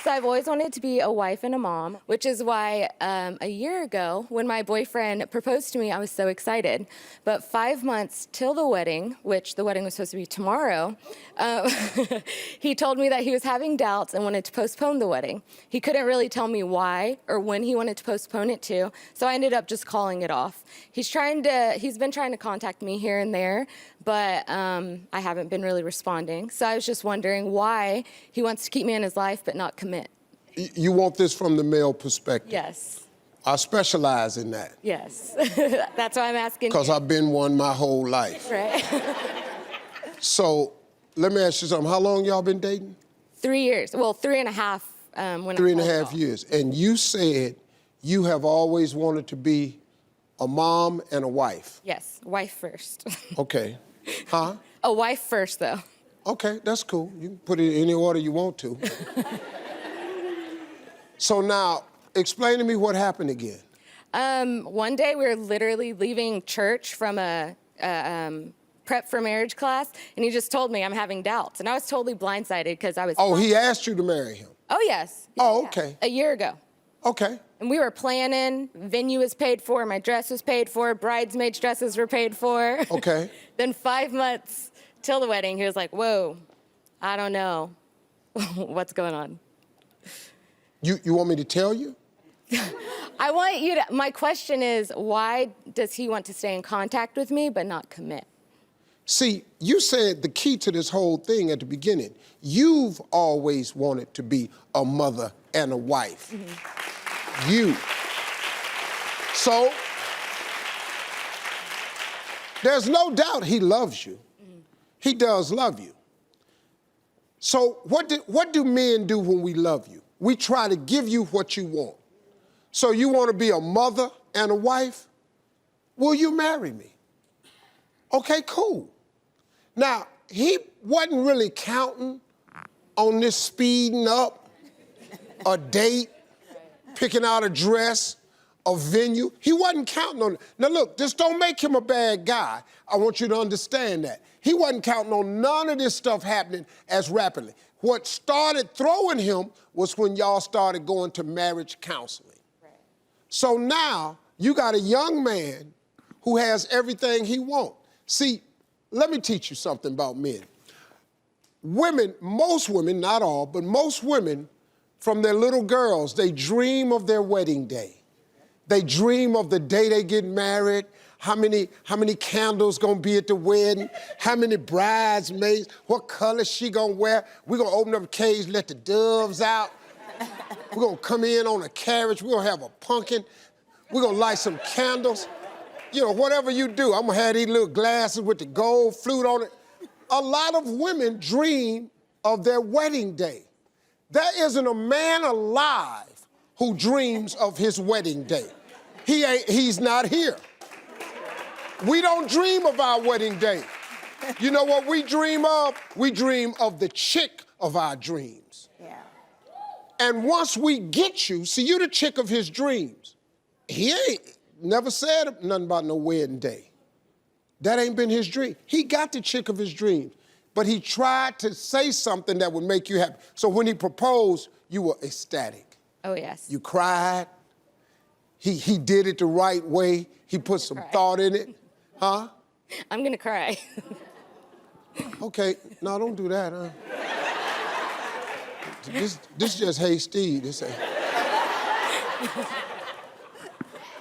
So I've always wanted to be a wife and a mom, which is why a year ago, when my boyfriend proposed to me, I was so excited. But 5 months till the wedding, which the wedding was supposed to be tomorrow, he told me that he was having doubts and wanted to postpone the wedding. He couldn't really tell me why or when he wanted to postpone it to, so I ended up just calling it off. He's been trying to contact me here and there, but I haven't been really responding. So I was just wondering why he wants to keep me in his life but not commit. You want this from the male perspective? Yes. I specialize in that. Yes. That's why I'm asking. Because I've been one my whole life. Right. So let me ask you something. How long y'all been dating? 3 years. Well, 3.5 when Three and a half years. And you said you have always wanted to be a mom and a wife. Yes, wife first. Okay. Huh? A wife first, though. Okay, that's cool. You can put it in any order you want to. So now, explain to me what happened again. One day we were literally leaving church from a prep for marriage class, and he just told me I'm having doubts. And I was totally blindsided because I was... Oh, he asked you to marry him? Oh, yes. Oh, yeah. okay. A year ago. Okay. And we were planning, venue was paid for, my dress was paid for, bridesmaids' dresses were paid for. Okay. Then 5 months till the wedding, he was like, whoa, I don't know what's going on. You want me to tell you? I want you to, my question is, why does he want to stay in contact with me but not commit? See, you said the key to this whole thing at the beginning. You've always wanted to be a mother and a wife. Mm-hmm. You. So, there's no doubt he loves you. Mm-hmm. He does love you. So what do men do when we love you? We try to give you what you want. So you want to be a mother and a wife? Will you marry me? Okay, cool. Now, he wasn't really counting on this speeding up, a date, picking out a dress, a venue. He wasn't counting on it. Now look, this don't make him a bad guy. I want you to understand that. He wasn't counting on none of this stuff happening as rapidly. What started throwing him was when y'all started going to marriage counseling. Right. So now you got a young man who has everything he wants. See, let me teach you something about men. Women, most women, not all, but most women, from their little girls, they dream of their wedding day. They dream of the day they get married, how many candles gonna be at the wedding, how many bridesmaids, what color she gonna wear. We're gonna open up a cage, let the doves out. We're gonna come in on a carriage, we're gonna have a pumpkin, we're gonna light some candles. You know, whatever you do, I'm gonna have these little glasses with the gold flute on it. A lot of women dream of their wedding day. There isn't a man alive who dreams of his wedding day. He's not here. We don't dream of our wedding day. You know what we dream of? We dream of the chick of our dreams. Yeah. And once we get you, see, you're the chick of his dreams. He ain't never said nothing about no wedding day. That ain't been his dream. He got the chick of his dreams, but he tried to say something that would make you happy. So when he proposed, you were ecstatic. Oh, yes. You cried. He did it the right way. He put some thought in it. Huh? I'm gonna cry. Okay, no, don't do that, huh? This just Hey Steve.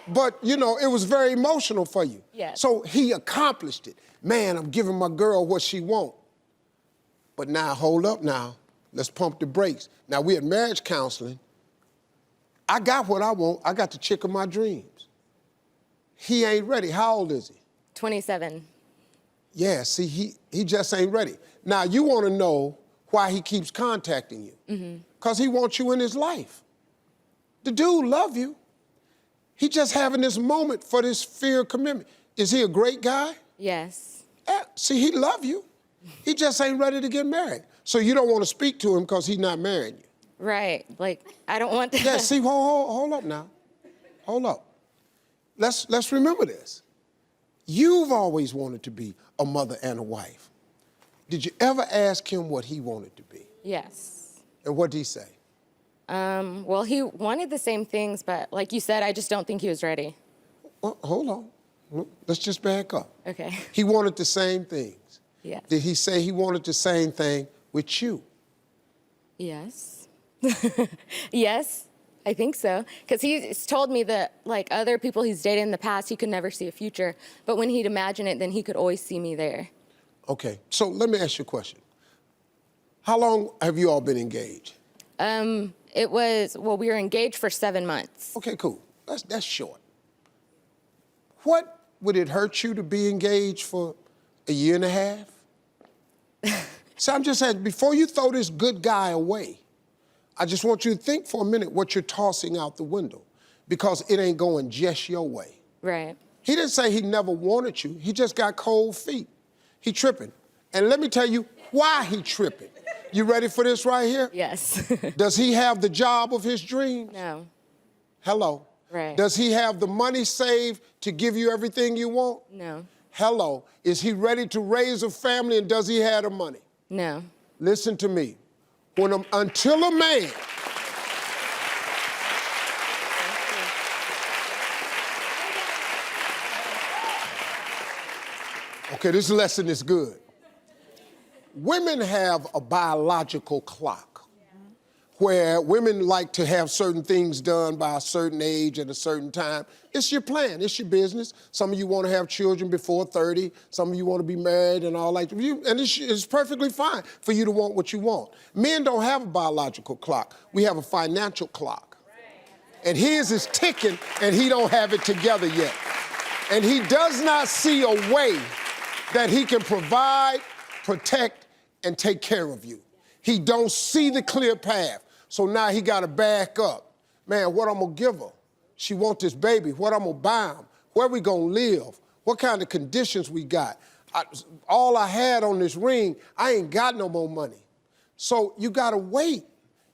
But, you know, it was very emotional for you. Yes. So he accomplished it. Man, I'm giving my girl what she wants. But now, hold up now. Let's pump the brakes. Now, we at marriage counseling. I got what I want. I got the chick of my dreams. He ain't ready. How old is he? 27. Yeah, see, he just ain't ready. Now, you want to know why he keeps contacting you. Mm-hmm. Because he wants you in his life. The dude love you. He just having this moment for this fear of commitment. Is he a great guy? Yes. Yeah, see, he love you. He just ain't ready to get married. So you don't want to speak to him because he's not marrying you. Right, like, I don't want to... Yeah, see, hold up now. Hold up. Let's remember this. You've always wanted to be a mother and a wife. Did you ever ask him what he wanted to be? Yes. And what did he say? Well, he wanted the same things, but like you said, I just don't think he was ready. Well, hold on. Let's just back up. Okay. He wanted the same things. Yes. Did he say he wanted the same thing with you? Yes. Yes, I think so. Because he's told me that, like other people he's dated in the past, he could never see a future. But when he'd imagine it, then he could always see me there. Okay, so let me ask you a question. How long have you all been engaged? We were engaged for 7 months. Okay, cool. That's short. What would it hurt you to be engaged for a year and a half? So I'm just saying, before you throw this good guy away, I just want you to think for a minute what you're tossing out the window, because it ain't going just your way. Right. He didn't say he never wanted you. He just got cold feet. He tripping. And let me tell you why he tripping. You ready for this right here? Yes. Does he have the job of his dreams? No. Hello. Right. Does he have the money saved to give you everything you want? No. Hello. Is he ready to raise a family, and does he have the money? No. Listen to me. Until a man okay, this lesson is good. Women have a biological clock where women like to have certain things done by a certain age at a certain time. It's your plan, it's your business. Some of you want to have children before 30, some of you want to be married and all that. And it's perfectly fine for you to want what you want. Men don't have a biological clock. We have a financial clock. And his is ticking, and he don't have it together yet. And he does not see a way that he can provide, protect, and take care of you. He don't see the clear path. So now he got to back up. Man, what I'm going to give her? She want this baby. What I'm going to buy him? Where we going to live? What kind of conditions we got? All I had on this ring, I ain't got no more money. So you got to wait.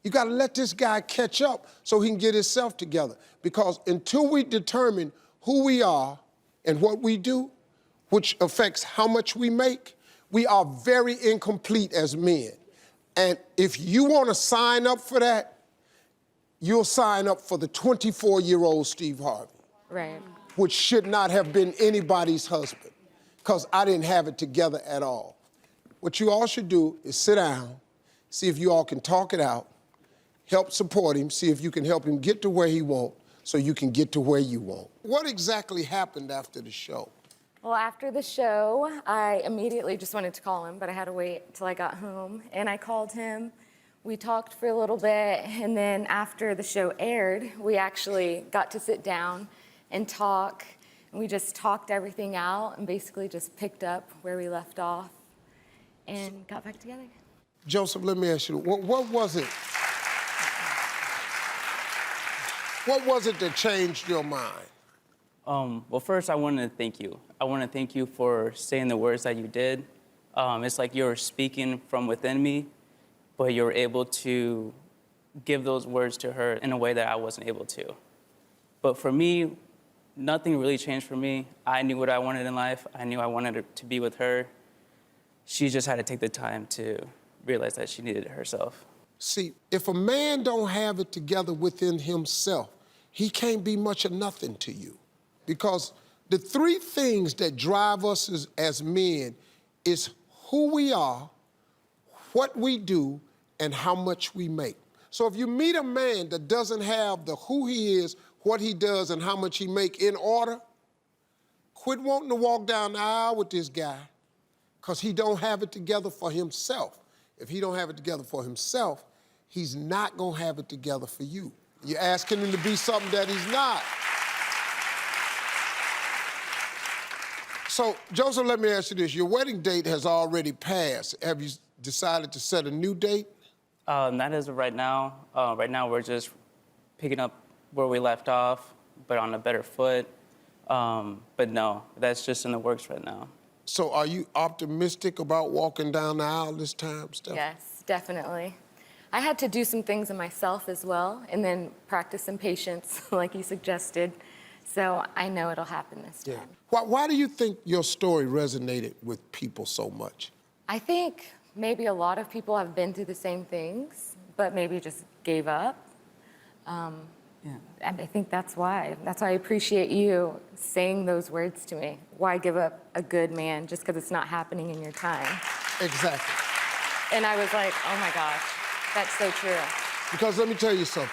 You got to let this guy catch up so he can get himself together. Because until we determine who we are and what we do, which affects how much we make, we are very incomplete as men. And if you want to sign up for that, you'll sign up for the 24-year-old Steve Harvey. Right. Which should not have been anybody's husband, because I didn't have it together at all. What you all should do is sit down, see if you all can talk it out, help support him, see if you can help him get to where he wants so you can get to where you want. What exactly happened after the show? Well, after the show, I immediately just wanted to call him, but I had to wait till I got home. And I called him. We talked for a little bit, and then after the show aired, we actually got to sit down and talk. And we just talked everything out and basically just picked up where we left off and got back together. Joseph, let me ask you, what was it? What was it that changed your mind? Well, first, I wanted to thank you. I want to thank you for saying the words that you did. It's like you were speaking from within me, but you were able to give those words to her in a way that I wasn't able to. But for me, nothing really changed for me. I knew what I wanted in life. I knew I wanted to be with her. She just had to take the time to realize that she needed it herself. See, if a man don't have it together within himself, he can't be much of nothing to you. Because the three things that drive us as men is who we are, what we do, and how much we make. So if you meet a man that doesn't have the who he is, what he does, and how much he make in order, quit wanting to walk down the aisle with this guy, because he don't have it together for himself. If he don't have it together for himself, he's not gonna have it together for you. You're asking him to be something that he's not. So, Joseph, let me ask you this. Your wedding date has already passed. Have you decided to set a new date? Not as of right now. Right now, we're just picking up where we left off, but on a better foot. But no, that's just in the works right now. So are you optimistic about walking down the aisle this time, Steph? Yes, definitely. I had to do some things in myself as well, and then practice some patience, like you suggested. So I know it'll happen this time. Yeah. Why do you think your story resonated with people so much? I think maybe a lot of people have been through the same things, but maybe just gave up. And I think that's why. That's why I appreciate you saying those words to me. Why give up a good man just because it's not happening in your time? Exactly. And I was like, oh my gosh, that's so true. Because let me tell you something.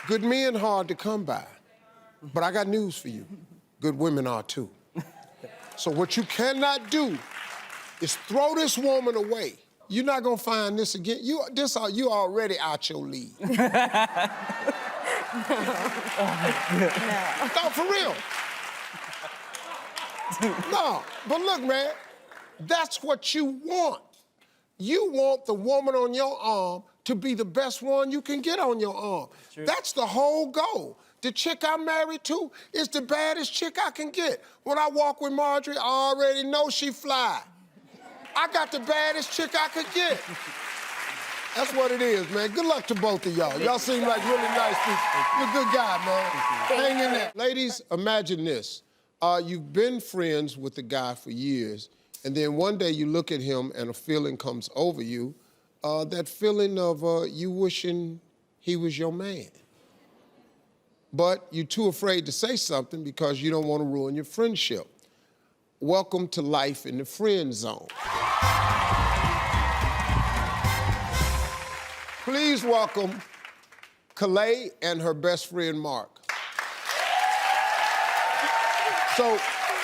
Good men hard to come by. But I got news for you. Good women are too. So what you cannot do is throw this woman away. You're not gonna find this again. You already out your league. No, for real. No, but look, man, that's what you want. You want the woman on your arm to be the best one you can get on your arm. That's the whole goal. The chick I'm married to is the baddest chick I can get. When I walk with Marjorie, I already know she fly. I got the baddest chick I could get. That's what it is, man. Good luck to both of y'all. Y'all seem like really nice people. You're a good guy, man. Hang in there. Ladies, imagine this. You've been friends with the guy for years, and then one day you look at him and a feeling comes over you, that feeling of you wishing he was your man. But you're too afraid to say something because you don't want to ruin your friendship. Welcome to life in the friend zone. Please welcome Calais and her best friend, Mark. So,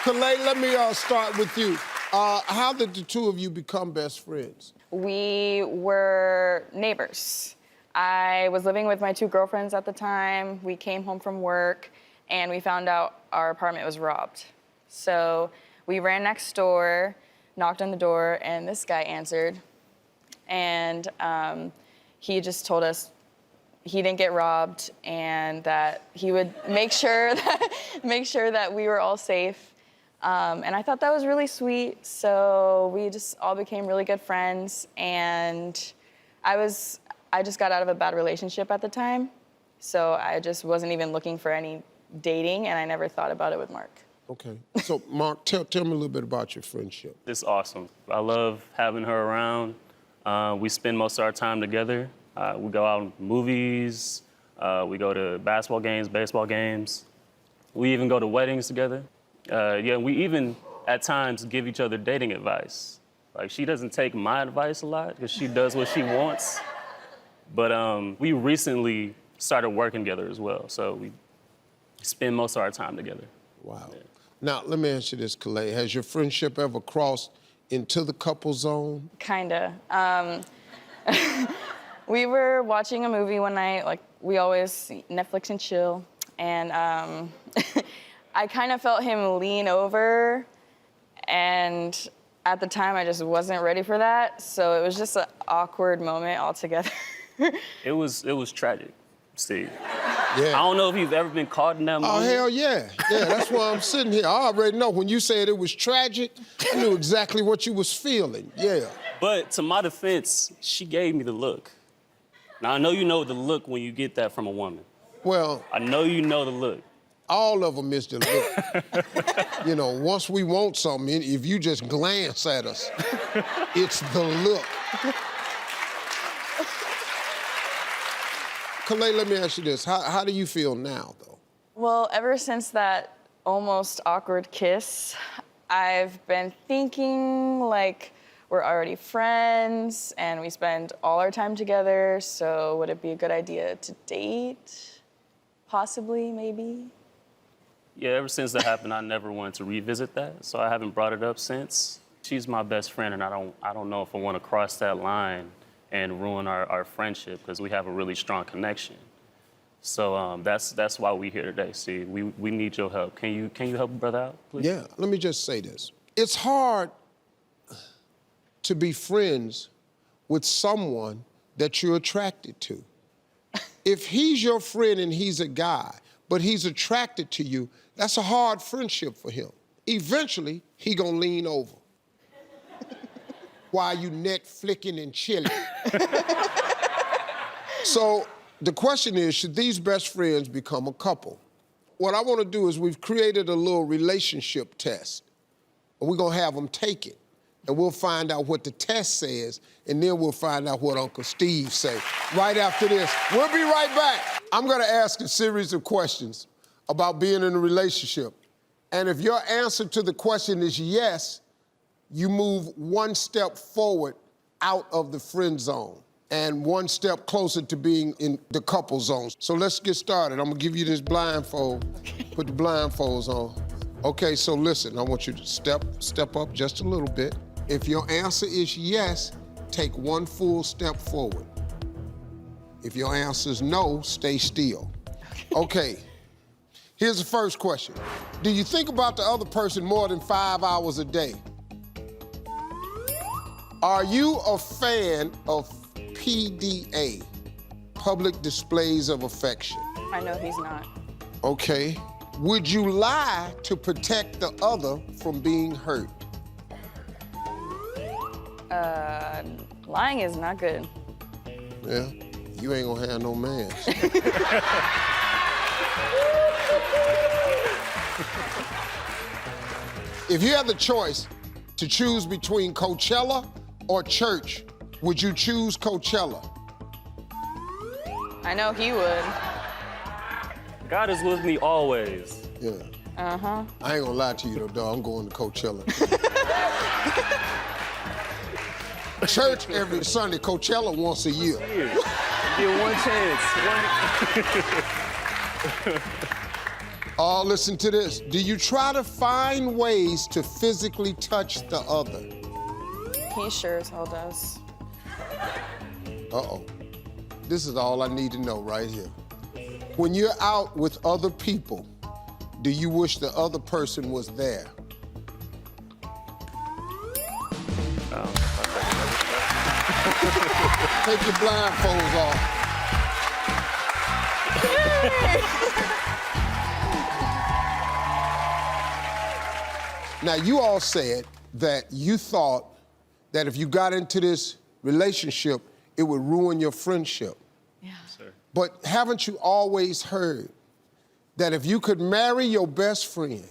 Calais, let me start with you. How did the two of you become best friends? We were neighbors. I was living with my two girlfriends at the time. We came home from work, and we found out our apartment was robbed. So we ran next door, knocked on the door, and this guy answered. And he just told us he didn't get robbed and that he would make sure that we were all safe. And I thought that was really sweet. So we just all became really good friends. And I just got out of a bad relationship at the time. So I just wasn't even looking for any dating, and I never thought about it with Mark. Okay. So, Mark, tell me a little bit about your friendship. It's awesome. I love having her around. We spend most of our time together. We go out on movies. We go to basketball games, baseball games. We even go to weddings together. We even, at times, give each other dating advice. Like, she doesn't take my advice a lot because she does what she wants. But we recently started working together as well. So we spend most of our time together. Wow. Yeah. Now, let me ask you this, Calais. Has your friendship ever crossed into the couple zone? Kinda. We were watching a movie one night, like we always Netflix and chill, and I kind of felt him lean over, and at the time I just wasn't ready for that, so it was just an awkward moment altogether. It was tragic, Steve. Yeah. I don't know if you've ever been caught in that moment. Oh, hell yeah. Yeah, that's why I'm sitting here. I already know. When you said it was tragic, I knew exactly what you was feeling. Yeah. But to my defense, she gave me the look. Now, I know you know the look when you get that from a woman. Well, I know you know the look. all of them is the look. You know, once we want something, if you just glance at us, it's the look. Calais, let me ask you this. How do you feel now, though? Well, ever since that almost awkward kiss, I've been thinking, like, we're already friends and we spend all our time together, so would it be a good idea to date? Possibly, maybe? Yeah, ever since that happened, I never wanted to revisit that, so I haven't brought it up since. She's my best friend, and I don't know if I want to cross that line and ruin our friendship, because we have a really strong connection. So that's why we're here today. See, we need your help. Can you help a brother out, please? Yeah, let me just say this. It's hard to be friends with someone that you're attracted to. If he's your friend and he's a guy, but he's attracted to you, that's a hard friendship for him. Eventually, he gonna lean over while you Netflixing and chilling. So the question is, should these best friends become a couple? What I wanna do is we've created a little relationship test, and we're gonna have them take it. and we'll find out what the test says, and then we'll find out what Uncle Steve say right after this. We'll be right back. I'm gonna ask a series of questions about being in a relationship. And if your answer to the question is yes, you move one step forward out of the friend zone and one step closer to being in the couple zone. So let's get started. I'm gonna give you this blindfold. Put the blindfolds on. Okay, so listen, I want you to step up just a little bit. If your answer is yes, take one full step forward. If your answer is no, stay still. Okay, here's the first question. Do you think about the other person more than 5 hours a day? Are you a fan of PDA, public displays of affection? I know he's not. Okay. Would you lie to protect the other from being hurt? Lying is not good. Yeah, you ain't gonna have no man. If you had the choice to choose between Coachella or church, would you choose Coachella? I know he would. God is with me always. Yeah. Uh-huh. I ain't gonna lie to you though, dog. I'm going to Coachella. Church every Sunday, Coachella once a year. Give one chance. Oh, listen to this. Do you try to find ways to physically touch the other? He sure as hell does. Uh-oh. This is all I need to know right here. When you're out with other people, do you wish the other person was there? Take your blindfolds off. Now, you all said that you thought that if you got into this relationship, it would ruin your friendship. Yeah. Sir. But haven't you always heard that if you could marry your best friend,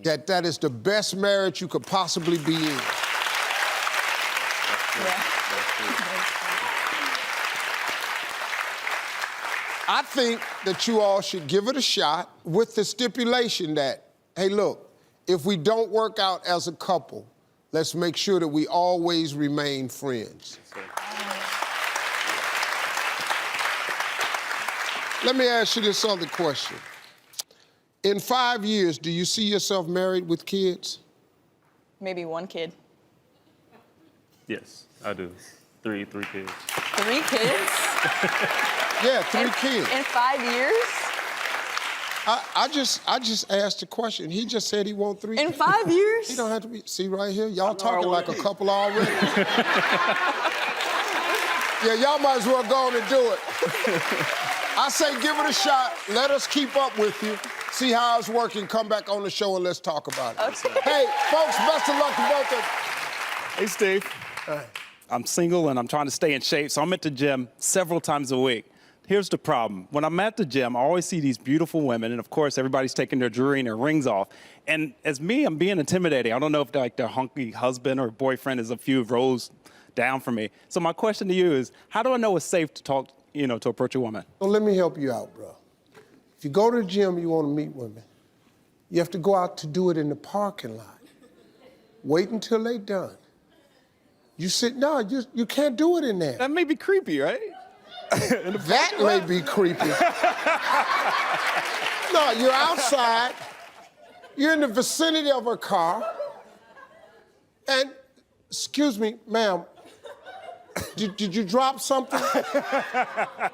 that is the best marriage you could possibly be in? Yeah. I think that you all should give it a shot with the stipulation that, hey, look, if we don't work out as a couple, let's make sure that we always remain friends. Let me ask you this other question. In 5 years, do you see yourself married with kids? Maybe one kid. Yes, I do. Three kids. 3 kids? Yeah, 3 kids. In 5 years? I just asked a question. He just said he want 3 In kids. 5 years? He don't have to be, see right here? Y'all talking like a couple already. Yeah, y'all might as well go on and do it. I say give it a shot. Let us keep up with you. See how it's working. Come back on the show and let's talk about it. Okay. Hey, folks, best of luck to both of you. Hey, Steve. I'm single and I'm trying to stay in shape, so I'm at the gym several times a week. Here's the problem. When I'm at the gym, I always see these beautiful women, and of course, everybody's taking their jewelry and their rings off. And as me, I'm being intimidating. I don't know if like their hunky husband or boyfriend is a few rows down from me. So my question to you is, how do I know it's safe to talk, to approach a woman? Well, let me help you out, bro. If you go to the gym, you want to meet women, you have to go out to do it in the parking lot. Wait until they're done. You you can't do it in there. That may be creepy, right? That may be creepy. No, you're outside. You're in the vicinity of her car. And, excuse me, ma'am, did you drop something?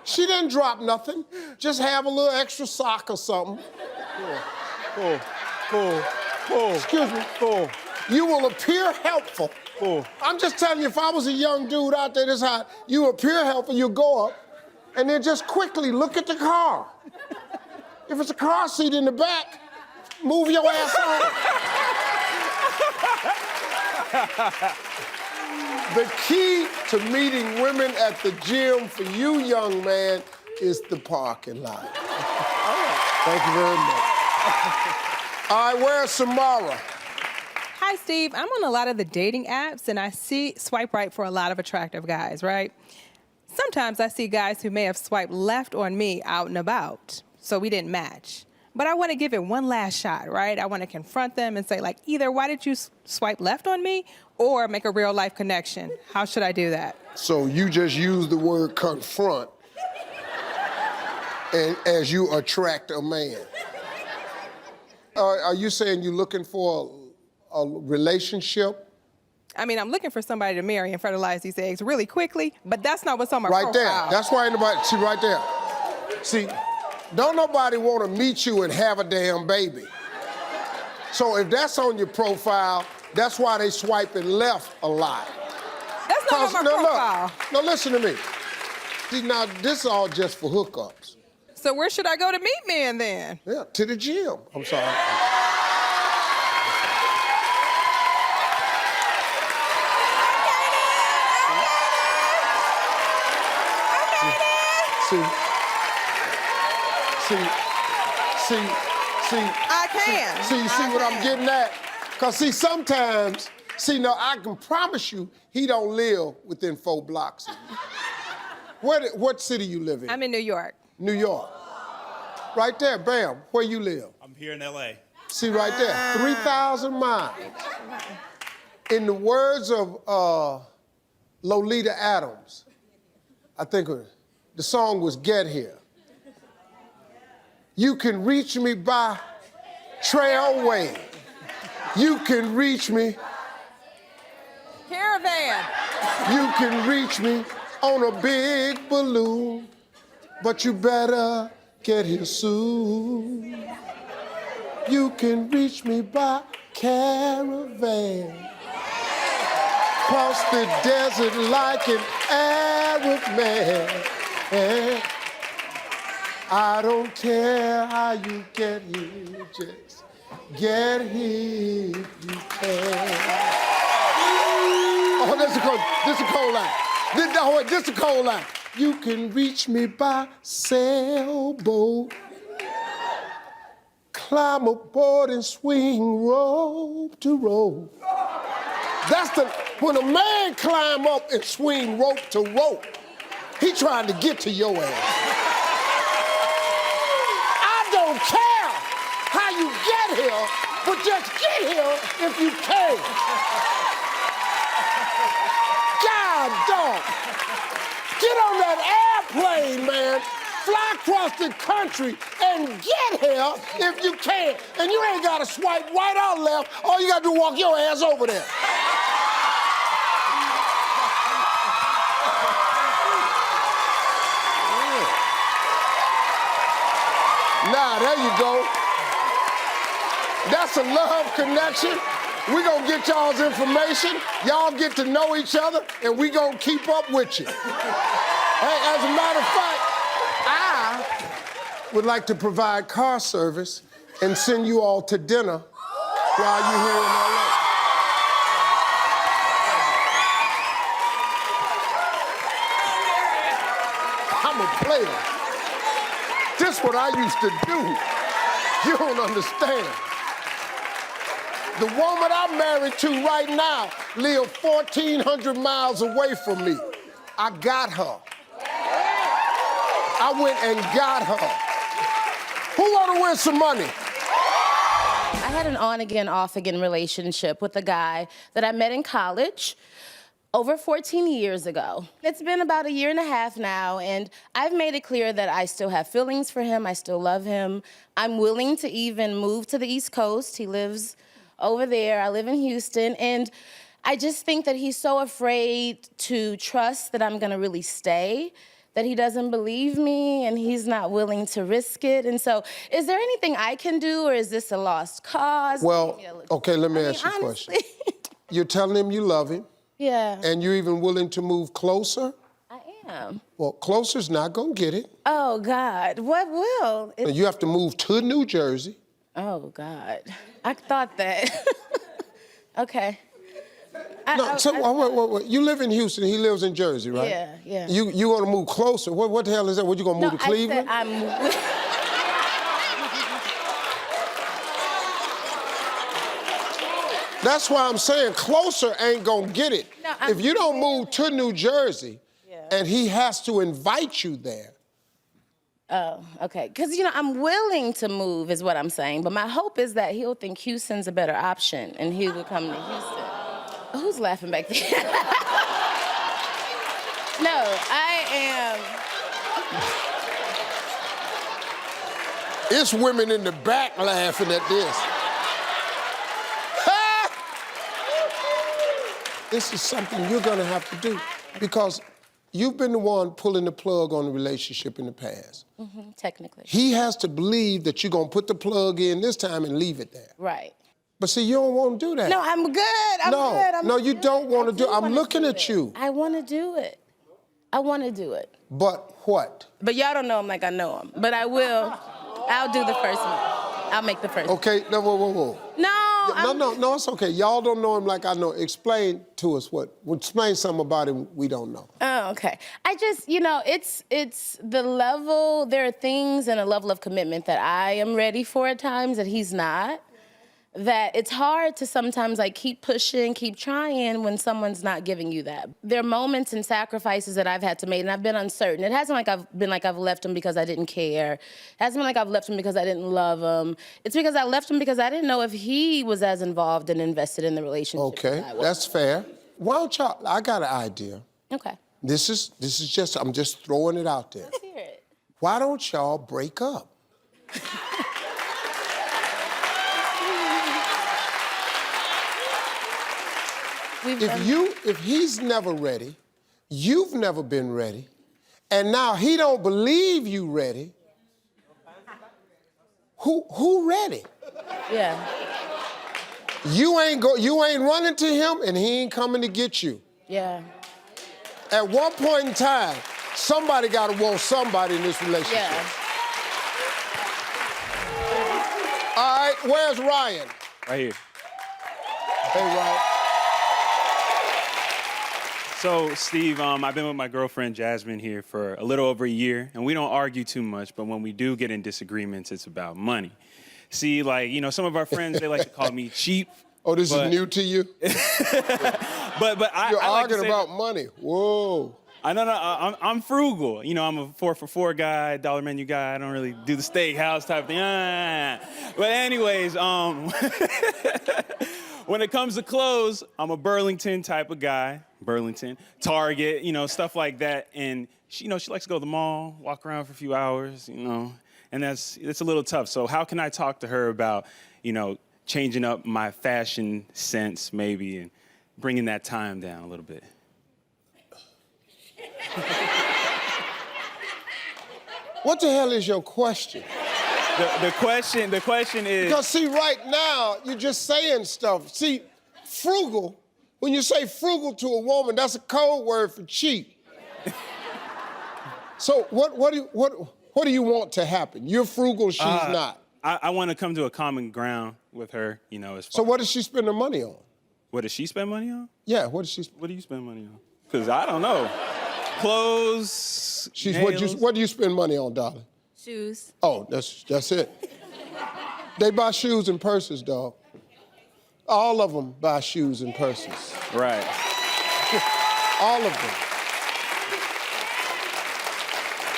She didn't drop nothing. Just have a little extra sock or something. Excuse me. You will appear helpful. I'm just telling you, if I was a young dude out there this hot, you appear helpful, you go up, and then just quickly look at the car. If it's a car seat in the back, move your ass on. The key to meeting women at the gym for you, young man, is the parking lot. Thank you very much. All right, where's Samara? Hi, Steve. I'm on a lot of the dating apps, and I see swipe right for a lot of attractive guys, right? Sometimes I see guys who may have swiped left on me out and about, so we didn't match. But I want to give it one last shot, right? I want to confront them and say, like, either why did you swipe left on me or make a real life connection? How should I do that? So you just use the word confront and as you attract a man. Are you saying you're looking for a relationship? I mean, I'm looking for somebody to marry and fertilize these eggs really quickly, but that's not what's on my Right profile. there. That's why anybody, see right there. See, don't nobody want to meet you and have a damn baby. So if that's on your profile, that's why they swiping left a lot. That's not on my profile. Look, now listen to me. See, now this is all just for hookups. So where should I go to meet men then? Yeah, to the gym. I'm sorry. See, I can. see what I'm getting at? Because see, sometimes, now I can promise you he don't live within 4 blocks of you. What city you live in? I'm in New York. New York. Right there, bam, where you live? I'm here in LA. See right there, 3,000 miles. In the words of Lolita Adams, I think the song was Get Here. You can reach me by trailway. You can reach me. Caravan. You can reach me on a big balloon, but you better get here soon. You can reach me by caravan. Cross the desert like an Arab man. I don't care how you get here, just get here if you can. Oh, this is a cold line. This is a cold line. You can reach me by sailboat. Climb aboard and swing rope to rope. When a man climb up and swing rope to rope, he trying to get to your ass. I don't care how you get here, but just get here if you can. God dog. Get on that airplane, man. Fly across the country and get here if you can. And you ain't got to swipe right or left. All you got to do is walk your ass over there. Now, there you go. That's a love connection. We're going to get y'all's information. Y'all get to know each other, and we're going to keep up with you. Hey, as a matter of fact, I would like to provide car service and send you all to dinner while you're here in LA. I'm a player. This is what I used to do. You don't understand. The woman I'm married to right now lives 1,400 miles away from me. I got her. I went and got her. Who want to win some money? I had an on-again, off-again relationship with a guy that I met in college over 14 years ago. It's been about 1.5 years now, and I've made it clear that I still have feelings for him. I still love him. I'm willing to even move to the East Coast. He lives over there. I live in Houston, and I just think that he's so afraid to trust that I'm gonna really stay, that he doesn't believe me and he's not willing to risk it. And so, is there anything I can do, or is this a lost cause? Well, okay, let me ask you a question. You're telling him you love him, yeah. and you're even willing to move closer? I am. Well, closer's not gonna get it. Oh, God, what will? You have to move to New Jersey. Oh, God, I thought that. Okay. Wait. You live in Houston, he lives in Jersey, right? Yeah. You want to move closer? What the hell is that? What, you gonna move to Cleveland? I said That's why I'm saying closer ain't gonna get it. No, if you don't move to New Jersey and he has to invite you there. Oh, okay. Because, I'm willing to move is what I'm saying, but my hope is that he'll think Houston's a better option and he would come to Houston. Who's laughing back there? No, I am. It's women in the back laughing at this. This is something you're gonna have to do because you've been the one pulling the plug on the relationship in the past. Technically. He has to believe that you're gonna put the plug in this time and leave it there. Right. But see, you don't want to do that. No, I'm good. No, you don't want to do it. I'm looking at you. I want to do it. I want to do it. But what? But y'all don't know him like I know him. But I will. I'll do the first one. I'll make the first one. Okay, no, whoa. No, it's okay. Y'all don't know him like I know. Explain to us explain something about him we don't know. Oh, okay. I just, it's the level, there are things and a level of commitment that I am ready for at times that he's not. That it's hard to sometimes keep pushing, keep trying when someone's not giving you that. There are moments and sacrifices that I've had to make, and I've been uncertain. It hasn't been like I've left him because I didn't care. It hasn't been like I've left him because I didn't love him. It's because I left him because I didn't know if he was as involved and invested in the relationship. Okay, that's fair. Why don't y'all? I got an idea. Okay. This is just. I'm just throwing it out there. Let's hear it. Why don't y'all break up? If he's never ready, you've never been ready, and now he don't believe you ready, who ready? Yeah. You ain't running to him, and he ain't coming to get you. Yeah. At one point in time, somebody gotta want somebody in this relationship. Yeah. All right, where's Ryan? Right here. Hey, Ryan. So, Steve, I've been with my girlfriend, Jasmine, here for a little over a year, and we don't argue too much, but when we do get in disagreements, it's about money. See, some of our friends, they like to call me cheap. Oh, this is new to you? But You're I like to arguing say about money. Whoa. I'm frugal. I'm a 4-for-4 guy, dollar menu guy. I don't really do the steakhouse type thing. But anyways, when it comes to clothes, I'm a Burlington type of guy. Burlington, Target, stuff like that. And she likes to go to the mall, walk around for a few hours, and it's a little tough. So how can I talk to her about, changing up my fashion sense maybe and bringing that time down a little bit? What the hell is your question? The question is... Because see, right now, you're just saying stuff. See, frugal, when you say frugal to a woman, that's a code word for cheap. So what do you want to happen? You're frugal, she's not. I want to come to a common ground with her, as far. So what does she spend her money on? What does she spend money on? Yeah, what does she What do you spend money on? Because I don't know. Clothes, nails. What do you spend money on, darling? Shoes. Oh, that's it. They buy shoes and purses, dog. All of them buy shoes and purses. Right. All of them.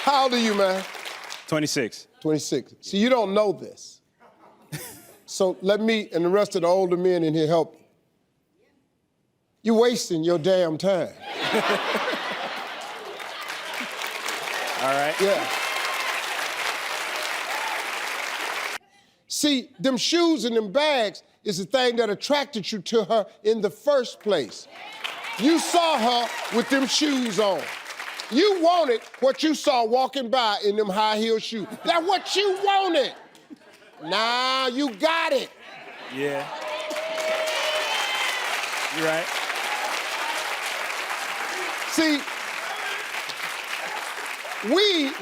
How old are you, man? 26. 26. See, you don't know this. So let me and the rest of the older men in here help you. You're wasting your damn time. All right. Yeah. See, them shoes and them bags is the thing that attracted you to her in the first place. You saw her with them shoes on. You wanted what you saw walking by in them high-heel shoes. That's what you wanted. Now you got it. Yeah. You're right. See, we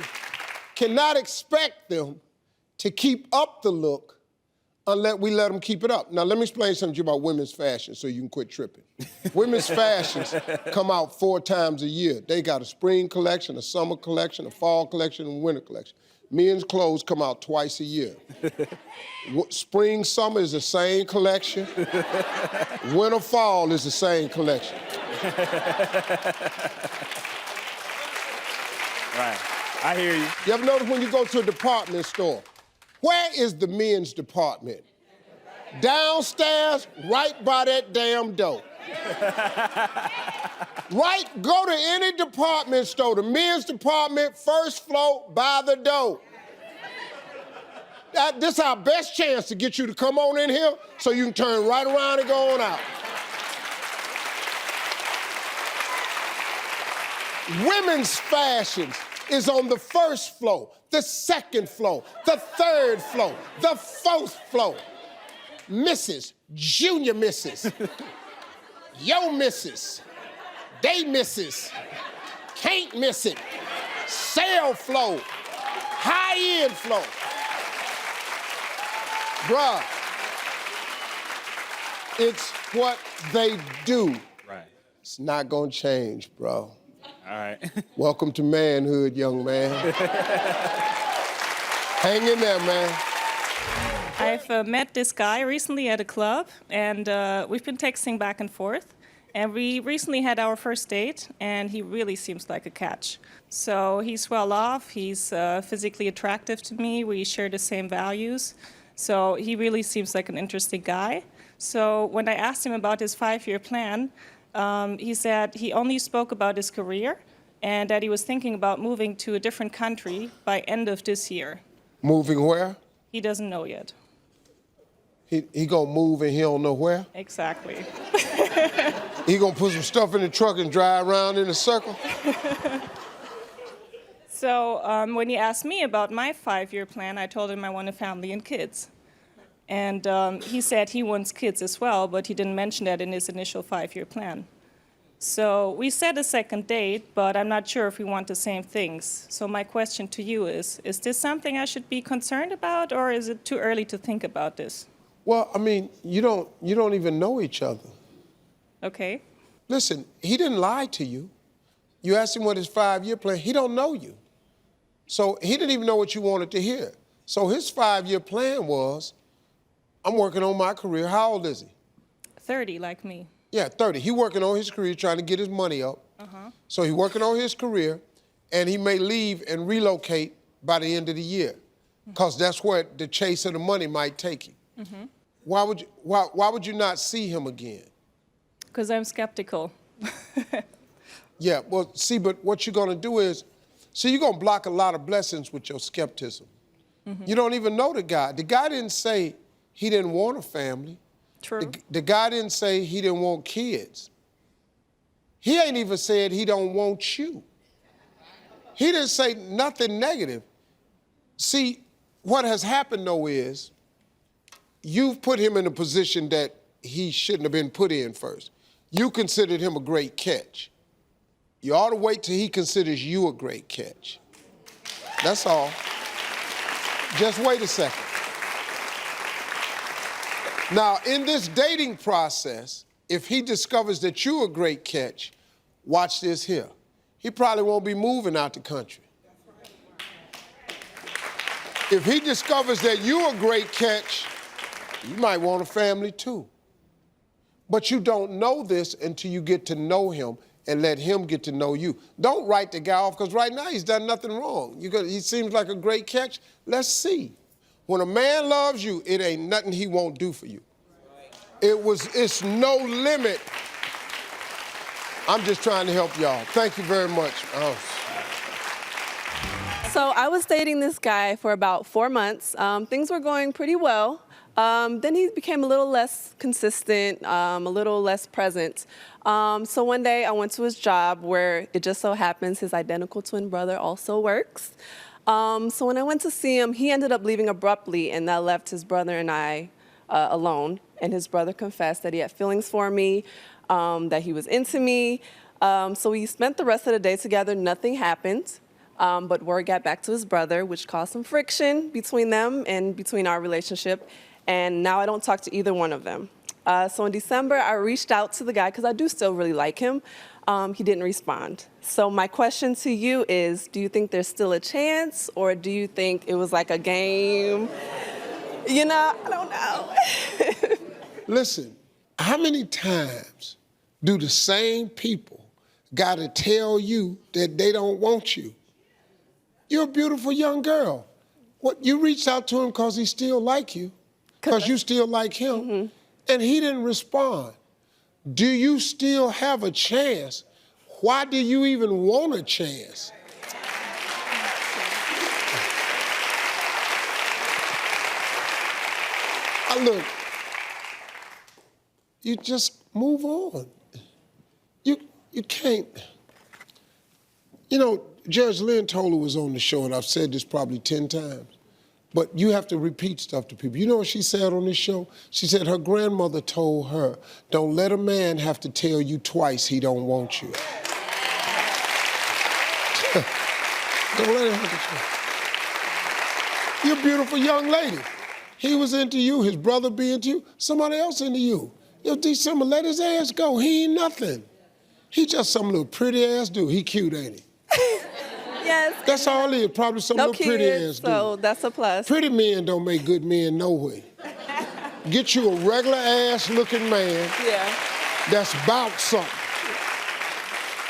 cannot expect them to keep up the look unless we let them keep it up. Now, let me explain something to you about women's fashion so you can quit tripping. Women's fashions come out 4 times a year. They got a spring collection, a summer collection, a fall collection, and a winter collection. Men's clothes come out twice a year. Spring, summer is the same collection. Winter, fall is the same collection. Right. I hear you. You ever notice when you go to a department store, where is the men's department? Downstairs, right by that damn door. Right, go to any department store, the men's department, first floor, by the door. This is our best chance to get you to come on in here so you can turn right around and go on out. Women's fashions is on the first floor, the second floor, the third floor, the 4th floor. Misses, junior misses, yo misses, they misses, can't miss it, sale flow, high-end flow. Bruh, it's what they do. Right. It's not gonna change, bro. All right. Welcome to manhood, young man. Hang in there, man. I've met this guy recently at a club, and we've been texting back and forth. And we recently had our first date, and he really seems like a catch. So he's well off, he's physically attractive to me, we share the same values. So he really seems like an interesting guy. So when I asked him about his 5-year plan, he said he only spoke about his career and that he was thinking about moving to a different country by end of this year. Moving where? He doesn't know yet. He gonna move and he don't know where? Exactly. He gonna put some stuff in the truck and drive around in a circle? So when he asked me about my 5-year plan, I told him I want a family and kids. And he said he wants kids as well, but he didn't mention that in his initial 5-year plan. So we set a second date, but I'm not sure if we want the same things. So my question to you is this something I should be concerned about, or is it too early to think about this? Well, I mean, you don't even know each other. Okay. Listen, he didn't lie to you. You asked him what his 5-year plan, he don't know you. So he didn't even know what you wanted to hear. So his 5-year plan was, I'm working on my career. How old is he? 30, like me. Yeah, 30. He working on his career, trying to get his money up. So he working on his career, and he may leave and relocate by the end of the year, because that's where the chase of the money might take him. Why would you not see him again? Because I'm skeptical. Yeah, well, see, but what you're gonna do is, you're gonna block a lot of blessings with your skepticism. You don't even know the guy. The guy didn't say he didn't want a family. True. The guy didn't say he didn't want kids. He ain't even said he don't want you. He didn't say nothing negative. See, what has happened though is, you've put him in a position that he shouldn't have been put in first. You considered him a great catch. You ought to wait till he considers you a great catch. That's all. Just wait a second. Now, in this dating process, if he discovers that you're a great catch, watch this here. He probably won't be moving out the country. If he discovers that you're a great catch, you might want a family too. But you don't know this until you get to know him and let him get to know you. Don't write the guy off, because right now he's done nothing wrong. He seems like a great catch. Let's see. When a man loves you, it ain't nothing he won't do for you. It's no limit. I'm just trying to help y'all. Thank you very much. So I was dating this guy for about 4 months. Things were going pretty well. Then he became a little less consistent, a little less present. So one day I went to his job where it just so happens his identical twin brother also works. So when I went to see him, he ended up leaving abruptly, and that left his brother and I alone. And his brother confessed that he had feelings for me, that he was into me. So we spent the rest of the day together. Nothing happened. But word got back to his brother, which caused some friction between them and between our relationship. and now I don't talk to either one of them. So in December, I reached out to the guy because I do still really like him. He didn't respond. So my question to you is, do you think there's still a chance, or do you think it was like a game? You know, I don't know. Listen, how many times do the same people gotta tell you that they don't want you? You're a beautiful young girl. What, you reached out to him because he still like you, because you still like him, and he didn't respond. Do you still have a chance? Why do you even want a chance? Look, you just move on. You can't. You know, Judge Lynn Toler was on the show, and I've said this probably 10 times, but you have to repeat stuff to people. You know what she said on this show? She said her grandmother told her, don't let a man have to tell you twice he don't want you. Don't let him have to tell you. You're a beautiful young lady. He was into you, his brother be into you, somebody else into you. Yo, December, let his ass go. He ain't nothing. He just some little pretty ass dude. He cute, ain't he? Yes. That's all he is, probably some No little pretty kids, ass dude. so that's a plus. Pretty men don't make good men no way. Get you a regular ass looking man that's about something.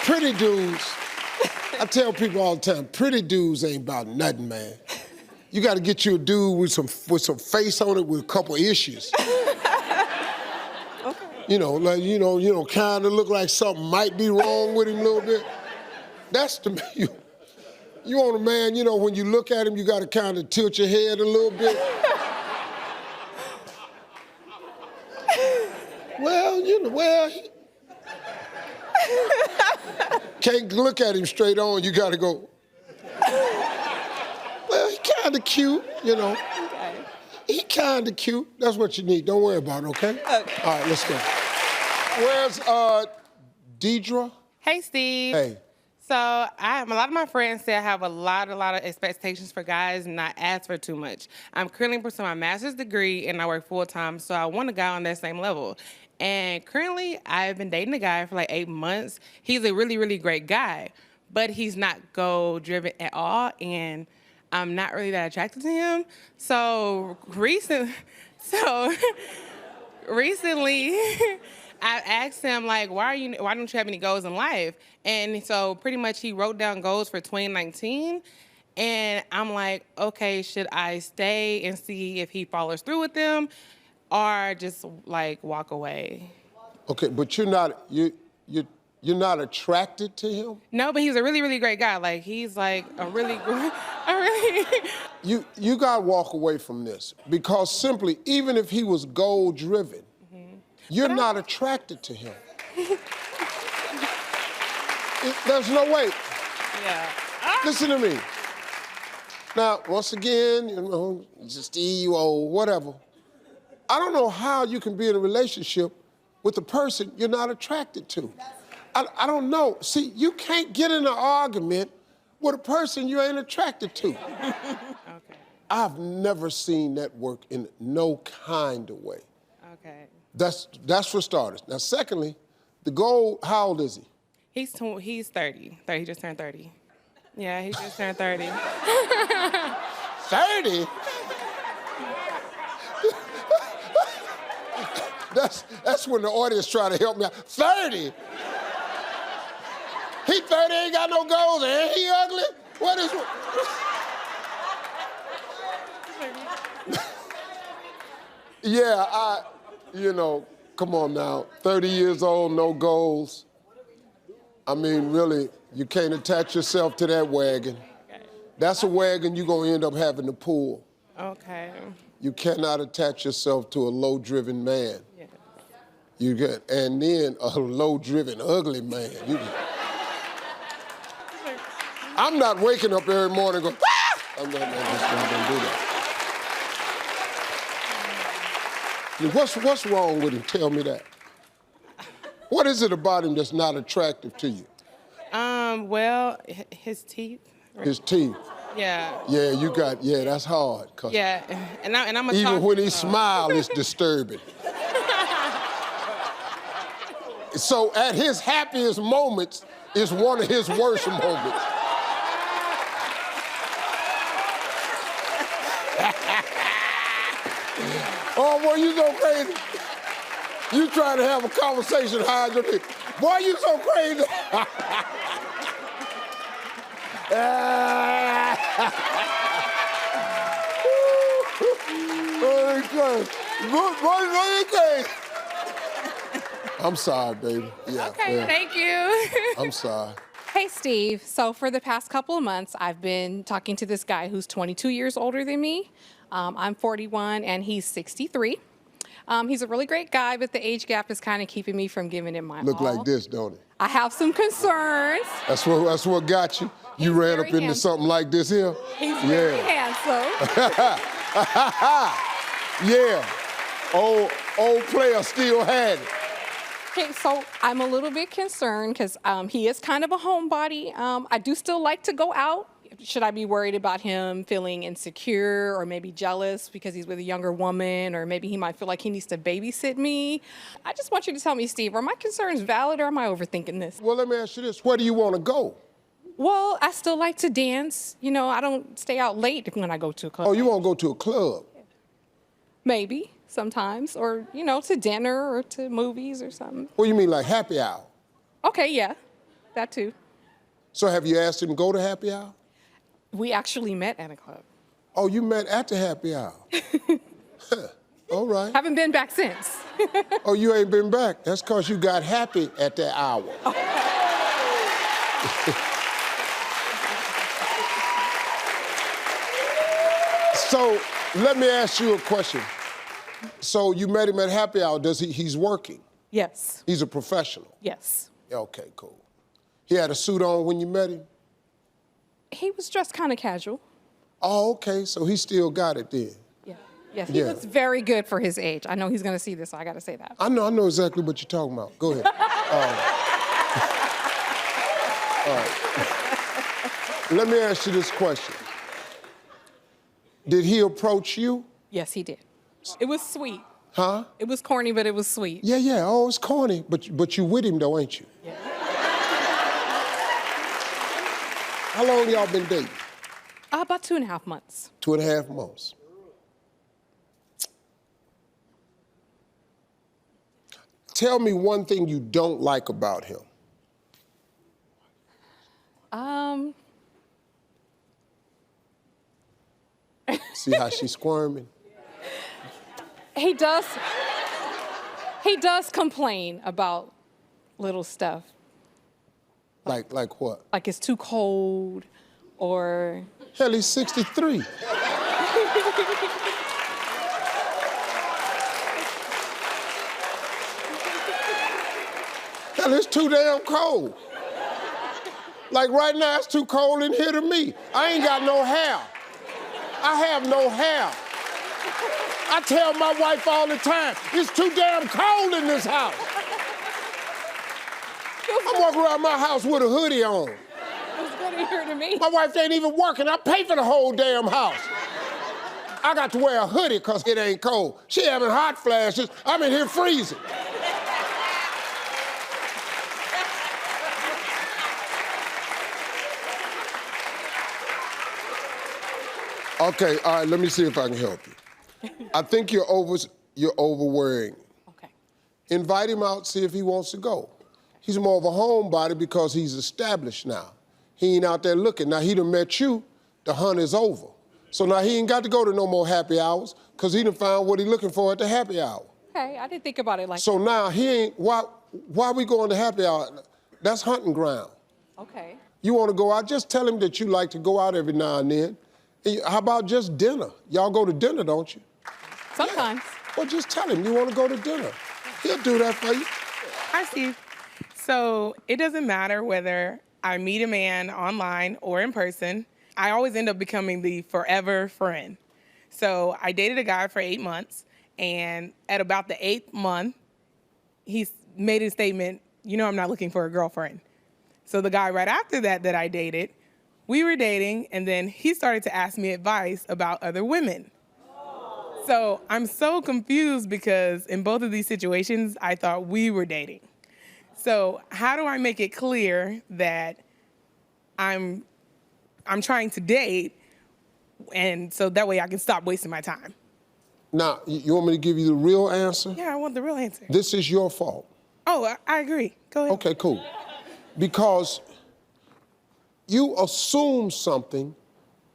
Pretty dudes, I tell people all the time, pretty dudes ain't about nothing, man. You got to get you a dude with some face on it with a couple issues. You know, like kind of look like something might be wrong with him a little bit. That's the man. You want a man, you know, when you look at him, you got to kind of tilt your head a little bit. Can't look at him straight on. You got to go. Well, he kind of cute, you know. Okay. He kind of cute. That's what you need. Don't worry about it, okay? Okay. All right, let's go. Where's Deidre? Hey, Steve. Hey. So a lot of my friends say I have a lot of expectations for guys and not ask for too much. I'm currently pursuing my master's degree and I work full time, so I want a guy on that same level. And currently, I've been dating a guy for like 8 months. He's a really, really great guy, but he's not goal-driven at all, and I'm not really that attracted to him. So recently, I asked him, like, why don't you have any goals in life? And so pretty much he wrote down goals for 2019. And I'm like, okay, should I stay and see if he follows through with them or just like walk away? Okay, but you're not attracted to him? No, but he's a really, really great guy. Like, he's like a really. You gotta walk away from this because simply, even if he was goal-driven, you're not attracted to him. There's no way. Yeah. Listen to me. Now, once again, you know, just EUO, whatever. I don't know how you can be in a relationship with a person you're not attracted to. I don't know. See, you can't get in an argument with a person you ain't attracted to. Okay. I've never seen that work in no kind of way. Okay. That's for starters. Now, secondly, the goal, how old is he? He's 30. He just turned 30. Yeah, he just turned 30. 30? That's when the audience try to help me out. 30? He 30, ain't got no goals, and he ugly? What is... Yeah, come on now. 30 years old, no goals. I mean, really, you can't attach yourself to that wagon. Okay. That's a wagon you're gonna end up having to pull. Okay. You cannot attach yourself to a low-driven man. Yeah. And then a low-driven, ugly man. I'm not waking up every morning going, ah! I'm just not gonna do that. What's wrong with him? Tell me that. What is it about him that's not attractive to you? Well, his teeth. His teeth. Yeah. Yeah, that's hard. 'Cause Yeah. And I'm a even when he talker, so- smiles, it's disturbing. So at his happiest moments is one of his worst moments. Oh, boy, you so crazy. You trying to have a conversation, hide your head. Boy, you so crazy. I'm sorry, baby. Yeah, Okay, yeah. thank you. I'm sorry. Hey, Steve. So for the past couple of months, I've been talking to this guy who's 22 years older than me. I'm 41 and he's 63. He's a really great guy, but the age gap is kind of keeping me from giving him my Look all. like this, don't it? I have some concerns. That's what got you. You ran up very into handsome. something like this here. He's very handsome. Yeah. Old player still had it. Okay, so I'm a little bit concerned because he is kind of a homebody. I do still like to go out. Should I be worried about him feeling insecure or maybe jealous because he's with a younger woman, or maybe he might feel like he needs to babysit me? I just want you to tell me, Steve, are my concerns valid or am I overthinking this? Well, let me ask you this. Where do you want to go? Well, I still like to dance. You know, I don't stay out late when I go to a club. Oh, you want to go to a club? Maybe, sometimes. Or, you know, to dinner or to movies or something. What do you mean, like happy hour? Okay, yeah, that too. So have you asked him to go to happy hour? We actually met at a club. Oh, you met at the happy hour. All right. Haven't been back since. Oh, you ain't been back. That's because you got happy at that hour. So let me ask you a question. So you met him at happy hour. He's working? Yes. He's a professional? Yes. Okay, cool. He had a suit on when you met him? He was dressed kind of casual. Oh, okay, so he still got it then. Yeah. Yes, he Yeah. looks very good for his age. I know he's going to see this, so I got to say that. I know exactly what you're talking about. Go ahead. All right. Let me ask you this question. Did he approach you? Yes, he did. It was sweet. Huh? It was corny, but it was sweet. Yeah. Oh, it's corny, but you with him though, ain't you? Yeah. How long y'all been dating? About 2.5 months. 2.5 months. Tell me one thing you don't like about him. See how she's squirming? He does complain about little stuff. Like what? Like it's too cold or... Hell, he's 63. Hell, it's too damn cold. Like right now, it's too cold in here to me. I ain't got no hair. I have no hair. I tell my wife all the time, it's too damn cold in this house. I walk around my house with a hoodie on. It's good to hear to me. My wife ain't even working. I pay for the whole damn house. I got to wear a hoodie because it ain't cold. She having hot flashes. I'm in here freezing. Okay, all right, let me see if I can help you. I think you're overworrying. Okay. Invite him out, see if he wants to go. He's more of a homebody because he's established now. He ain't out there looking. Now he done met you, the hunt is over. So now he ain't got to go to no more happy hours because he done found what he looking for at the happy hour. Okay, I didn't think about it like So now he ain't, why we going to happy hour? That's hunting ground. Okay. You want to go out, just tell him that you like to go out every now and then. How about just dinner? Y'all go to dinner, don't you? Sometimes. Yeah. Well, just tell him you want to go to dinner. He'll do that for you. Hi, Steve. So it doesn't matter whether I meet a man online or in person. I always end up becoming the forever friend. So I dated a guy for 8 months, and at about the 8th month, he made a statement, you know I'm not looking for a girlfriend. So the guy right after that I dated we were dating, and then he started to ask me advice about other women. So I'm so confused because in both of these situations, I thought we were dating. So how do I make it clear that I'm trying to date, and so that way I can stop wasting my time? Now, you want me to give you the real answer? Yeah, I want the real answer. This is your fault. Oh, I agree. Go ahead. Okay, cool. Because you assumed something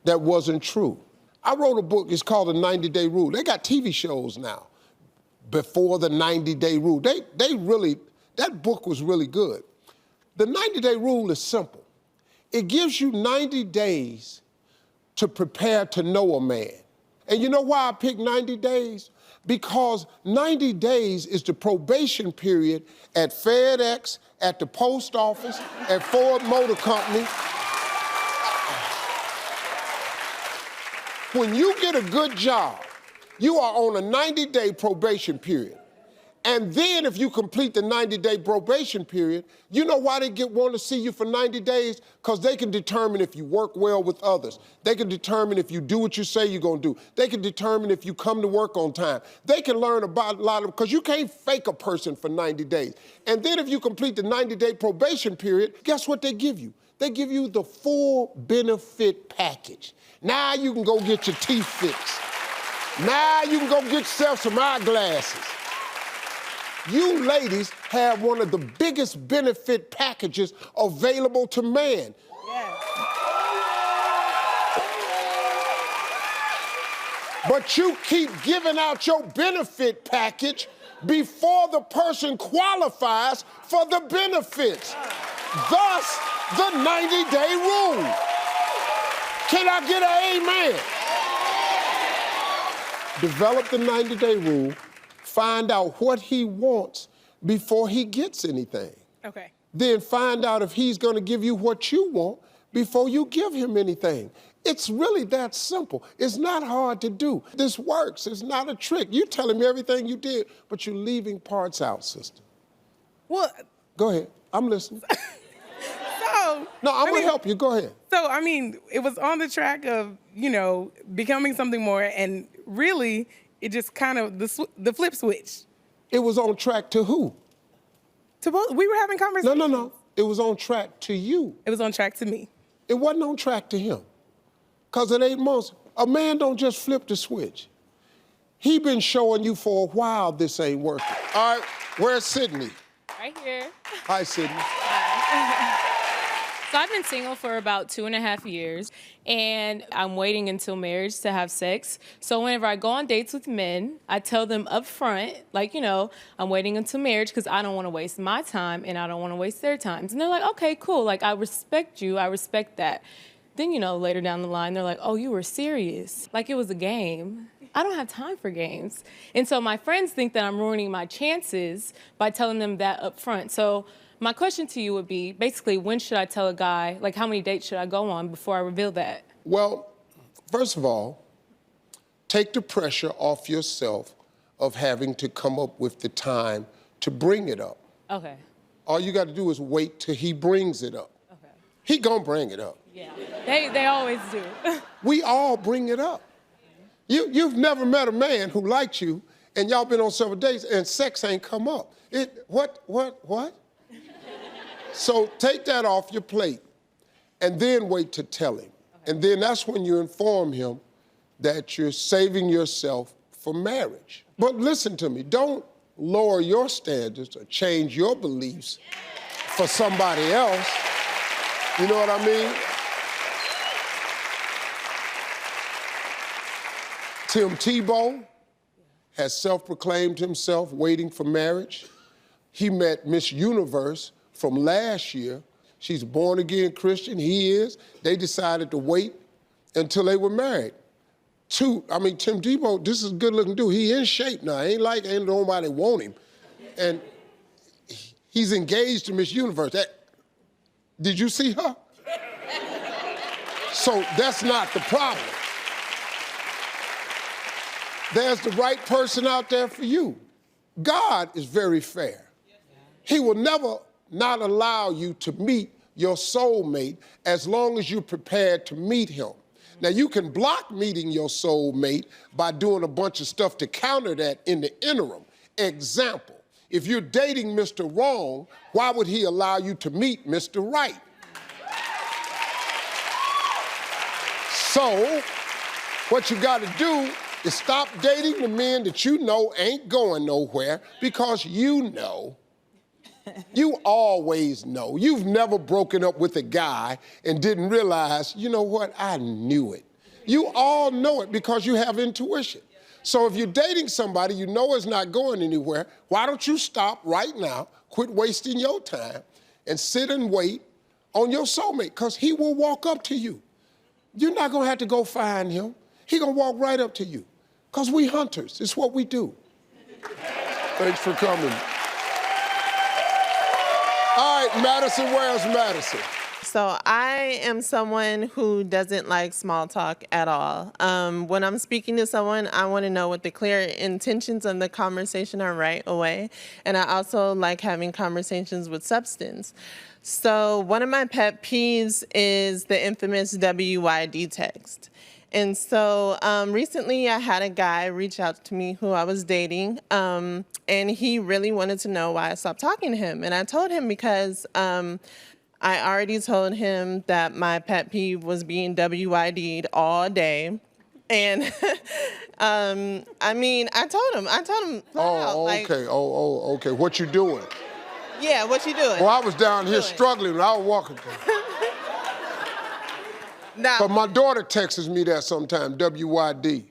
that wasn't true. I wrote a book, it's called The 90-Day Rule. They got TV shows now, Before the 90-Day Rule. That book was really good. The 90-Day Rule is simple. It gives you 90 days to prepare to know a man. And you know why I picked 90 days? Because 90 days is the probation period at FedEx, at the post office, at Ford Motor Company. When you get a good job, you are on a 90-day probation period. And then if you complete the 90-day probation period, you know why they want to see you for 90 days? Because they can determine if you work well with others. They can determine if you do what you say you're going to do. They can determine if you come to work on time. They can learn about a lot of, because you can't fake a person for 90 days. And then if you complete the 90-day probation period, guess what they give you? They give you the full benefit package. Now you can go get your teeth fixed. Now you can go get yourself some eyeglasses. You ladies have one of the biggest benefit packages available to men. Yes. But you keep giving out your benefit package before the person qualifies for the benefits. Thus, the 90-day rule. Can I get an amen? Develop the 90-day rule. Find out what he wants before he gets anything. Okay. Then find out if he's going to give you what you want before you give him anything. It's really that simple. It's not hard to do. This works. It's not a trick. You're telling me everything you did, but you're leaving parts out, sister. Well, Go ahead. I'm listening. so... No, I'm going to help you. Go ahead. So, I mean, it was on the track of, becoming something more, and really, it just kind of, the flip switch. It was on track to who? To both. We were having conversations. No. It was on track to you. It was on track to me. It wasn't on track to him. Because in 8 months, a man don't just flip the switch. He been showing you for a while this ain't working. All right, where's Sydney? Right here. Hi, Sydney. So I've been single for about 2.5 years, and I'm waiting until marriage to have sex. So whenever I go on dates with men, I tell them up front, I'm waiting until marriage because I don't want to waste my time and I don't want to waste their time. And they're like, okay, cool. I respect you. I respect that. Then, later down the line, they're like, oh, you were serious. Like it was a game. I don't have time for games. And so my friends think that I'm ruining my chances by telling them that up front. So my question to you would be, basically, when should I tell a guy, how many dates should I go on before I reveal that? Well, first of all, take the pressure off yourself of having to come up with the time to bring it up. Okay. All you got to do is wait till he brings it up. Okay. He gonna bring it up. Yeah. They always do. We all bring it up. You've never met a man who liked you and y'all been on several dates and sex ain't come up. What? So take that off your plate and then wait to tell him. Okay. And then that's when you inform him that you're saving yourself for marriage. But listen to me, don't lower your standards or change your beliefs for somebody else. You know what I mean? Tim Tebow has self-proclaimed himself waiting for marriage. He met Miss Universe from last year. She's a born-again Christian, he is. They decided to wait until they were married. Tim Tebow, this is a good-looking dude. He in shape now. Ain't nobody want him. And he's engaged to Miss Universe. Did you see her? So that's not the problem. There's the right person out there for you. God is very fair. He will never not allow you to meet your soulmate as long as you're prepared to meet him. Now, you can block meeting your soulmate by doing a bunch of stuff to counter that in the interim. Example, if you're dating Mr. Wrong, why would he allow you to meet Mr. Right? So, what you got to do is stop dating the men that you know ain't going nowhere, because you know. You always know. You've never broken up with a guy and didn't realize, you know what, I knew it. You all know it because you have intuition. So if you're dating somebody you know is not going anywhere, why don't you stop right now, quit wasting your time, and sit and wait on your soulmate, because he will walk up to you. You're not going to have to go find him. He going to walk right up to you, because we hunters. It's what we do. Thanks for coming. All right, Madison, where's Madison? So I am someone who doesn't like small talk at all. When I'm speaking to someone, I want to know what the clear intentions of the conversation are right away. And I also like having conversations with substance. So one of my pet peeves is the infamous WYD text. And so recently I had a guy reach out to me who I was dating, and he really wanted to know why I stopped talking to him. And I told him because I already told him that my pet peeve was being WYD'd all day. And I mean, I told him flat out, like, okay. What you doing? Yeah, what you doing? Well, I was down here struggling when I was walking. But my daughter texts me that sometime, WYD.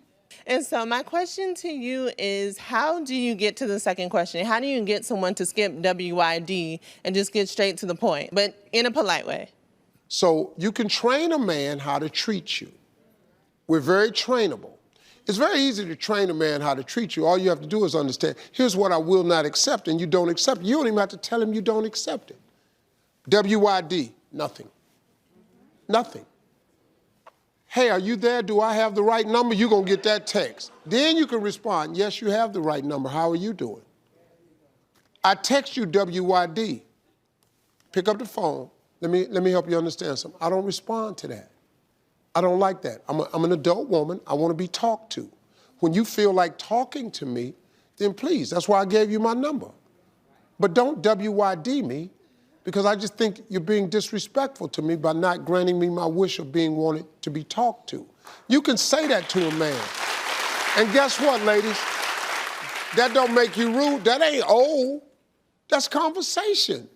And so my question to you is, how do you get to the second question? How do you get someone to skip WYD and just get straight to the point, but in a polite way? So you can train a man how to treat you. We're very trainable. It's very easy to train a man how to treat you. All you have to do is understand, here's what I will not accept, and you don't accept it. You don't even have to tell him you don't accept it. WYD, nothing. Nothing. Hey, are you there? Do I have the right number? You're going to get that text. Then you can respond, yes, you have the right number. How are you doing? I text you WYD. Pick up the phone. Let me help you understand something. I don't respond to that. I don't like that. I'm an adult woman. I want to be talked to. When you feel like talking to me, then please, that's why I gave you my number. But don't WYD me, because I just think you're being disrespectful to me by not granting me my wish of being wanted to be talked to. You can say that to a man. And guess what, ladies? That don't make you rude. That ain't old. That's conversation.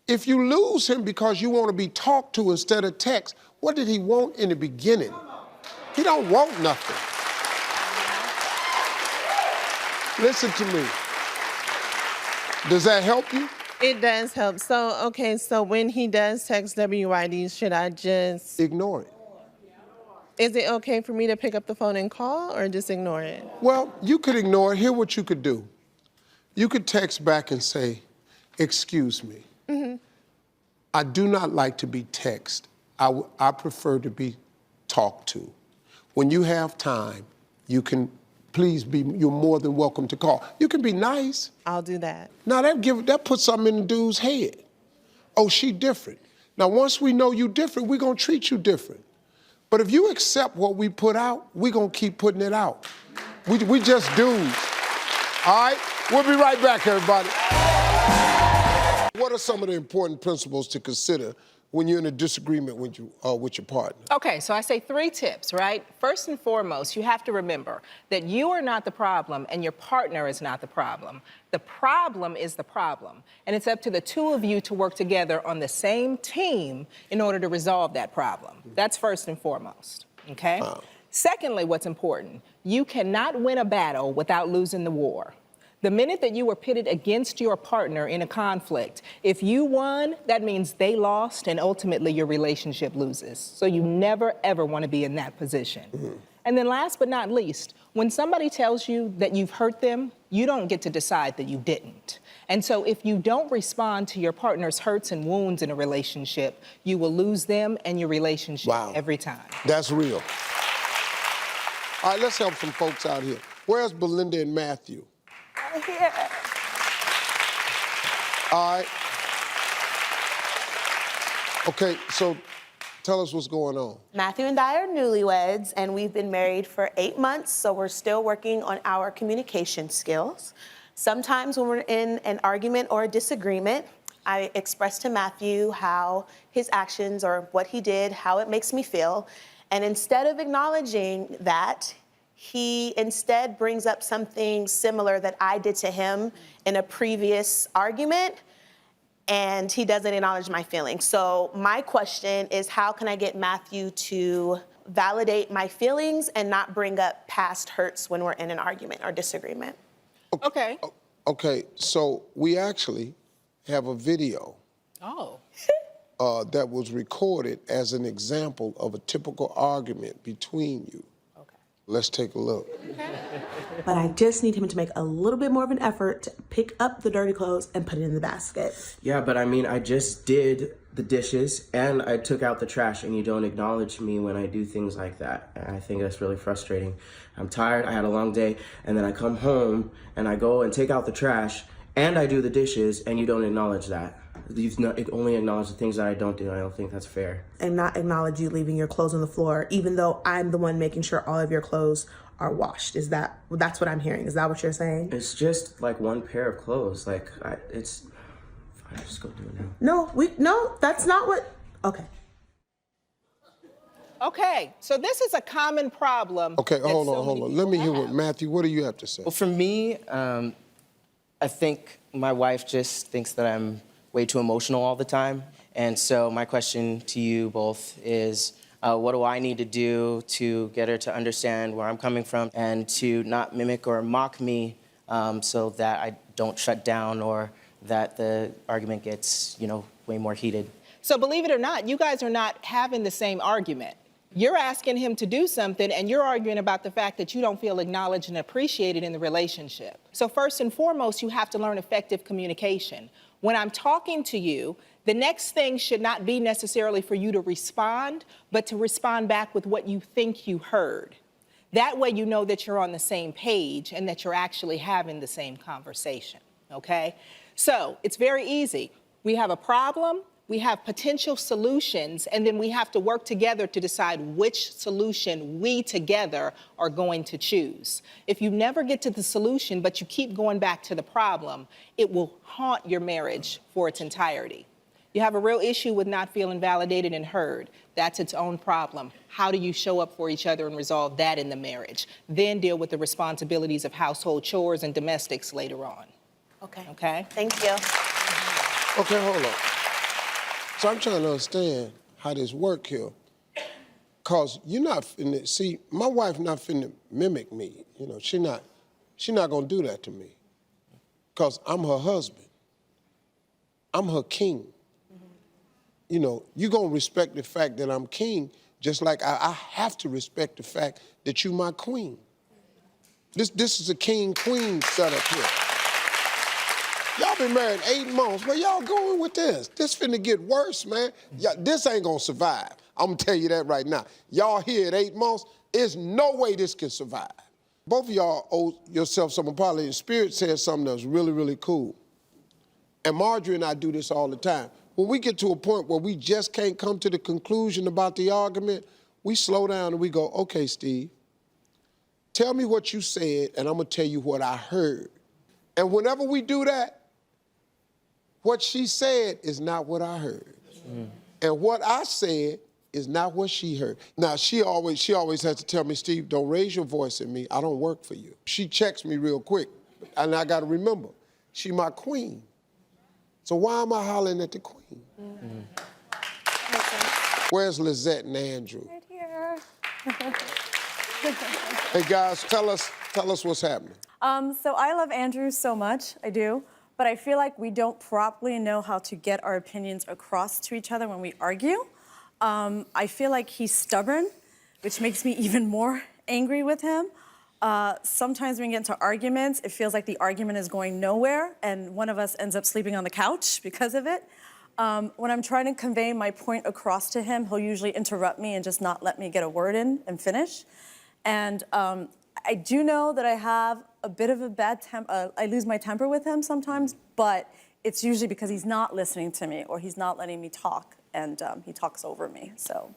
If you lose him because you want to be talked to instead of text, what did he want in the beginning? He don't want nothing. Listen to me. Does that help you? It does help. So, okay, so when he does text WYD, should I just ignore it? Is it okay for me to pick up the phone and call, or just ignore it? Well, you could ignore it. Here's what you could do. You could text back and say, excuse me. Mm-hmm. I do not like to be texted. I prefer to be talked to. When you have time, you can you're more than welcome to call. You can be nice. I'll do that. Now that puts something in the dude's head. Oh, she different. Now once we know you different, we're gonna treat you different. But if you accept what we put out, we're gonna keep putting it out. We just dudes. All right? We'll be right back, everybody. What are some of the important principles to consider when you're in a disagreement with your partner? Okay, so I say 3 tips, right? First and foremost, you have to remember that you are not the problem and your partner is not the problem. The problem is the problem. And it's up to the two of you to work together on the same team in order to resolve that problem. That's first and foremost, okay? Secondly, what's important, you cannot win a battle without losing the war. The minute that you were pitted against your partner in a conflict, if you won, that means they lost, and ultimately your relationship loses. So you never, ever want to be in that position. Mm-hmm. And then last but not least, when somebody tells you that you've hurt them, you don't get to decide that you didn't. And so if you don't respond to your partner's hurts and wounds in a relationship, you will lose them and your relationship every time. That's real. All right, let's help some folks out here. Where's Belinda and Matthew? Yeah. All right. Okay, so tell us what's going on. Matthew and I are newlyweds, and we've been married for 8 months, so we're still working on our communication skills. Sometimes when we're in an argument or a disagreement, I express to Matthew how his actions or what he did, how it makes me feel. And instead of acknowledging that, he instead brings up something similar that I did to him in a previous argument, and he doesn't acknowledge my feelings. So my question is, how can I get Matthew to validate my feelings and not bring up past hurts when we're in an argument or disagreement? Okay. Okay, so we actually have a video Oh. that was recorded as an example of a typical argument between you. Okay. Let's take a look. But I just need him to make a little bit more of an effort to pick up the dirty clothes and put it in the basket. Yeah, but I mean, I just did the dishes and I took out the trash, and you don't acknowledge me when I do things like that. And I think that's really frustrating. I'm tired, I had a long day, and then I come home and I go and take out the trash and I do the dishes, and you don't acknowledge that. You only acknowledge the things that I don't do, and I don't think that's fair. And not acknowledge you leaving your clothes on the floor, even though I'm the one making sure all of your clothes are washed. That's what I'm hearing? Is that what you're saying? It's just like one pair of clothes. Like, it's fine, just go do it now. No, that's not what, okay. Okay, so this is a common problem. Okay, hold on. Let me hear what, Matthew, what do you have to say? Well, for me, I think my wife just thinks that I'm way too emotional all the time. And so my question to you both is, what do I need to do to get her to understand where I'm coming from and to not mimic or mock me so that I don't shut down or that the argument gets, way more heated? So believe it or not, you guys are not having the same argument. You're asking him to do something, and you're arguing about the fact that you don't feel acknowledged and appreciated in the relationship. So first and foremost, you have to learn effective communication. When I'm talking to you, the next thing should not be necessarily for you to respond, but to respond back with what you think you heard. That way you know that you're on the same page and that you're actually having the same conversation, okay? So it's very easy. We have a problem, we have potential solutions, and then we have to work together to decide which solution we together are going to choose. If you never get to the solution, but you keep going back to the problem, it will haunt your marriage for its entirety. You have a real issue with not feeling validated and heard. That's its own problem. How do you show up for each other and resolve that in the marriage? Then deal with the responsibilities of household chores and domestics later on. Okay. Okay? Thank you. Okay, hold on. So I'm trying to understand how this work here. Cause you're not finna, see, my wife not finna mimic me. She not gonna do that to me. Cause I'm her husband. I'm her king. You gonna respect the fact that I'm king, just like I have to respect the fact that you my queen. This is a king-queen setup here. Y'all been married 8 months. Where y'all going with this? This finna get worse, man. This ain't gonna survive. I'm gonna tell you that right now. Y'all here at 8 months, there's no way this can survive. Both of y'all owe yourself some apology. Spirit said something that was really, really cool. And Marjorie and I do this all the time. When we get to a point where we just can't come to the conclusion about the argument, we slow down and we go, okay, Steve, tell me what you said and I'm gonna tell you what I heard. And whenever we do that, what she said is not what I heard. And what I said is not what she heard. Now, she always has to tell me, Steve, don't raise your voice at me. I don't work for you. She checks me real quick. And I got to remember, she my queen. So why am I hollering at the queen? Where's Lizette and Andrew? Right here. Hey, guys, tell us what's happening. So I love Andrew so much, I do, but I feel like we don't properly know how to get our opinions across to each other when we argue. I feel like he's stubborn, which makes me even more angry with him. Sometimes when we get into arguments, it feels like the argument is going nowhere, and one of us ends up sleeping on the couch because of it. When I'm trying to convey my point across to him, he'll usually interrupt me and just not let me get a word in and finish. And I do know that I have a bit of a bad temper. I lose my temper with him sometimes, but it's usually because he's not listening to me or he's not letting me talk and he talks over me. So,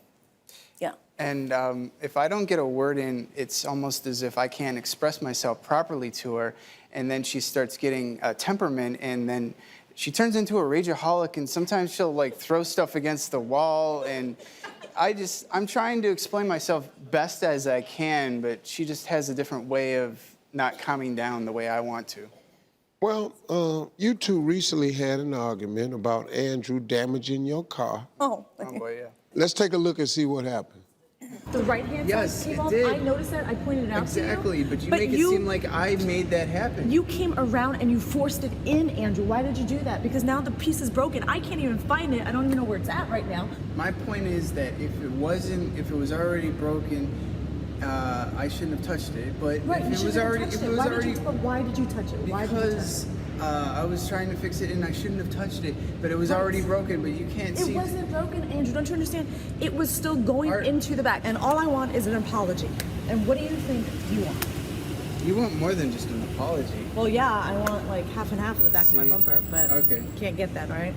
yeah. And if I don't get a word in, it's almost as if I can't express myself properly to her. And then she starts getting a temperament, and then she turns into a rageaholic, and sometimes she'll like throw stuff against the wall. And I'm trying to explain myself best as I can, but she just has a different way of not calming down the way I want to. Well, you two recently had an argument about Andrew damaging your car. Oh, Oh boy, yeah. Let's take a look and see what happened. The right-hand Yes, side came it off. did. I noticed that. I pointed it out Exactly, to you. but you make it seem like I made that happen. You came around and you forced it in, Andrew. Why did you do that? Because now the piece is broken. I can't even find it. I don't even know where it's at right now. My point is that if it was already broken, I shouldn't have touched it. But Right, if you it was shouldn't have already, touched if it. it was Why already, but why did you touch it? Why did you touch it? because I was trying to fix it and I shouldn't have touched it, but it was already broken. But you can't see. It wasn't broken, Andrew. Don't you understand? It was still going into the back, and all I want is an apology. And what do you think you want? You want more than just an apology. Well, yeah, I want like half and half of the back of my bumper, but Okay. can't get that, right?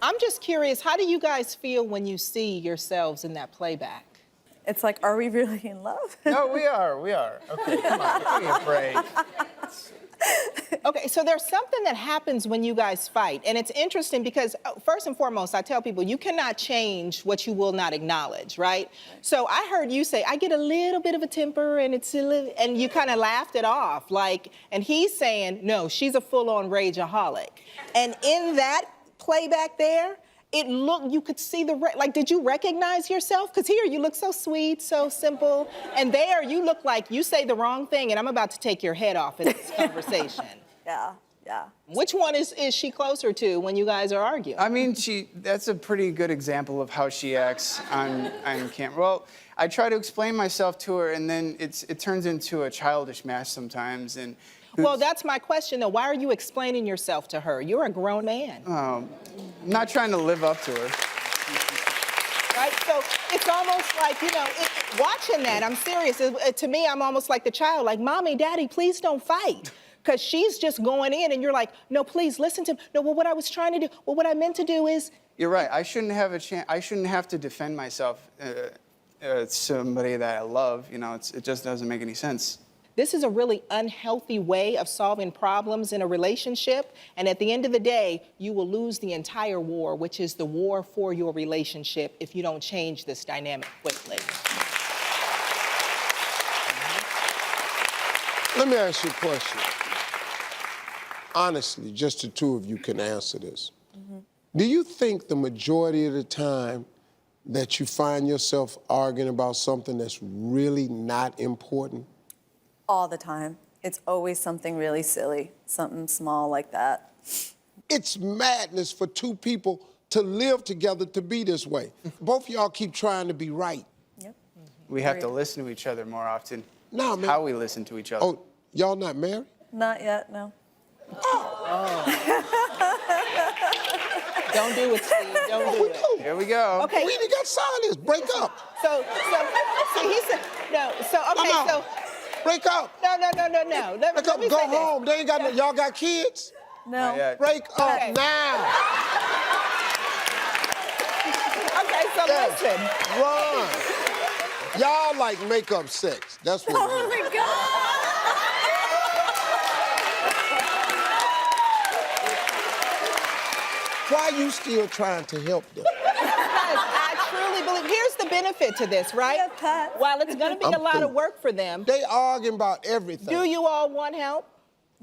I'm just curious, how do you guys feel when you see yourselves in that playback? It's like, are we really in love? No, we are. Okay, come on, give me a break. Okay, so there's something that happens when you guys fight. And it's interesting because, first and foremost, I tell people, you cannot change what you will not acknowledge, right? So I heard you say, I get a little bit of a temper and it's a little, and you kind of laughed it off. Like, and he's saying, no, she's a full-on rageaholic. And in that playback there, you could see like, did you recognize yourself? Because here you look so sweet, so simple. And there you look like you say the wrong thing and I'm about to take your head off in this conversation. Yeah. Which one is she closer to when you guys are arguing? I mean, that's a pretty good example of how she acts on camera. Well, I try to explain myself to her and then it turns into a childish match sometimes. And well, that's my question though. Why are you explaining yourself to her? You're a grown man. I'm not trying to live up to her. Right? So it's almost like, watching that, I'm serious. To me, I'm almost like the child, like, Mommy, Daddy, please don't fight. Because she's just going in and you're like, no, please listen to me. No, well, what I was trying to do, well, what I meant to do is. You're right. I shouldn't have a chance. I shouldn't have to defend myself to somebody that I love. It just doesn't make any sense. This is a really unhealthy way of solving problems in a relationship. And at the end of the day, you will lose the entire war, which is the war for your relationship, if you don't change this dynamic quickly. Let me ask you a question. Honestly, just the two of you can answer this. Do you think the majority of the time that you find yourself arguing about something that's really not important? All the time. It's always something really silly, something small like that. It's madness for two people to live together to be this way. Both of y'all keep trying to be right. Yep. We have to listen to each other more often. No, man. How we listen to each other. Oh, y'all not married? Not yet, no. Don't do it, Steve. Don't do it. Here we go. Okay. We got signed this. Break up. So he said, no, so, okay, Come on. so. Break up. No. Break up, me go say this. home. They ain't got no, y'all got kids? No. Break up Okay. now. Okay, so listen. Run. Y'all like make-up sex. That's what Oh my God. Why are you still trying to help them? I truly believe, here's the benefit to this, right? While it's gonna be a lot of work for them, They arguing about everything. do you all want help?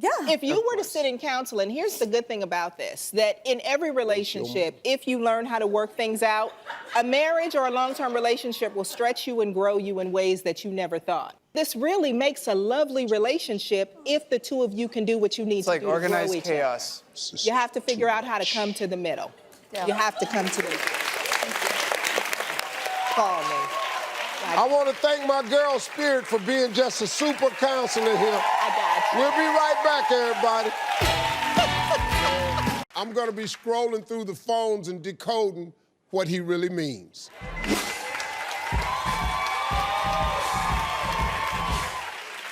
Yeah. If you were to sit in counsel, and here's the good thing about this, that in every relationship, if you learn how to work things out, a marriage or a long-term relationship will stretch you and grow you in ways that you never thought. This really makes a lovely relationship if the two of you can do what you need It's to like do to grow organized each other. chaos. You have to figure out how to come to the middle. Yeah. You have to come to the middle. Call me. I want to thank my girl Spirit for being just a super counselor here. I got you. We'll be right back, everybody. I'm going to be scrolling through the phones and decoding what he really means.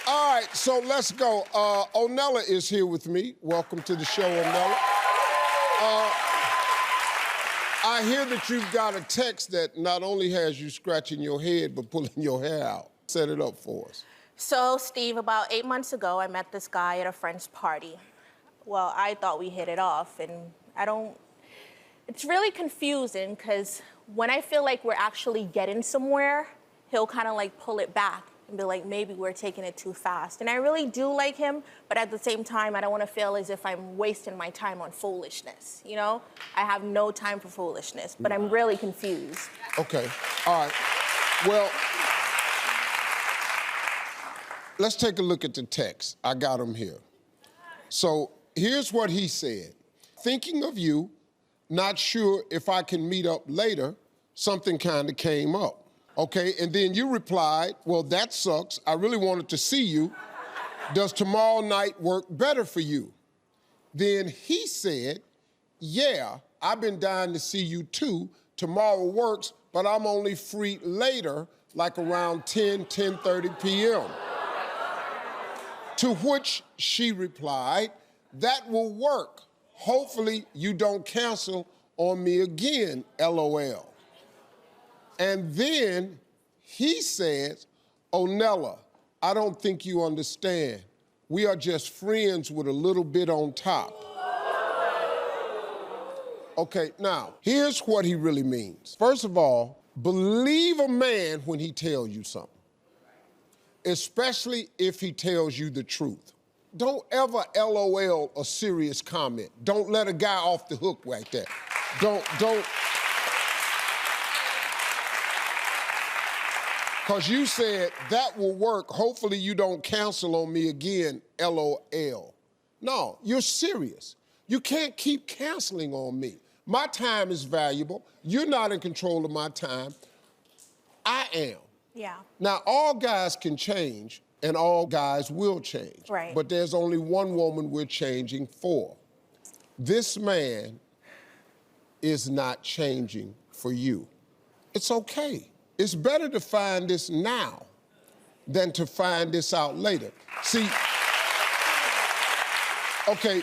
All right, so let's go. Onella is here with me. Welcome to the show, Onella. I I hear that you've got a text that not only has you scratching your head, but pulling your hair out. Set it up for us. So, Steve, about 8 months ago, I met this guy at a friend's party. Well, I thought we hit it off, and it's really confusing because when I feel like we're actually getting somewhere, he'll kind of like pull it back and be like, maybe we're taking it too fast. And I really do like him, but at the same time, I don't want to feel as if I'm wasting my time on foolishness, you know? I have no time for foolishness, but I'm really confused. Okay, all right. Well, let's take a look at the text. I got him here. So here's what he said. Thinking of you, not sure if I can meet up later, something kind of came up. Okay, and then you replied, well, that sucks. I really wanted to see you. Does tomorrow night work better for you? Then he said, yeah, I've been dying to see you too. Tomorrow works, but I'm only free later, like around 10:30 p.m. To which she replied, that will work. Hopefully you don't cancel on me again, LOL. And then he says, oh, Nella, I don't think you understand. We are just friends with a little bit on top. Okay, now, here's what he really means. First of all, believe a man when he tells you something, especially if he tells you the truth. Don't ever LOL a serious comment. Don't let a guy off the hook like that. Don't. Because you said, that will work. Hopefully you don't cancel on me again, LOL. No, you're serious. You can't keep canceling on me. My time is valuable. You're not in control of my time. I am. Yeah. Now, all guys can change, and all guys will change. Right. But there's only one woman we're changing for. This man is not changing for you. It's okay. It's better to find this now than to find this out later. See, okay,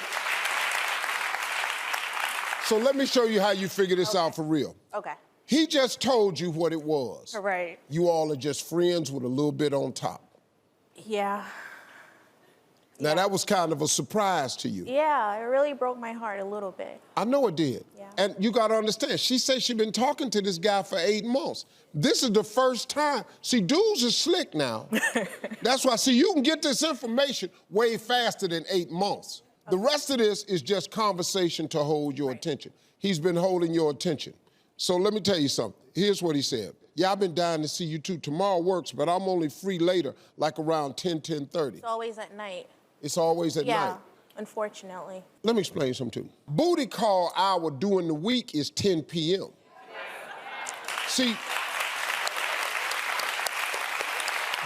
so let me show you how you figure this out for real. Okay. He just told you what it was. Right. You all are just friends with a little bit on top. Yeah. Now, that was kind of a surprise to you. Yeah, it really broke my heart a little bit. I know it did. Yeah. And you got to understand, she said she's been talking to this guy for 8 months. This is the first time. See, dudes are slick now. That's why, see, you can get this information way faster than 8 months. Okay. The rest of this is just conversation to hold your attention. He's been holding your attention. So let me tell you something. Here's what he said. Yeah, I've been dying to see you too. Tomorrow works, but I'm only free later, like around 10:30. It's always at night. It's always at night. Yeah, unfortunately. Let me explain something to you. Booty call hour during the week is 10 p.m. See,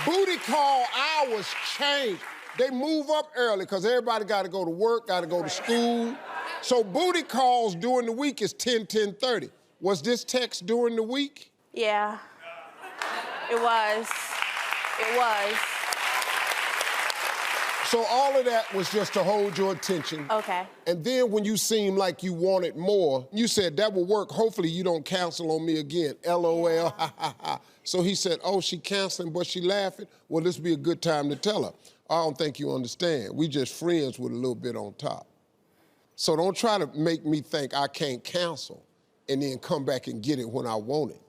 booty call hours change. They move up early because everybody got to go to work, got to go to school. So booty calls during the week is 10:30. Was this text during the week? Yeah, it was. It was. So all of that was just to hold your attention. Okay. And then when you seemed like you wanted more, you said, that will work. Hopefully you don't cancel on me again. LOL, ha, ha, ha. So he said, oh, she canceling, but she laughing? Well, this would be a good time to tell her. I don't think you understand. We just friends with a little bit on top. So don't try to make me think I can't cancel and then come back and get it when I want it.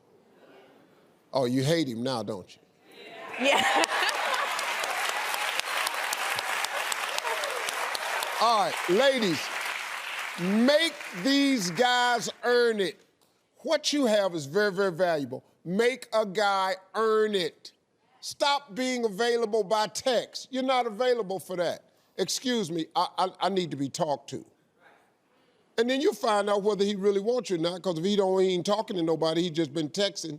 Oh, you hate him now, don't you? Yeah. All right, ladies, make these guys earn it. What you have is very, very valuable. Make a guy earn it. Stop being available by text. You're not available for that. Excuse me, I need to be talked to. And then you'll find out whether he really wants you or not, because if he ain't talking to nobody, he's just been texting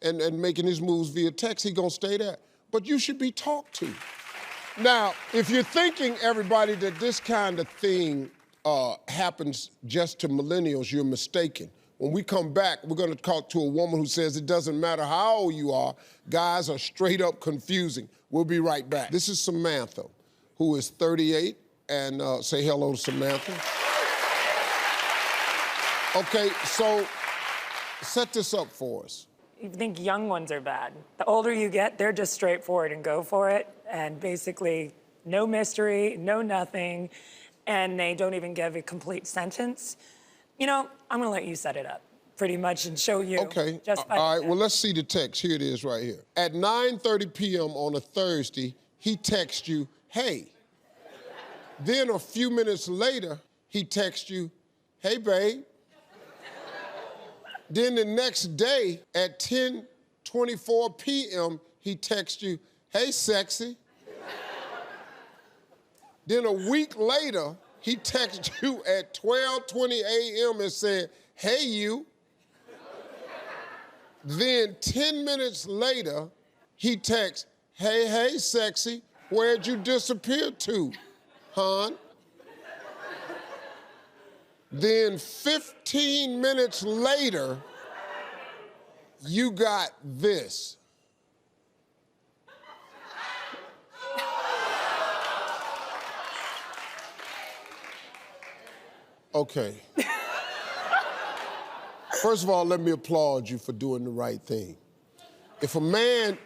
and making his moves via text, he gonna stay there. But you should be talked to. Now, if you're thinking, everybody, that this kind of thing happens just to millennials, you're mistaken. When we come back, we're gonna talk to a woman who says it doesn't matter how old you are, guys are straight up confusing. We'll be right back. This is Samantha, who is 38, and say hello to Samantha. Okay, so set this up for us. You think young ones are bad. The older you get, they're just straightforward and go for it. And basically, no mystery, no nothing. And they don't even give a complete sentence. You know, I'm gonna let you set it up pretty much and show you. Okay, Just by all right, well, let's see the text. Here it is right here. At 9:30 p.m. on a Thursday, he texts you, hey. Then a few minutes later, he texts you, hey, babe. Then the next day at 10:24 p.m., he texts you, hey, sexy. Then a week later, he texts you at 12:20 a.m. and said, hey, you. Then 10 minutes later, he texts, hey, sexy, where'd you disappear to, hon? Then 15 minutes later, you got this. Okay. First of all, let me applaud you for doing the right thing. If a man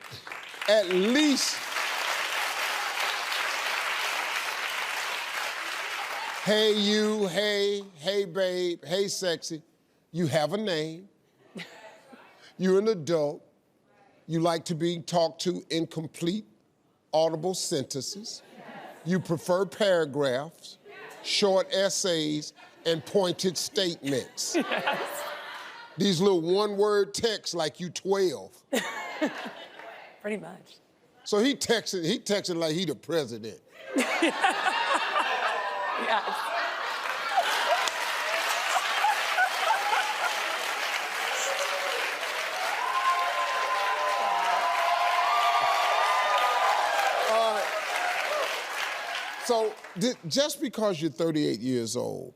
at least, hey you, hey babe, hey sexy, you have a name, you're an adult, you like to be talked to in complete, audible sentences, you prefer paragraphs, short essays, and pointed statements. Yes. These little one-word texts like you 12. Pretty much. So he texted like he the president. Yes. So just because you're 38 years old,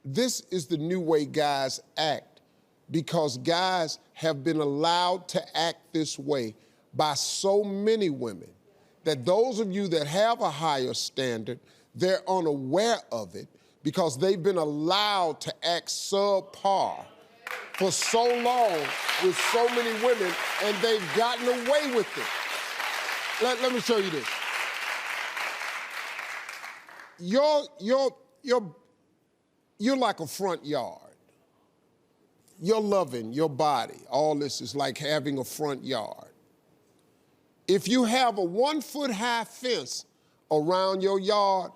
this is the new way guys act, because guys have been allowed to act this way by so many women that those of you that have a higher standard, they're unaware of it because they've been allowed to act subpar for so long with so many women, and they've gotten away with it. Let me show you this. You're like a front yard. You're loving your body. All this is like having a front yard. If you have a 1-foot-high fence around your yard,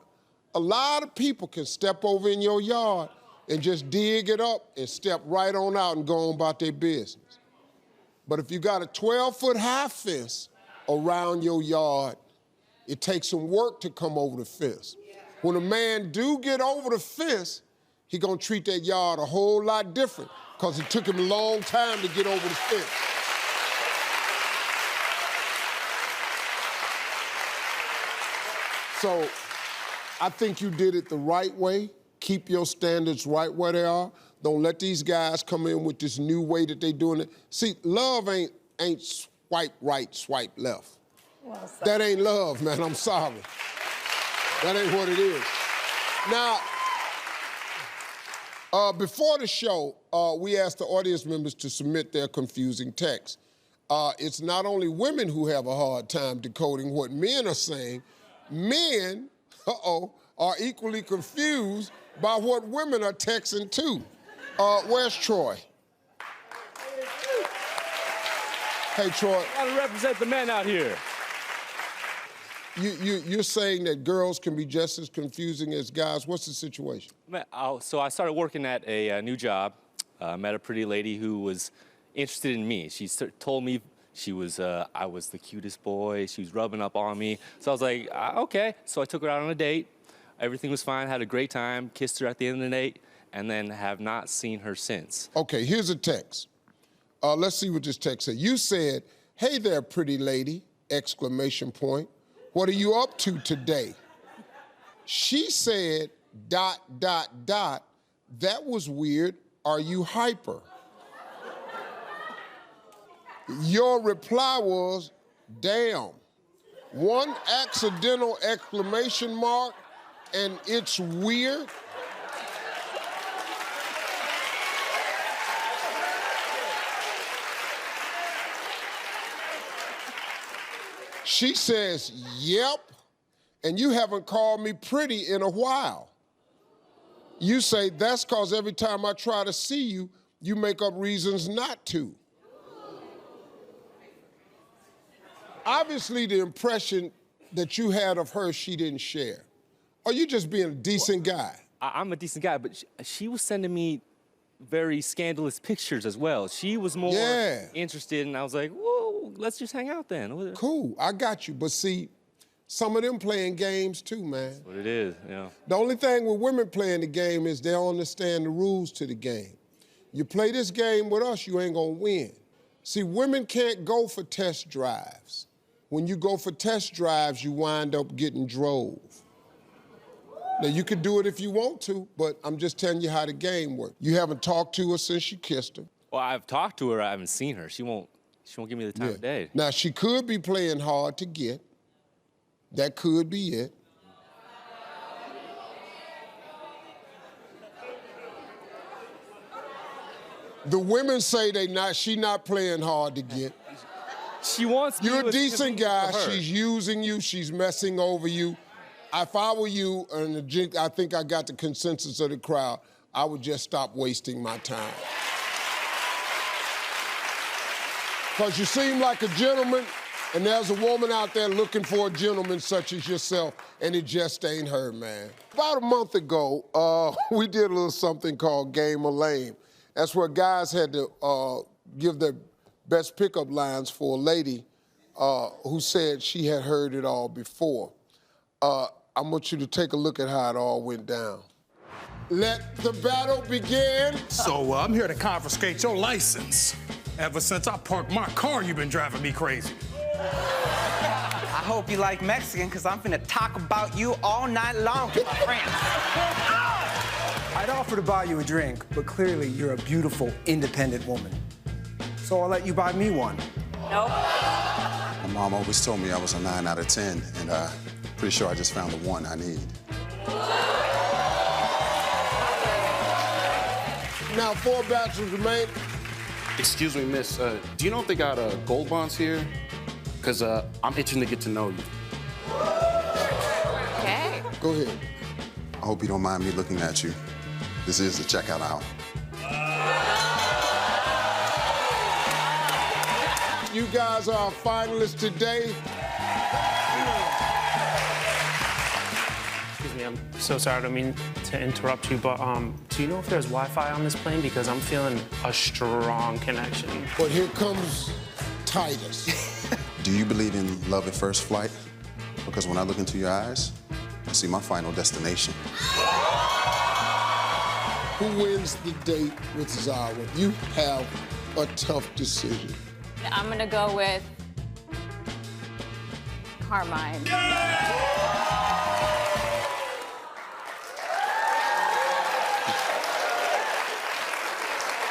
a lot of people can step over in your yard and just dig it up and step right on out and go on about their business. But if you got a 12-foot-high fence around your yard, it takes some work to come over the fence. When a man do get over the fence, he gonna treat that yard a whole lot different because it took him a long time to get over the fence. So I think you did it the right way. Keep your standards right where they are. Don't let these guys come in with this new way that they doing it. See, love ain't swipe right, swipe left. Well, that ain't love, man, I'm sorry. That ain't what it is. Now, before the show, we asked the audience members to submit their confusing texts. It's not only women who have a hard time decoding what men are saying, men, are equally confused by what women are texting too. Where's Troy? Hey, Troy. Gotta represent the men out here. You're saying that girls can be just as confusing as guys. What's the situation? So I started working at a new job. Met a pretty lady who was interested in me. She told me I was the cutest boy. She was rubbing up on me. So I was like, okay. So I took her out on a date. Everything was fine, had a great time, kissed her at the end of the date, and then have not seen her since. Okay, here's a text. Let's see what this text said. You said, hey there, pretty lady, exclamation point. What are you up to today? She said, ... That was weird. Are you hyper? Your reply was, damn. One accidental exclamation mark, and it's weird. She says, yep, and you haven't called me pretty in a while. You say, that's because every time I try to see you, you make up reasons not to. Obviously, the impression that you had of her, she didn't share. Or you just being a decent guy? I'm a decent guy, but she was sending me very scandalous pictures as well. She was more interested, and I was like, whoa, let's just hang out then. Cool, I got you. But see, some of them playing games too, man. That's what it is, yeah. The only thing with women playing the game is they don't understand the rules to the game. You play this game with us, you ain't gonna win. See, women can't go for test drives. When you go for test drives, you wind up getting drove. Now, you can do it if you want to, but I'm just telling you how the game works. You haven't talked to her since you kissed her. Well, I've talked to her, I haven't seen her. She won't give me the time of day. Now, she could be playing hard to get. That could be it. The women say she not playing hard to get. She wants me. You're a decent guy. She's using you. She's messing over you. If I were you, and I think I got the consensus of the crowd, I would just stop wasting my time. Because you seem like a gentleman, and there's a woman out there looking for a gentleman such as yourself, and it just ain't her, man. About a month ago, we did a little something called Game of Lame. That's where guys had to give their best pickup lines for a lady who said she had heard it all before. I want you to take a look at how it all went down. Let the battle begin. So I'm here to confiscate your license. Ever since I parked my car, you've been driving me crazy. I hope you like Mexican, because I'm finna talk about you all night long to my friends. I'd offer to buy you a drink, but clearly you're a beautiful, independent woman. So I'll let you buy me one. Nope. My mom always told me I was a 9 out of 10, and pretty sure I just found the one I need. Now, 4 bachelors remain. Excuse me, miss. Do you know if they got gold bonds here? Because I'm itching to get to know you. Okay. Go ahead. I hope you don't mind me looking at you. This is the checkout aisle. You guys are finalists today. Excuse me, I'm so sorry, I don't mean to interrupt you, but do you know if there's Wi-Fi on this plane? Because I'm feeling a strong connection. But here comes Titus. Do you believe in love at first flight? Because when I look into your eyes, I see my final destination. Who wins the date with Zara? You have a tough decision. I'm gonna go with Carmine.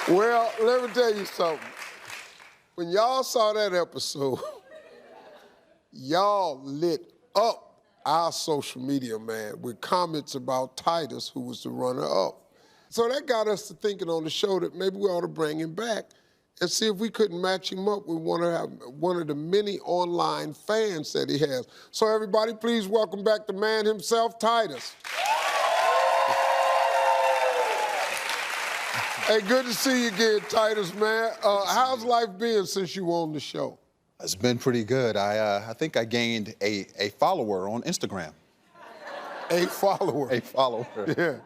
Well, let me tell you something. When y'all saw that episode, y'all lit up our social media, man, with comments about Titus, who was the runner-up. So that got us to thinking on the show that maybe we ought to bring him back and see if we couldn't match him up with one of the many online fans that he has. So everybody, please welcome back the man himself, Titus. Hey, good to see you again, Titus, man. How's life been since you were on the show? It's been pretty good. I think I gained a follower on Instagram. A follower? A follower. Yeah.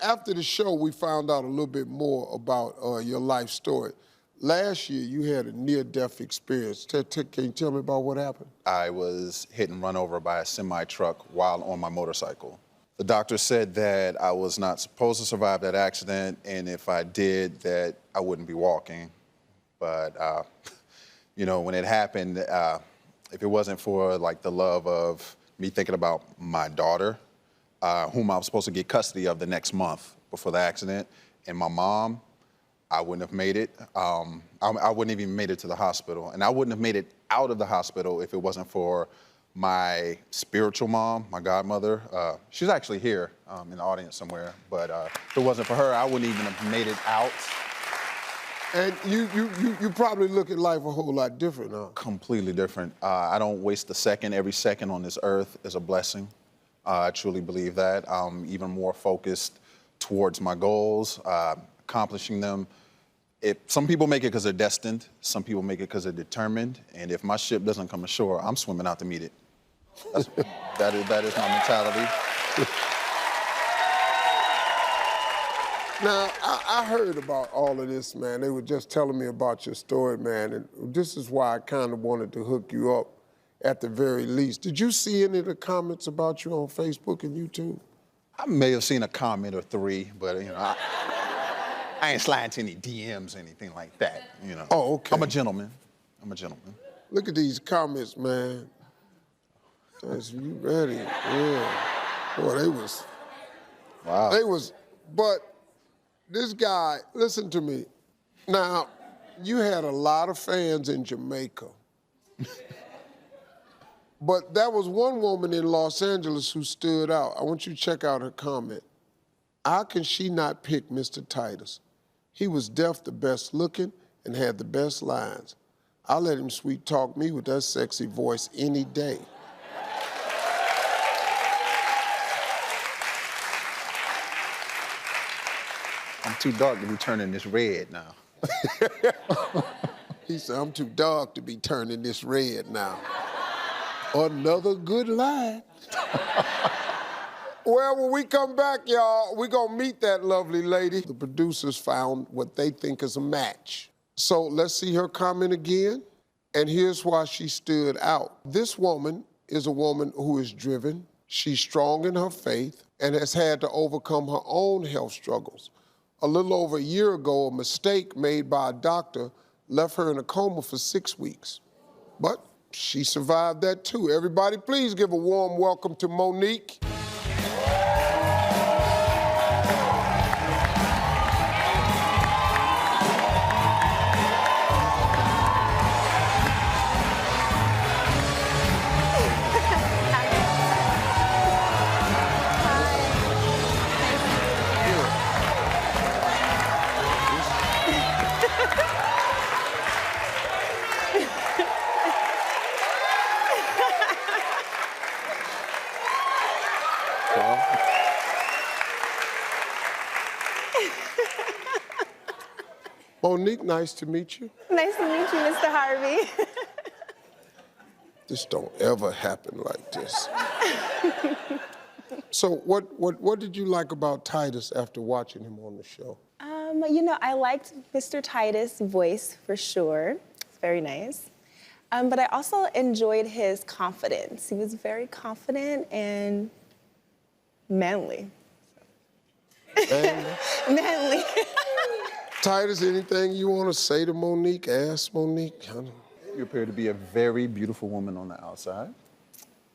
After the show, we found out a little bit more about your life story. Last year, you had a near-death experience. Can you tell me about what happened? I was hit and run over by a semi-truck while on my motorcycle. The doctor said that I was not supposed to survive that accident, and if I did, that I wouldn't be walking. But, you know, when it happened, if it wasn't for, like, the love of me thinking about my daughter, whom I was supposed to get custody of the next month before the accident, and my mom, I wouldn't have made it. I wouldn't have even made it to the hospital. And I wouldn't have made it out of the hospital if it wasn't for my spiritual mom, my godmother. She's actually here in the audience somewhere. But if it wasn't for her, I wouldn't even have made it out. And you probably look at life a whole lot different, huh? Completely different. I don't waste a second. Every second on this earth is a blessing. I truly believe that. I'm even more focused towards my goals, accomplishing them. Some people make it because they're destined. Some people make it because they're determined. And if my ship doesn't come ashore, I'm swimming out to meet it. That is my mentality. Now, I heard about all of this, man. They were just telling me about your story, man, and this is why I kind of wanted to hook you up at the very least. Did you see any of the comments about you on Facebook and YouTube? I may have seen a comment or three, but, you know, I ain't sliding to any DMs or anything like that, you know. Oh, okay. I'm a gentleman. Look at these comments, man. That's you ready? Yeah. Boy, they was. Wow. They was, but this guy, listen to me. Now, you had a lot of fans in Jamaica. But there was one woman in Los Angeles who stood out. I want you to check out her comment. How can she not pick Mr. Titus? He was deaf the best looking and had the best lines. I'll let him sweet talk me with that sexy voice any day. I'm too dark to be turning this red now. He said, I'm too dark to be turning this red now. Another good line. Well, when we come back, y'all, we're gonna meet that lovely lady. The producers found what they think is a match. So let's see her comment again. And here's why she stood out. This woman is a woman who is driven. She's strong in her faith and has had to overcome her own health struggles. A little over a year ago, a mistake made by a doctor left her in a coma for 6 weeks. But she survived that too. Everybody, please give a warm welcome to Monique. Monique, nice to meet you. Nice to meet you, Mr. Harvey. This don't ever happen like this. So what did you like about Titus after watching him on the show? You know, I liked Mr. Titus' voice for sure. It's very nice. But I also enjoyed his confidence. He was very confident and manly. Manly? Manly. Titus, anything you want to say to Monique? Ask Monique. You appear to be a very beautiful woman on the outside.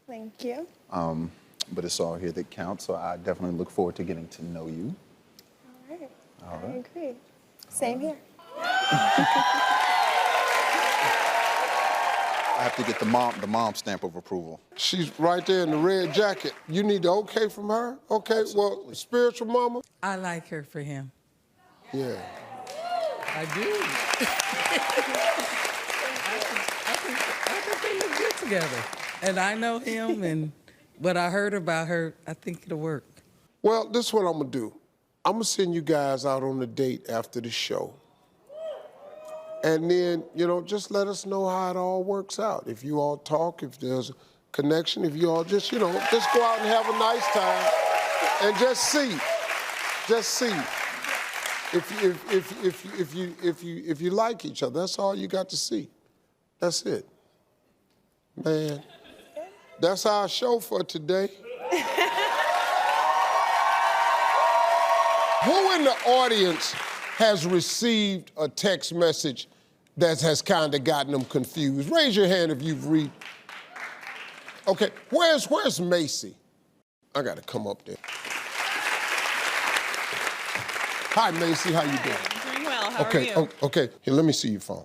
Thank you. But it's all here that counts, so I definitely look forward to getting to know you. All right. All I right. agree. Same here. I have to get the mom stamp of approval. She's right there in the red jacket. You need the okay from her? Okay, well, spiritual mama? I like her for him. Yeah. I do. I think they look good together. And I know him, and what I heard about her, I think it'll work. Well, this is what I'm gonna do. I'm gonna send you guys out on a date after the show. And then, you know, just let us know how it all works out. If you all talk, if there's a connection, if you all just, you know, just go out and have a nice time and just see. Just see. If you like each other, that's all you got to see. That's it. Man, that's our show for today. Who in the audience has received a text message that has kind of gotten them confused? Raise your hand if you've read. Okay, where's Macy? I gotta come up there. Hi, Macy, how you doing? Doing well, how Okay, are you? okay, here, let me see your phone.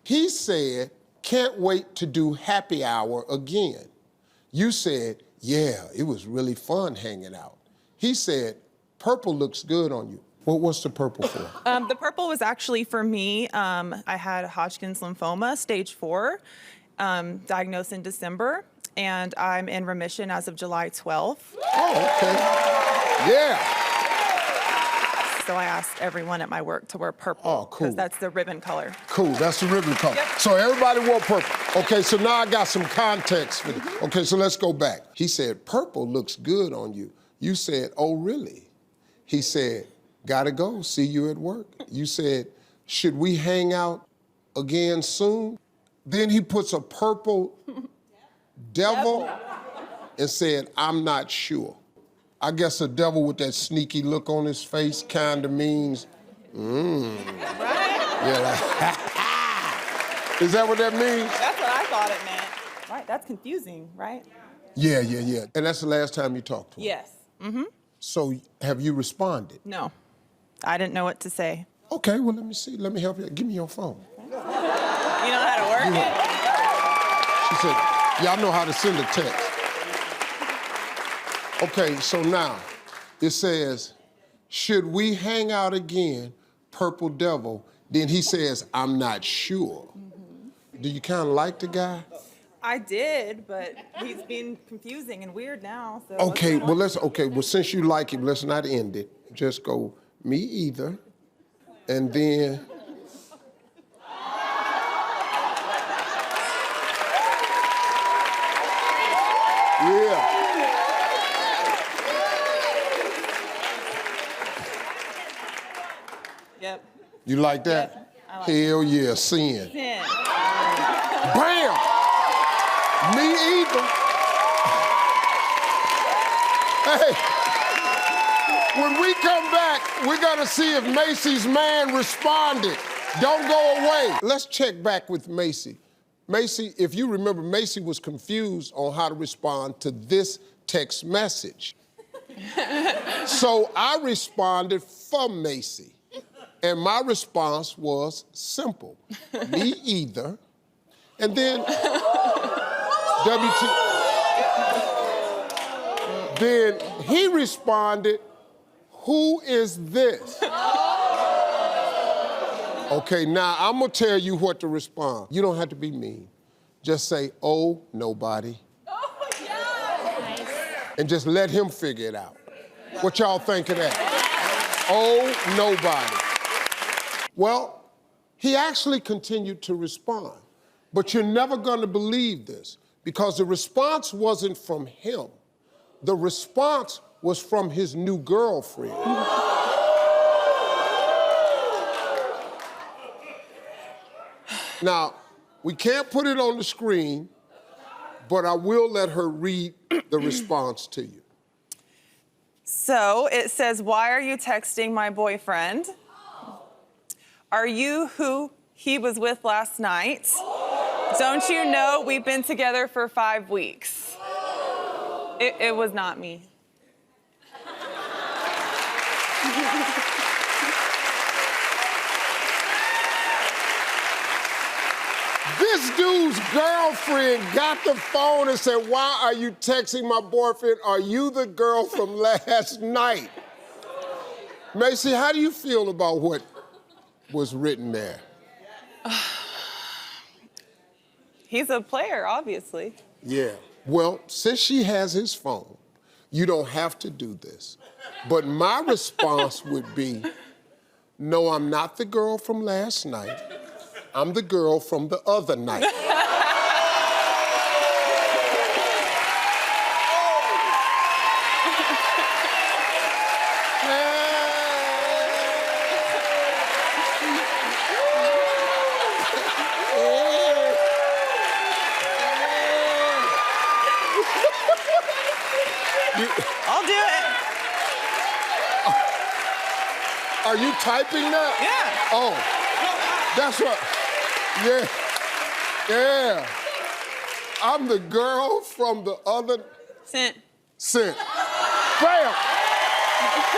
He said, can't wait to do happy hour again. You said, yeah, it was really fun hanging out. He said, purple looks good on you. What's the purple for? The purple was actually for me. I had Hodgkin's lymphoma, stage 4, diagnosed in December, and I'm in remission as of July 12th. Oh, okay. Yeah. So I asked everyone at my work to wear purple. Oh, cool. Because that's the ribbon color. Cool, that's the ribbon color. Yep. So everybody wore purple. Okay, so now I got some context for this. Okay, so let's go back. He said, purple looks good on you. You said, oh, really? He said, gotta go, see you at work. You said, should we hang out again soon? Then he puts a purple devil and said, I'm not sure. I guess a devil with that sneaky look on his face kind of means, Yeah, like, is that what that means? That's what I thought it meant. Right, that's confusing, right? Yeah. And that's the last time you talked to him? Yes. Mm-hmm. So have you responded? No, I didn't know what to say. Okay, well, let me see. Let me help you. Give me your phone. You know how to work it? She said, yeah, I know how to send a text. Okay, so now it says, should we hang out again, Purple Devil? Then he says, I'm not sure. Do you kind of like the guy? I did, but he's being confusing and weird now. So Okay, well, since you like him, let's not end it. Just go, me either. And then, yeah. Yep. You like that? Yep, I like Hell yeah, sin. Sin. Bam! Me either. Hey, when we come back, we're gonna see if Macy's man responded. Don't go away. Let's check back with Macy. Macy, if you remember, Macy was confused on how to respond to this text message. So I responded for Macy. And my response was simple. Me either. And then, Then he responded, who is this? Okay, now I'm gonna tell you what to respond. You don't have to be mean. Just say, oh, nobody. And just let him figure it out. What y'all think of that? Oh, nobody. Well, he actually continued to respond. But you're never gonna believe this because the response wasn't from him. The response was from his new girlfriend. Now, we can't put it on the screen, but I will let her read the response to you. So it says, why are you texting my boyfriend? Are you who he was with last night? Don't you know we've been together for 5 weeks? It was not me. This dude's girlfriend got the phone and said, why are you texting my boyfriend? Are you the girl from last night? Macy, how do you feel about what was written there? He's a player, obviously. Yeah. Well, since she has his phone, you don't have to do this. But my response would be, no, I'm not the girl from last night. I'm the girl from the other night. I'll do it. Are you typing that? Yeah. Oh, that's what. Yeah. I'm the girl from the other. Sent. Bam!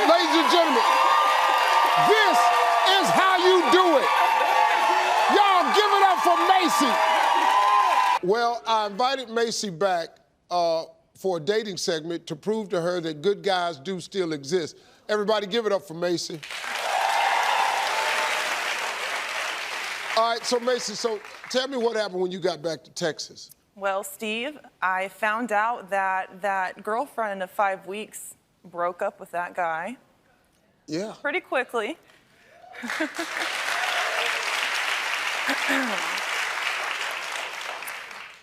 Ladies and gentlemen, this is how you do it. Y'all give it up for Macy. Well, I invited Macy back for a dating segment to prove to her that good guys do still exist. Everybody give it up for Macy. All right, so Macy, so tell me what happened when you got back to Texas. Well, Steve, I found out that that girlfriend of 5 weeks broke up with that guy. Yeah. Pretty quickly.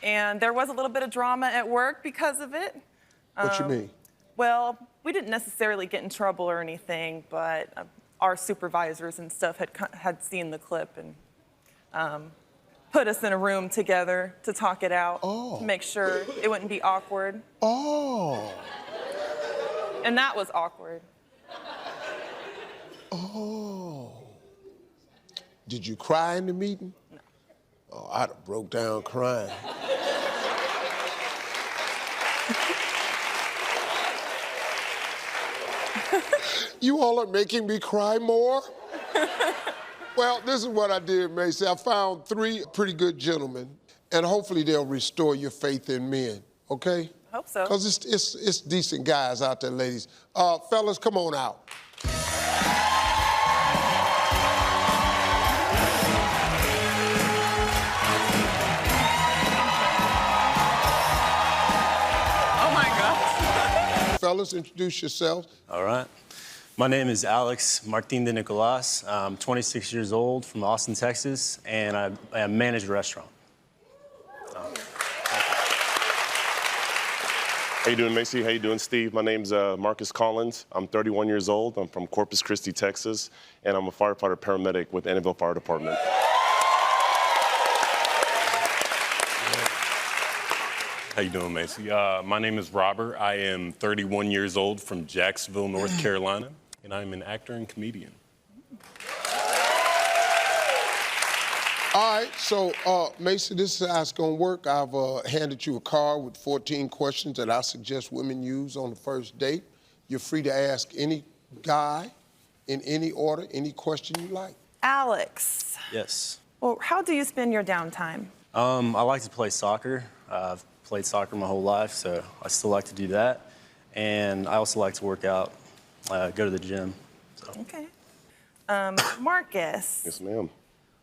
And there was a little bit of drama at work because of it. What you mean? Well, we didn't necessarily get in trouble or anything, but our supervisors and stuff had seen the clip and put us in a room together to talk it out, to make sure it wouldn't be awkward. Oh. And that was awkward. Oh. Did you cry in the meeting? No. Oh, I'd have broke down crying. You all are making me cry more? Well, this is what I did, Macy. I found 3 pretty good gentlemen, and hopefully they'll restore your faith in men, okay? I hope so. Because it's decent guys out there, ladies. Fellas, come on out. Oh my gosh. Fellas, introduce yourselves. All right. My name is Alex Martin de Nicolas. I'm 26 years old from Austin, Texas, and I manage a restaurant. How you doing, Macy? How you doing, Steve? My name's Marcus Collins. I'm 31 years old. I'm from Corpus Christi, Texas, and I'm a firefighter paramedic with Annabelle Fire Department. How you doing, Macy? My name is Robert. I am 31 years old from Jacksonville, North Carolina, and I'm an actor and comedian. All right, so, Macy, this is how it's gonna work. I've handed you a card with 14 questions that I suggest women use on the first date. You're free to ask any guy in any order, any question you like. Alex. Yes. Well, how do you spend your downtime? I like to play soccer. I've played soccer my whole life, so I still like to do that. And I also like to work out, go to the gym. So. Okay. Marcus. Yes, ma'am.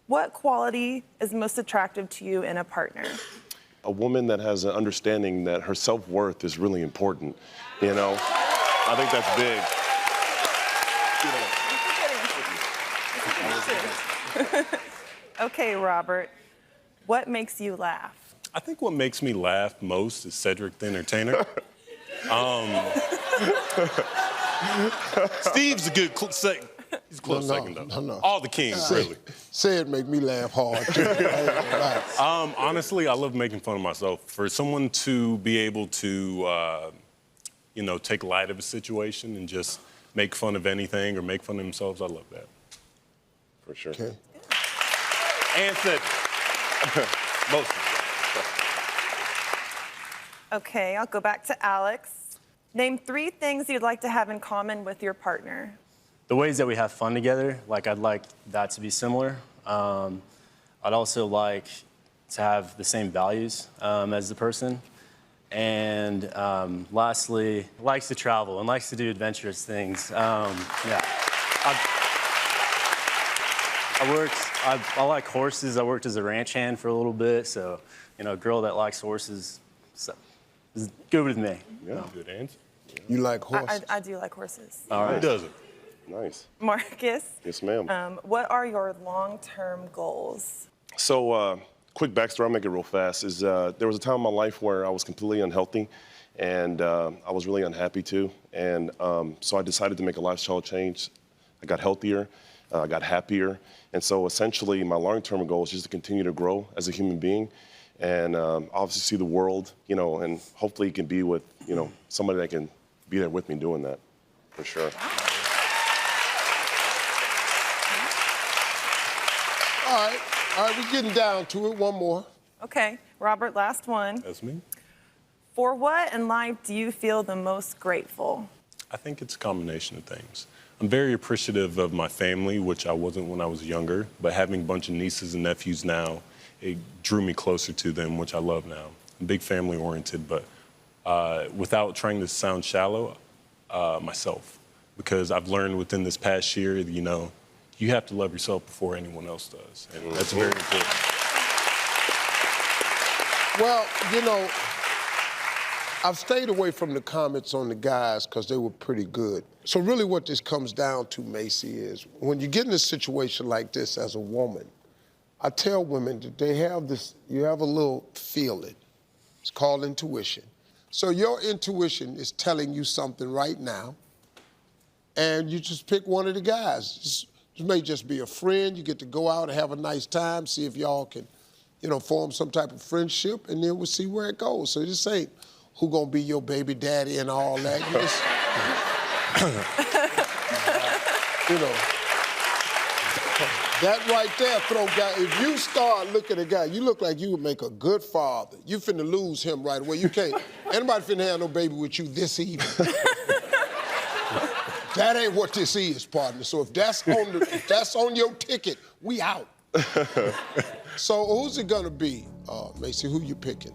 What quality is most attractive to you in a partner? A woman that has an understanding that her self-worth is really important, you know? I think that's big. Okay, Robert. What makes you laugh? I think what makes me laugh most is Cedric the Entertainer. Steve's a good he's a close second, though. No. All the kings, really. Say it make me laugh hard, too. Honestly, I love making fun of myself. For someone to be able to, you know, take light of a situation and just make fun of anything or make fun of themselves, I love that. For sure. Okay. And Cedric. Most of Okay, I'll go back to Alex. Name 3 things you'd like to have in common with your partner. The ways that we have fun together, like I'd like that to be similar. I'd also like to have the same values as the person. And lastly, likes to travel and likes to do adventurous things. Yeah. I like horses. I worked as a ranch hand for a little bit, so, you know, a girl that likes horses is good with me. Yeah, good answer. You like horses? I do like horses. All right. Who doesn't? Nice. Marcus. Yes, ma'am. What are your long-term goals? So, quick backstory, I'll make it real fast, is there was a time in my life where I was completely unhealthy, and I was really unhappy too. And so I decided to make a lifestyle change. I got healthier, I got happier. And so essentially my long-term goal is just to continue to grow as a human being and obviously see the world, you know, and hopefully can be with, you know, somebody that can be there with me doing that, for sure. All right, we're getting down to it. One more. Okay, Robert, last one. That's me. For what in life do you feel the most grateful? I think it's a combination of things. I'm very appreciative of my family, which I wasn't when I was younger, but having a bunch of nieces and nephews now, it drew me closer to them, which I love now. I'm big family oriented, but without trying to sound shallow, myself. because I've learned within this past year, you know, you have to love yourself before anyone else does. And that's very important. Well, you know, I've stayed away from the comments on the guys because they were pretty good. So really what this comes down to, Macy, is when you get in a situation like this as a woman, I tell women that they have this, you have a little feeling. It's called intuition. So your intuition is telling you something right now, and you just pick one of the guys. It may just be a friend. You get to go out and have a nice time, see if y'all can, you know, form some type of friendship, and then we'll see where it goes. So this ain't who gonna be your baby daddy and all that. You just, you know, that right there throw guy, if you start looking at a guy, you look like you would make a good father. You finna lose him right away. You can't, anybody finna have no baby with you this evening. That ain't what this is, partner. So if that's on your ticket, we out. So who's it gonna be, Macy? Who you picking?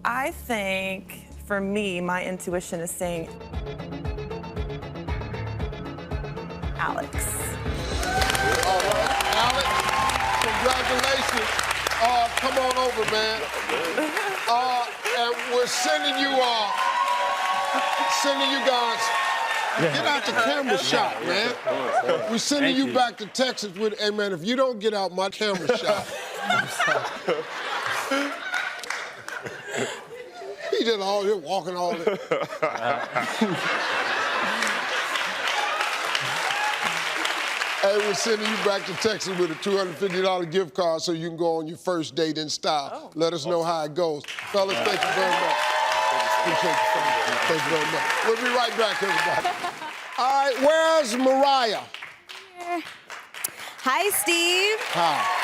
I think, for me, my intuition is saying Alex. All right, Alex, congratulations. Come on over, man. And we're sending you guys. Get out the camera shot, man. We're sending you back to Texas with, hey, man, if you don't get out my camera shot. He just all here walking all day. Hey, we're sending you back to Texas with a $250 gift card so you can go on your first date in style. Let us know how it goes. Fellas, thank you very much. Appreciate you. Thank you very much. We'll be right back, everybody. All right, where's Mariah? Hi, Steve. Hi.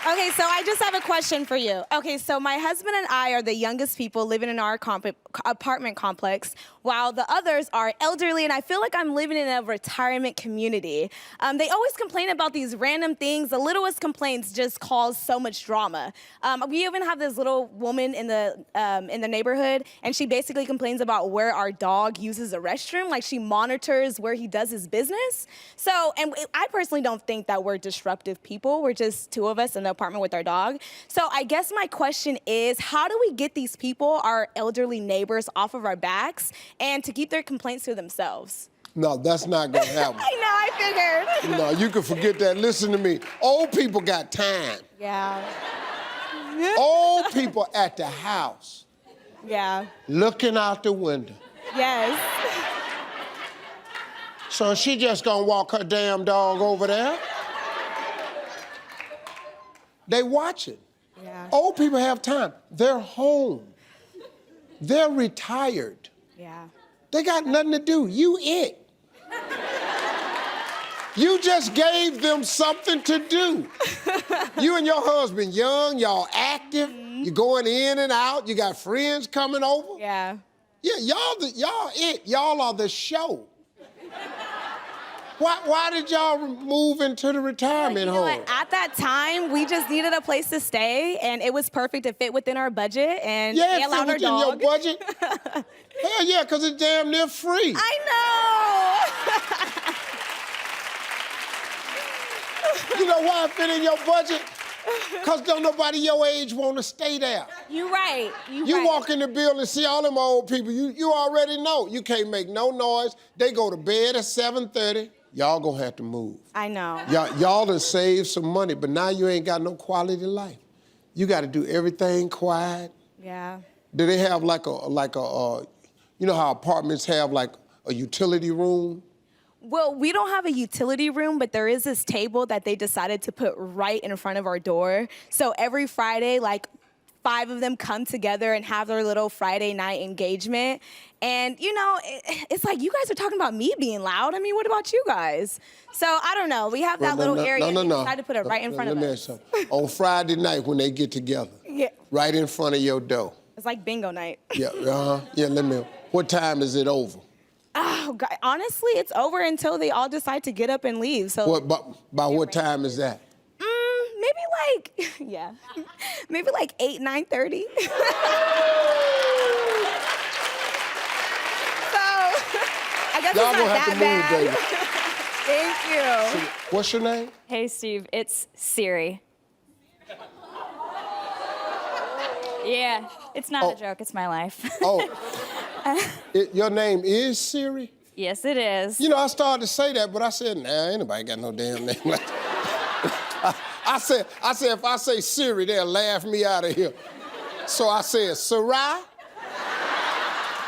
Okay, so I just have a question for you. Okay, so my husband and I are the youngest people living in our apartment complex, while the others are elderly, and I feel like I'm living in a retirement community. They always complain about these random things. The littlest complaints just cause so much drama. We even have this little woman in the neighborhood, and she basically complains about where our dog uses the restroom. Like, she monitors where he does his business. So, and I personally don't think that we're disruptive people. We're just two of us in the apartment with our dog. So I guess my question is, how do we get these people, our elderly neighbors, off of our backs and to keep their complaints to themselves? No, that's not gonna happen. I know, I figured. No, you can forget that. Listen to me. Old people got time. Yeah. Old people at the house. Yeah. Looking out the window. Yes. So she just gonna walk her damn dog over there? They watching. Yeah. Old people have time. They're home. They're retired. Yeah. They got nothing to do. You it. You just gave them something to do. You and your husband young, y'all active, you're going in and out, you got friends coming over. Yeah. Yeah, y'all it. Y'all are the show. Why did y'all move into the retirement home? What? At that time, we just needed a place to stay, and it was perfect to fit within our budget, and yeah, they allowed our dog. Your budget? Hell yeah, because it's damn near free. I know! You know why it fit in your budget? Because don't nobody your age want to stay there. You right. You walk in the building and see all them old people, you already know. You can't make no noise. They go to bed at 7:30. Y'all gonna have to move. I know. Y'all done saved some money, but now you ain't got no quality of life. You got to do everything quiet. Yeah. Do they have like a you know how apartments have like a utility room? Well, we don't have a utility room, but there is this table that they decided to put right in front of our door. So every Friday, like 5 of them come together and have their little Friday night engagement. And, you know, it's like you guys are talking about me being loud. I mean, what about you guys? So, I don't know. We have that little area. No. We decided to put it right in front of us. On Friday night when they get together, yeah. Right in front of your door. It's like bingo night. Yeah, yeah, what time is it over? Oh, God, honestly, it's over until they all decide to get up and leave. So By what time is that? Maybe like, yeah, maybe like 8, 9:30. So, Y'all gonna have to move, baby. Thank you. See, what's your name? Hey, Steve. It's Siri. Yeah, it's not a joke. It's my life. Oh, your name is Siri? Yes, it is. You know, I started to say that, but I said, nah, ain't nobody got no damn name like that. I said, if I say Siri, they'll laugh me out of here. So I said, Sarai?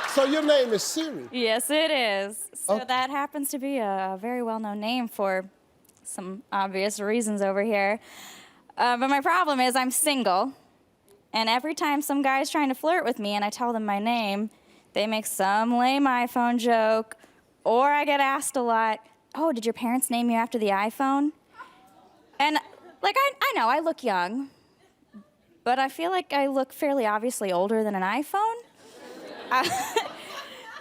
So your name is Siri? Yes, it is. So that happens to be a very well-known name for some obvious reasons over here. But my problem is I'm single, and every time some guy's trying to flirt with me and I tell them my name, they make some lame iPhone joke, or I get asked a lot, oh, did your parents name you after the iPhone? And, like, I know I look young, but I feel like I look fairly obviously older than an iPhone.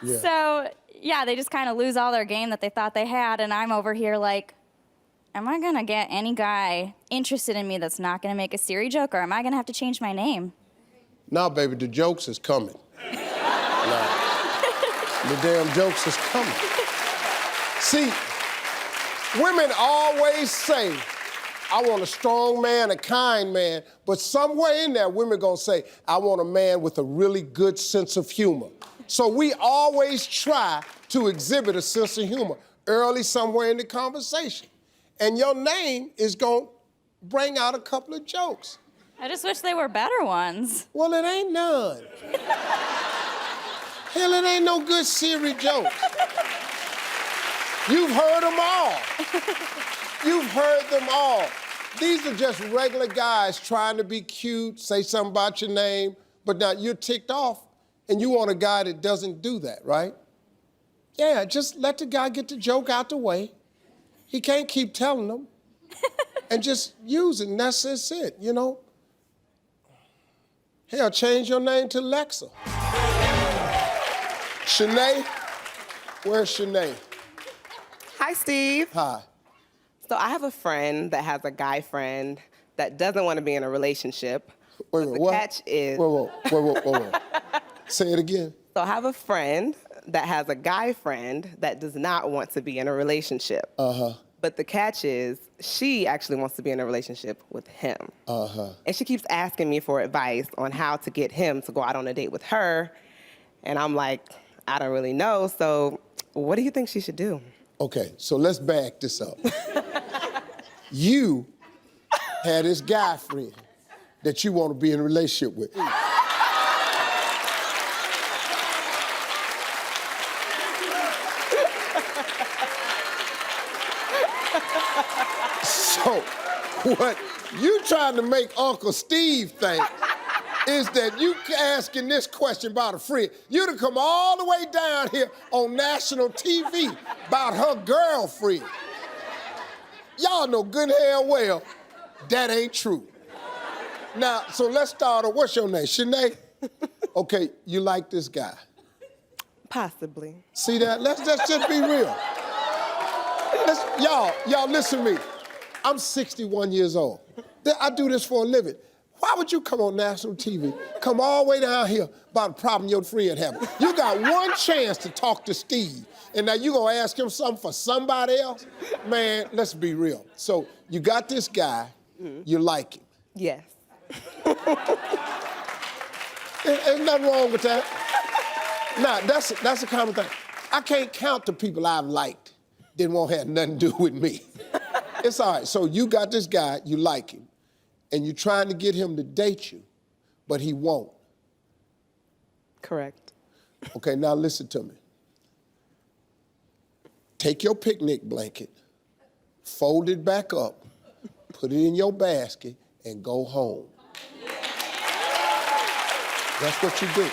Yeah. So, yeah, they just kind of lose all their game that they thought they had, and I'm over here like, am I gonna get any guy interested in me that's not gonna make a Siri joke, or am I gonna have to change my name? Nah, baby, the jokes is coming. Nah. The damn jokes is coming. See, women always say, I want a strong man, a kind man, but somewhere in there, women gonna say, I want a man with a really good sense of humor. So we always try to exhibit a sense of humor early somewhere in the conversation. And your name is gonna bring out a couple of jokes. I just wish they were better ones. Well, it ain't none. Hell, it ain't no good Siri jokes. You've heard them all. You've heard them all. These are just regular guys trying to be cute, say something about your name, but now you're ticked off and you want a guy that doesn't do that, right? Yeah, just let the guy get the joke out the way. He can't keep telling them. And just use it, and that's it, you know? Hell, change your name to Lexa. Shanae, where's Shanae? Hi, Steve. Hi. So I have a friend that has a guy friend that doesn't want to be in a relationship. Wait, the what? catch is... Whoa. Say it again. So I have a friend that has a guy friend that does not want to be in a relationship. Uh-huh. But the catch is she actually wants to be in a relationship with him. Uh-huh. And she keeps asking me for advice on how to get him to go out on a date with her. And I'm like, I don't really know. So what do you think she should do? Okay, so let's back this up. You had this guy friend that you want to be in a relationship with. So, what you trying to make Uncle Steve think is that you asking this question about a friend. You'd have come all the way down here on national TV about her girlfriend. Y'all know good and hell well that ain't true. Now, so let's start off. What's your name? Shanae? Okay, you like this guy? Possibly. See that? Let's just be real. Y'all listen to me. I'm 61 years old. I do this for a living. Why would you come on national TV, come all the way down here about a problem your friend having? You got one chance to talk to Steve, and now you gonna ask him something for somebody else? Man, let's be real. So you got this guy, you like him. Yes. There's nothing wrong with that. Nah, that's a common thing. I can't count the people I've liked that won't have nothing to do with me. It's all right. So you got this guy, you like him, and you're trying to get him to date you, but he won't. Correct. Okay, now listen to me. Take your picnic blanket, fold it back up, put it in your basket, and go home. That's what you do.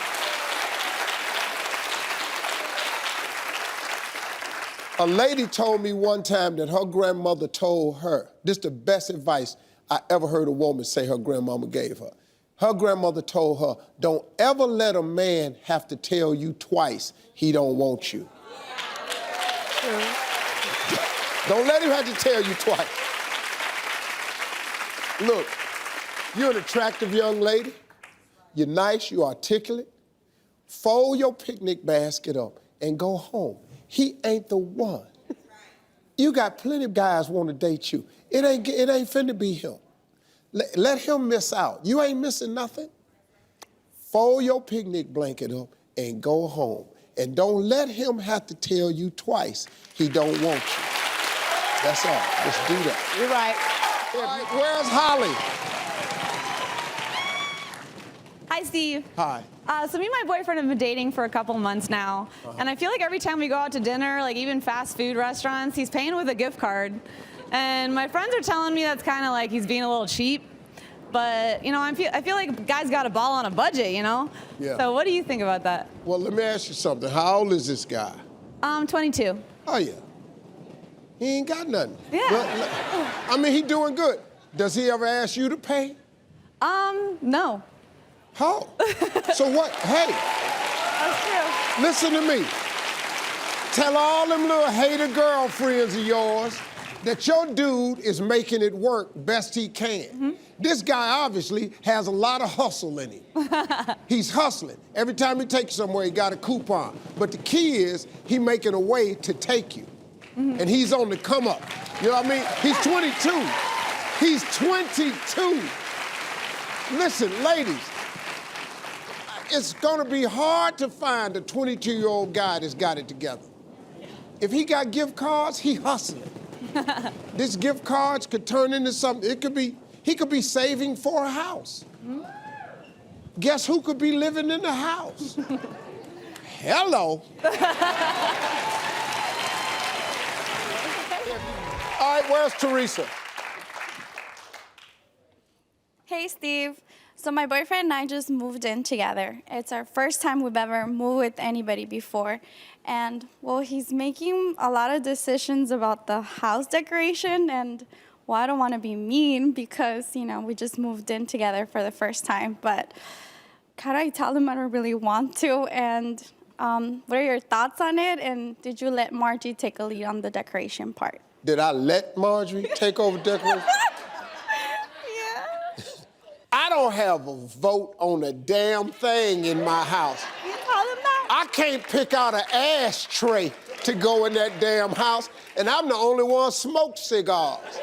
A lady told me one time that her grandmother told her, this is the best advice I ever heard a woman say her grandmama gave her. Her grandmother told her, don't ever let a man have to tell you twice he don't want you. Don't let him have to tell you twice. Look, you're an attractive young lady. You're nice, you're articulate. Fold your picnic basket up and go home. he ain't the one. You got plenty of guys want to date you. It ain't finna be him. Let him miss out. You ain't missing nothing. Fold your picnic blanket up and go home. And don't let him have to tell you twice he don't want you. That's all. Just do that. You're right. Where's Holly? Hi, Steve. Hi. So me and my boyfriend have been dating for a couple months now, and I feel like every time we go out to dinner, like even fast food restaurants, he's paying with a gift card. And my friends are telling me that's kind of like he's being a little cheap. But, you know, I feel like guys got a ball on a budget, you know? Yeah. So what do you think about that? Well, let me ask you something. How old is this guy? 22. Oh, yeah. He ain't got nothing. Yeah. I mean, he doing good. Does he ever ask you to pay? No. How? So what? Hey. That's true. Listen to me. Tell all them little hater girlfriends of yours that your dude is making it work best he can. Mm-hmm. This guy obviously has a lot of hustle in him. He's hustling. Every time he takes you somewhere, he got a coupon. But the key is he making a way to take you. Mm-hmm. And he's on the come up. You know what I mean? He's 22. He's 22. Listen, ladies, it's gonna be hard to find a 22-year-old guy that's got it together. If he got gift cards, he hustling. This gift cards could turn into something. He could be saving for a house. Guess who could be living in the house? Hello. All right, where's Teresa? Hey, Steve. So my boyfriend and I just moved in together. It's our first time we've ever moved with anybody before. And, well, he's making a lot of decisions about the house decoration. And, well, I don't want to be mean because, you know, we just moved in together for the first time. But can I tell him I don't really want to? And what are your thoughts on it? And did you let Margie take a lead on the decoration part? Did I let Marjorie take over decoration? I don't have a vote on a damn thing in my house. You tell him that? I can't pick out an ashtray to go in that damn house, and I'm the only one smoke cigars.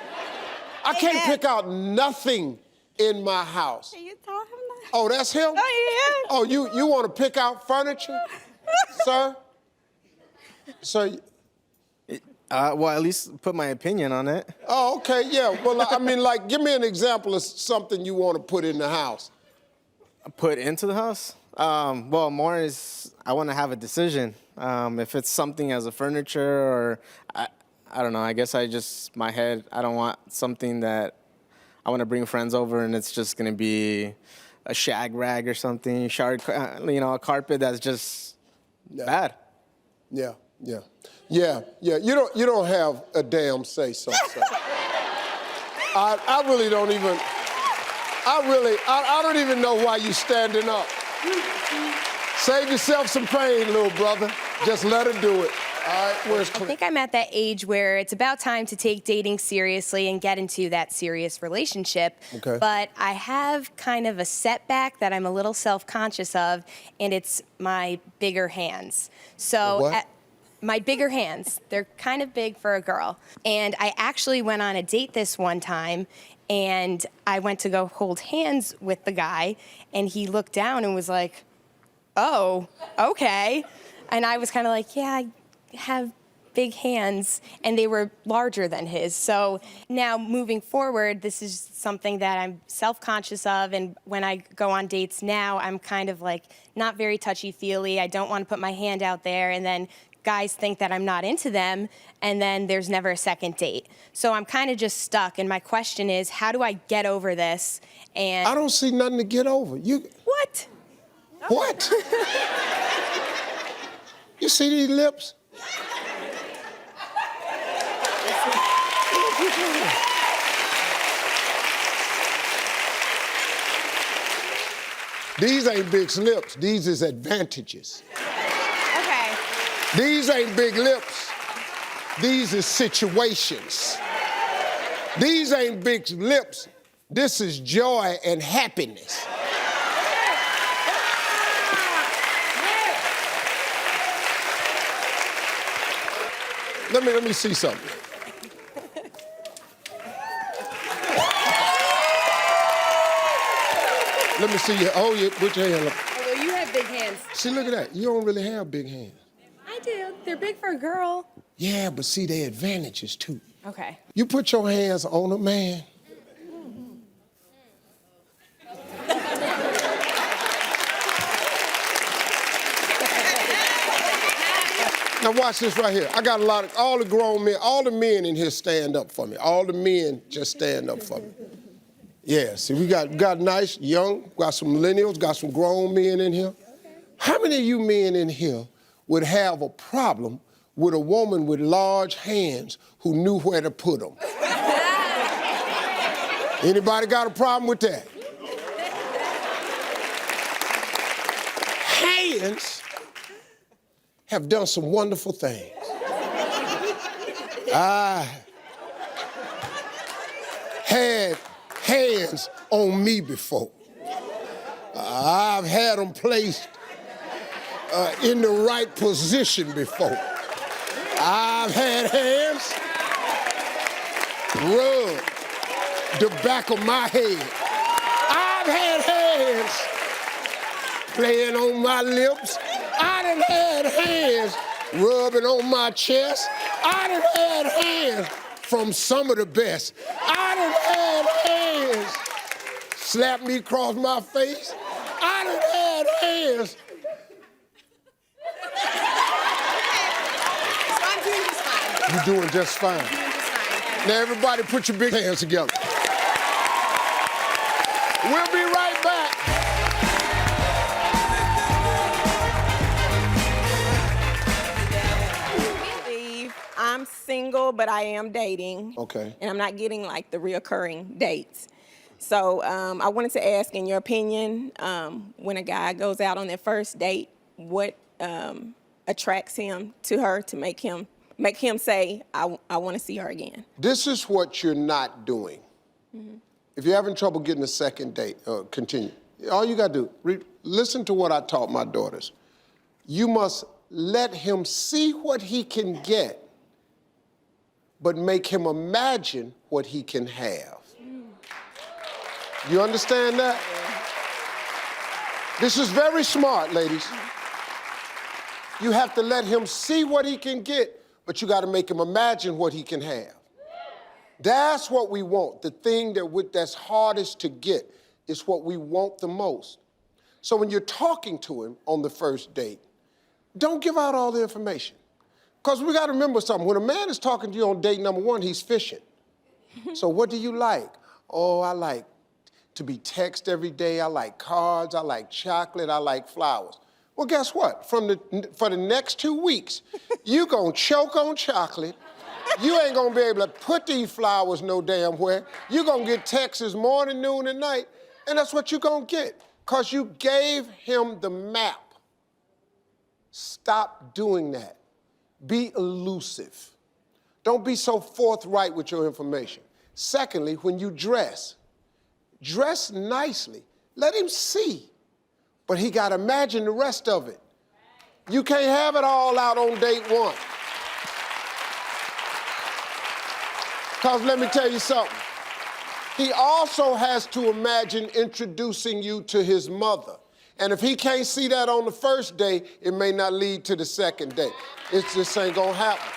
I can't pick out nothing in my house. Can you tell him that? Oh, that's him? Oh, yeah. Oh, you want to pick out furniture, sir? Sir? Well, at least put my opinion on it. Oh, okay, yeah. Well, I mean, like, give me an example of something you want to put in the house. Put into the house? Well, more is I want to have a decision. If it's something as a furniture or, I don't know, I guess my head, I don't want something that I want to bring friends over and it's just going to be a shag rag or something, a carpet that's just bad. Yeah. You don't have a damn say-so. I really don't even, I don't even know why you standing up. Save yourself some pain, little brother. Just let her do it. All right, where's Clint? I think I'm at that age where it's about time to take dating seriously and get into that serious relationship. Okay. But I have kind of a setback that I'm a little self-conscious of, and it's my bigger hands. So What? My bigger hands, they're kind of big for a girl. And I actually went on a date this one time, and I went to go hold hands with the guy, and he looked down and was like, oh, okay. And I was kind of like, yeah, I have big hands, and they were larger than his. So now moving forward, this is something that I'm self-conscious of, and when I go on dates now, I'm kind of like not very touchy-feely. I don't want to put my hand out there, and then guys think that I'm not into them, and then there's never a second date. So I'm kind of just stuck, and my question is, how do I get over this? And I don't see nothing to get over. What? What? You see these lips? These ain't big lips. These is advantages. Okay. These ain't big lips. These is situations. These ain't big lips. This is joy and happiness. Let me see something. Let me see you. Oh, yeah, put your hand up. Oh, well, you have big hands. See, look at that. You don't really have big hands. I do. They're big for a girl. Yeah, but see, there are advantages, too. Okay. You put your hands on a man. Now watch this right here. I got all the grown men, all the men in here stand up for me. All the men just stand up for me. Yeah, see, we got nice, young, got some millennials, got some grown men in here. How many of you men in here would have a problem with a woman with large hands who knew where to put them? Anybody got a problem with that? Hands have done some wonderful things. I had hands on me before. I've had them placed in the right position before. I've had hands rub the back of my head. I've had hands playing on my lips. I done had hands rubbing on my chest. I done had hands from some of the best. I done had hands slap me across my face. I done had hands. So I'm doing just fine. You're doing just fine. Now everybody put your big hands together. We'll be right back. I'm single, but I am dating. Okay. And I'm not getting like the reoccurring dates. So I wanted to ask, in your opinion, when a guy goes out on their first date, what attracts him to her to make him say, I want to see her again? This is what you're not doing. Mm-hmm. If you're having trouble getting a second date, continue. All you gotta do, listen to what I taught my daughters. You must let him see what he can get, but make him imagine what he can have. You understand that? This is very smart, ladies. You have to let him see what he can get, but you got to make him imagine what he can have. That's what we want. The thing that's hardest to get is what we want the most. So when you're talking to him on the first date, don't give out all the information. Because we got to remember something. When a man is talking to you on date number one, he's fishing. So what do you like? Oh, I like to be texted every day. I like cards. I like chocolate. I like flowers. Well, guess what? For the next 2 weeks, you going to choke on chocolate. You ain't going to be able to put these flowers no damn where. You're going to get texts morning, noon, and night. And that's what you're going to get, because you gave him the map. Stop doing that. Be elusive. Don't be so forthright with your information. Secondly, when you dress nicely. Let him see. But he got to imagine the rest of it. You can't have it all out on date one. Because let me tell you something. He also has to imagine introducing you to his mother. And if he can't see that on the first day, it may not lead to the second day. It just ain't gonna happen.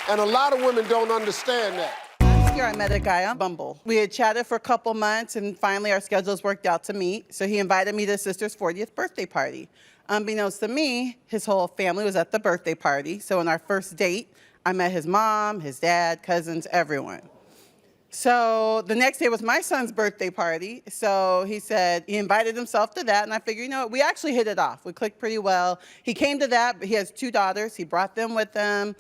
And a lot of women don't understand that. Last year I met a guy on Bumble. We had chatted for a couple months and finally our schedules worked out to meet. So he invited me to his sister's 40th birthday party. Unbeknownst to me, his whole family was at the birthday party. So on our first date, I met his mom, his dad, cousins, everyone. So the next day was my son's birthday party. So he said he invited himself to that. And I figured, you know what, we actually hit it off. We clicked pretty well. He came to that, but he has 2 daughters. He brought them with him.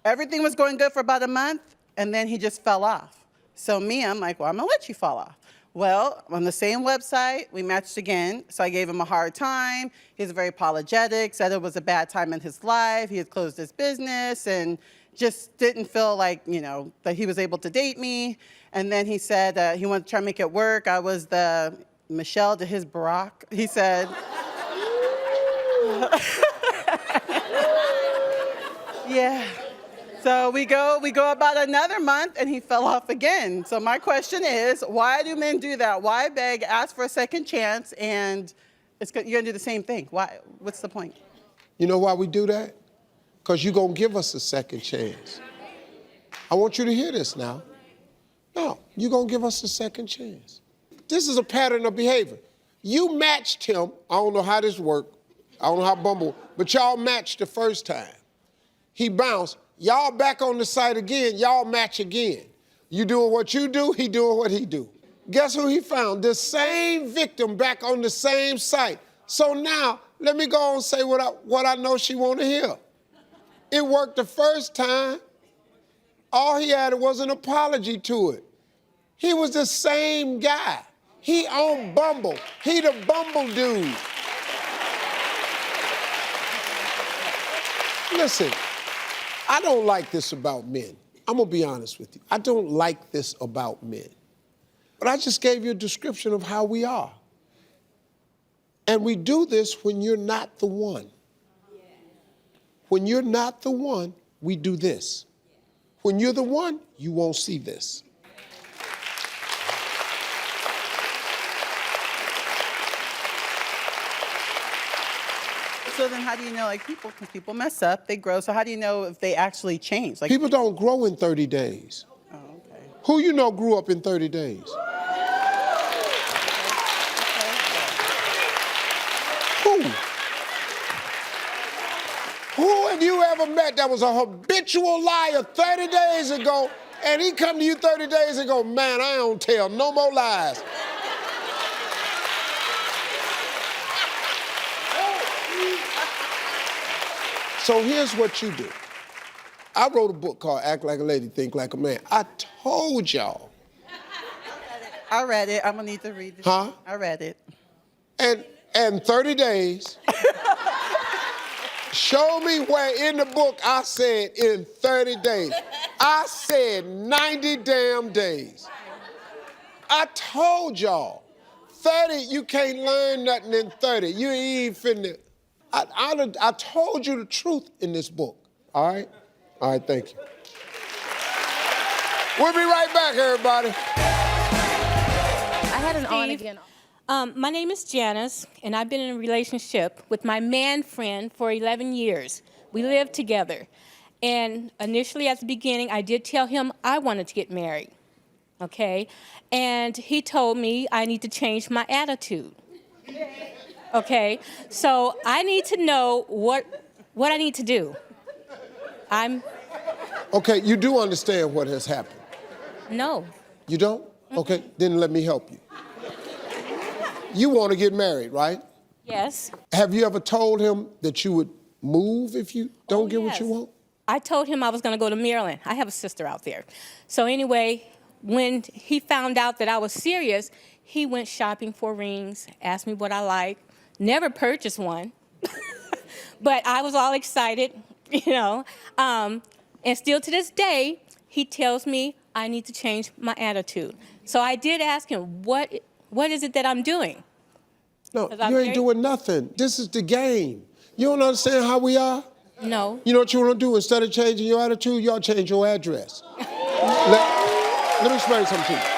Everything was going good for about a month. And then he just fell off. So I'm like, well, I'm gonna let you fall off. Well, on the same website, we matched again. So I gave him a hard time. He was very apologetic, said it was a bad time in his life. He had closed his business and just didn't feel like, that he was able to date me. And then he said he wanted to try to make it work. I was the Michelle to his Barack. He said, yeah. So we go about another month, and he fell off again. So my question is, why do men do that? Why beg, ask for a second chance, and you're gonna do the same thing? Why? What's the point? You know why we do that? Because you're going to give us a second chance. I want you to hear this now. No, you're going to give us a second chance. This is a pattern of behavior. You matched him. I don't know how this worked. I don't know how Bumble, but y'all matched the first time. He bounced. Y'all back on the site again. Y'all match again. You doing what you do, he doing what he do. Guess who he found? The same victim back on the same site. So now, let me go on and say what I know she want to hear. It worked the first time. All he added was an apology to it. He was the same guy. He on Bumble. He the Bumble dude. Listen, I don't like this about men. I'm gonna be honest with you. I don't like this about men. But I just gave you a description of how we are. And we do this when you're not the one. When you're not the one, we do this. When you're the one, you won't see this. So then how do you know, people mess up, they grow, so how do you know if they actually change? People don't grow in 30 days. Oh, okay. Who you know grew up in 30 days? Who? Who have you ever met that was a habitual liar 30 days ago, and he come to you 30 days ago, man, I don't tell no more lies. So here's what you do. I wrote a book called Act Like a Lady, Think Like a Man. I told y'all. I read it. I'm gonna need to read it. Huh? I read it. And 30 days, show me where in the book I said in 30 days. I said 90 damn days. I told y'all, 30, you can't learn nothing in 30. You ain't finna. I told you the truth in this book, all right? All right, thank you. We'll be right back, everybody. I had an on again. My name is Janice, and I've been in a relationship with my man friend for 11 years. We lived together. And initially at the beginning, I did tell him I wanted to get married, okay? And he told me I need to change my attitude. Okay, so I need to know what I need to do. Okay, you do understand what has happened? No. You don't? Okay, then let me help you. You want to get married, right? Yes. Have you ever told him that you would move if you don't get what you want? I told him I was going to go to Maryland. I have a sister out there. So anyway, when he found out that I was serious, he went shopping for rings, asked me what I like. Never purchased one, but I was all excited, you know. And still to this day, he tells me I need to change my attitude. So I did ask him, what is it that I'm doing? No, you ain't doing nothing. This is the game. You don't understand how we are? No. You know what you want to do? Instead of changing your attitude, y'all change your address. Let me explain something to you.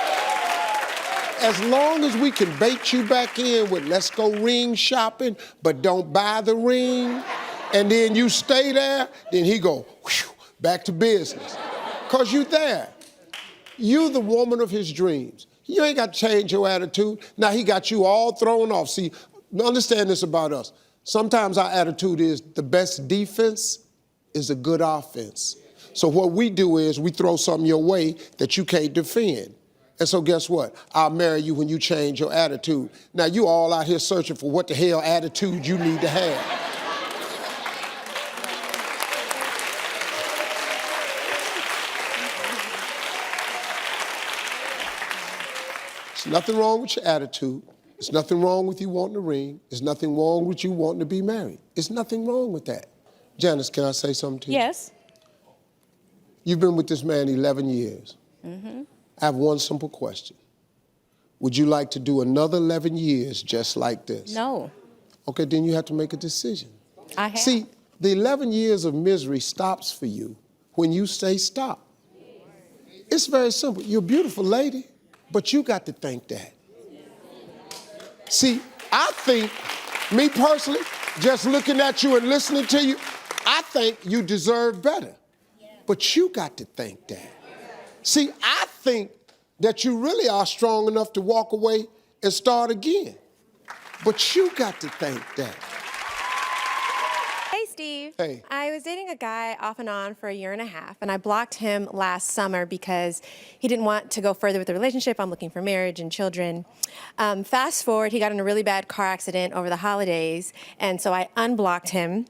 As long as we can bait you back in with let's go ring shopping, but don't buy the ring, and then you stay there, then he go, whew, back to business. Because you there. You the woman of his dreams. You ain't got to change your attitude. Now he got you all thrown off. See, understand this about us. Sometimes our attitude is the best defense is a good offense. So what we do is we throw something your way that you can't defend. And so guess what? I'll marry you when you change your attitude. Now you all out here searching for what the hell attitude you need to have. There's nothing wrong with your attitude. There's nothing wrong with you wanting a ring. There's nothing wrong with you wanting to be married. There's nothing wrong with that. Janice, can I say something to you? Yes. You've been with this man 11 years. Mm-hmm. I have one simple question. Would you like to do another 11 years just like this? No. Okay, then you have to make a decision. I have. See, the 11 years of misery stops for you when you say stop. It's very simple. You're a beautiful lady, but you got to think that. See, I think, me personally, just looking at you and listening to you, I think you deserve better. But you got to think that. See, I think that you really are strong enough to walk away and start again. But you got to think that. Hey, Steve. Hey. I was dating a guy off and on for 1.5 years, and I blocked him last summer because he didn't want to go further with the relationship. I'm looking for marriage and children. Fast forward, he got in a really bad car accident over the holidays, and so I unblocked him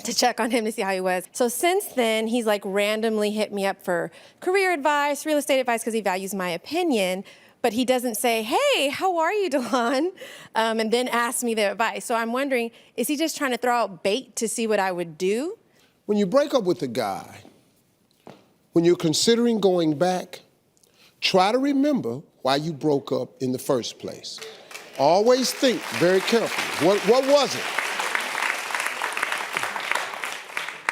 to check on him to see how he was. So since then, he's like randomly hit me up for career advice, real estate advice, because he values my opinion. But he doesn't say, hey, how are you, Delon? And then ask me the advice. So I'm wondering, is he just trying to throw out bait to see what I would do? When you break up with a guy, when you're considering going back, try to remember why you broke up in the first place. Always think very carefully. What was it?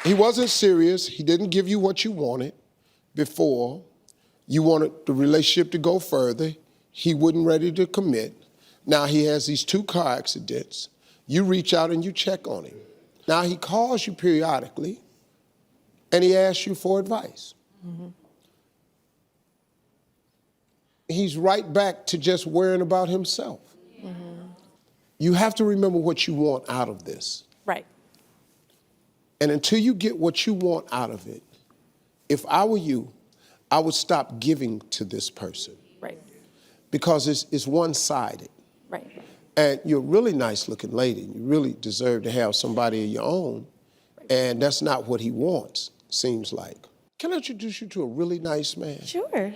He wasn't serious. He didn't give you what you wanted before. You wanted the relationship to go further. He wasn't ready to commit. Now he has these 2 car accidents. You reach out and you check on him. Now he calls you periodically and he asks you for advice. Mm-hmm. He's right back to just worrying about himself. Mm-hmm. You have to remember what you want out of this. Right. And until you get what you want out of it, if I were you, I would stop giving to this person. Right. Because it's one-sided. Right. And you're a really nice looking lady. You really deserve to have somebody of your own. Right. And that's not what he wants, seems like. Can I introduce you to a really nice man? Sure. Sure.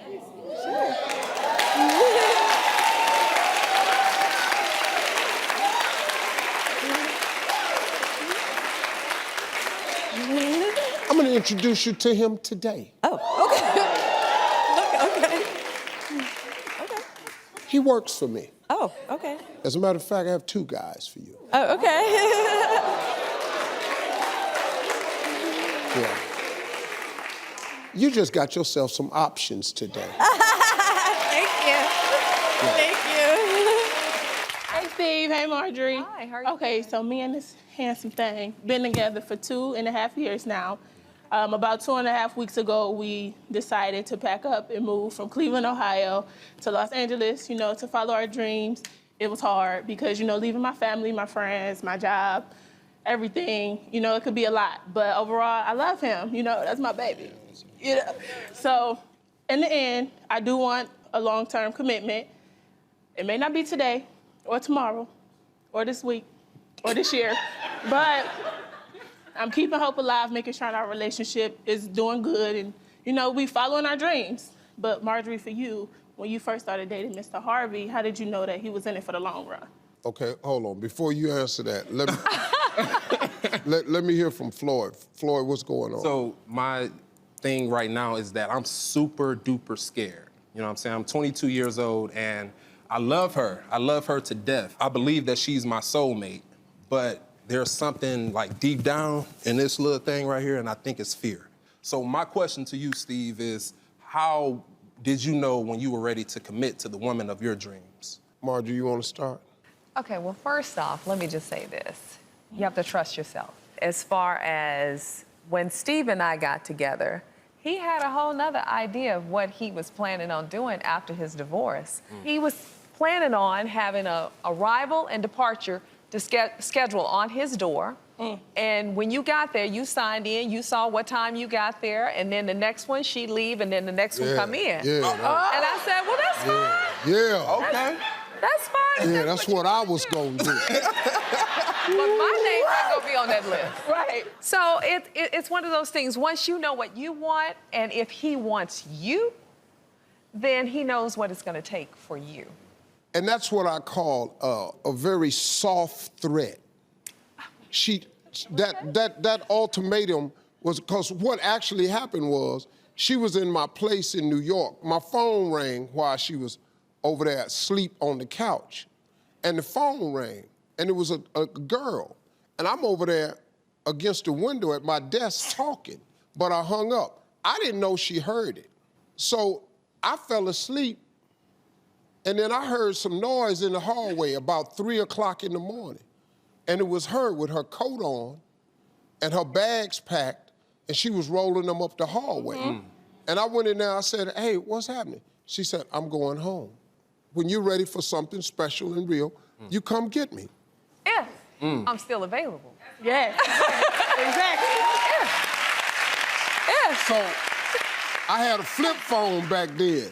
I'm going to introduce you to him today. Oh, okay. Okay. He works for me. Oh, okay. As a matter of fact, I have 2 guys for you. Oh, okay. Yeah. You just got yourself some options today. Thank you. Yeah. Thank you. Hey, Steve. Hey, Marjorie. Hi, how are you? Okay, so me and this handsome thing been together for 2.5 years now. About 2.5 weeks ago, we decided to pack up and move from Cleveland, Ohio to Los Angeles, to follow our dreams. It was hard because, leaving my family, my friends, my job, everything, it could be a lot. But overall, I love him, that's my baby. So in the end, I do want a long-term commitment. It may not be today or tomorrow or this week or this year, but I'm keeping hope alive, making sure our relationship is doing good, and, we following our dreams. But Marjorie, for you, when you first started dating Mr. Harvey, how did you know that he was in it for the long run? Okay, hold on. Before you answer that, let me hear from Floyd. Floyd, what's going on? So my thing right now is that I'm super duper scared. You know what I'm saying? I'm 22 years old and I love her. I love her to death. I believe that she's my soulmate, but there's something like deep down in this little thing right here, and I think it's fear. So my question to you, Steve, is how did you know when you were ready to commit to the woman of your dreams? Marjorie, you want to start? Okay, well, first off, let me just say this. You have to trust yourself. As far as when Steve and I got together, he had a whole nother idea of what he was planning on doing after his divorce. He was planning on having a arrival and departure to schedule on his door. And when you got there, you signed in, you saw what time you got there, and then the next one, she'd leave, and then the next one come in. Yeah, and I said, well, that's fine. Yeah. Okay. That's fine. Yeah, that's what I was going to do. But my name's not gonna be on that list. Right. So it's one of those things, once you know what you want, and if he wants you, then he knows what it's gonna take for you. And that's what I call a very soft threat. That ultimatum was because what actually happened was she was in my place in New York. My phone rang while she was over there asleep on the couch. And the phone rang, and it was a girl. And I'm over there against the window at my desk talking, but I hung up. I didn't know she heard it. So I fell asleep, and then I heard some noise in the hallway about 3 o'clock in the morning. And it was her with her coat on and her bags packed, and she was rolling them up the hallway. And I went in there, I said, hey, what's happening? She said, I'm going home. When you're ready for something special and real, you come get me. If I'm still available. Yeah. Exactly. So I had a flip phone back then.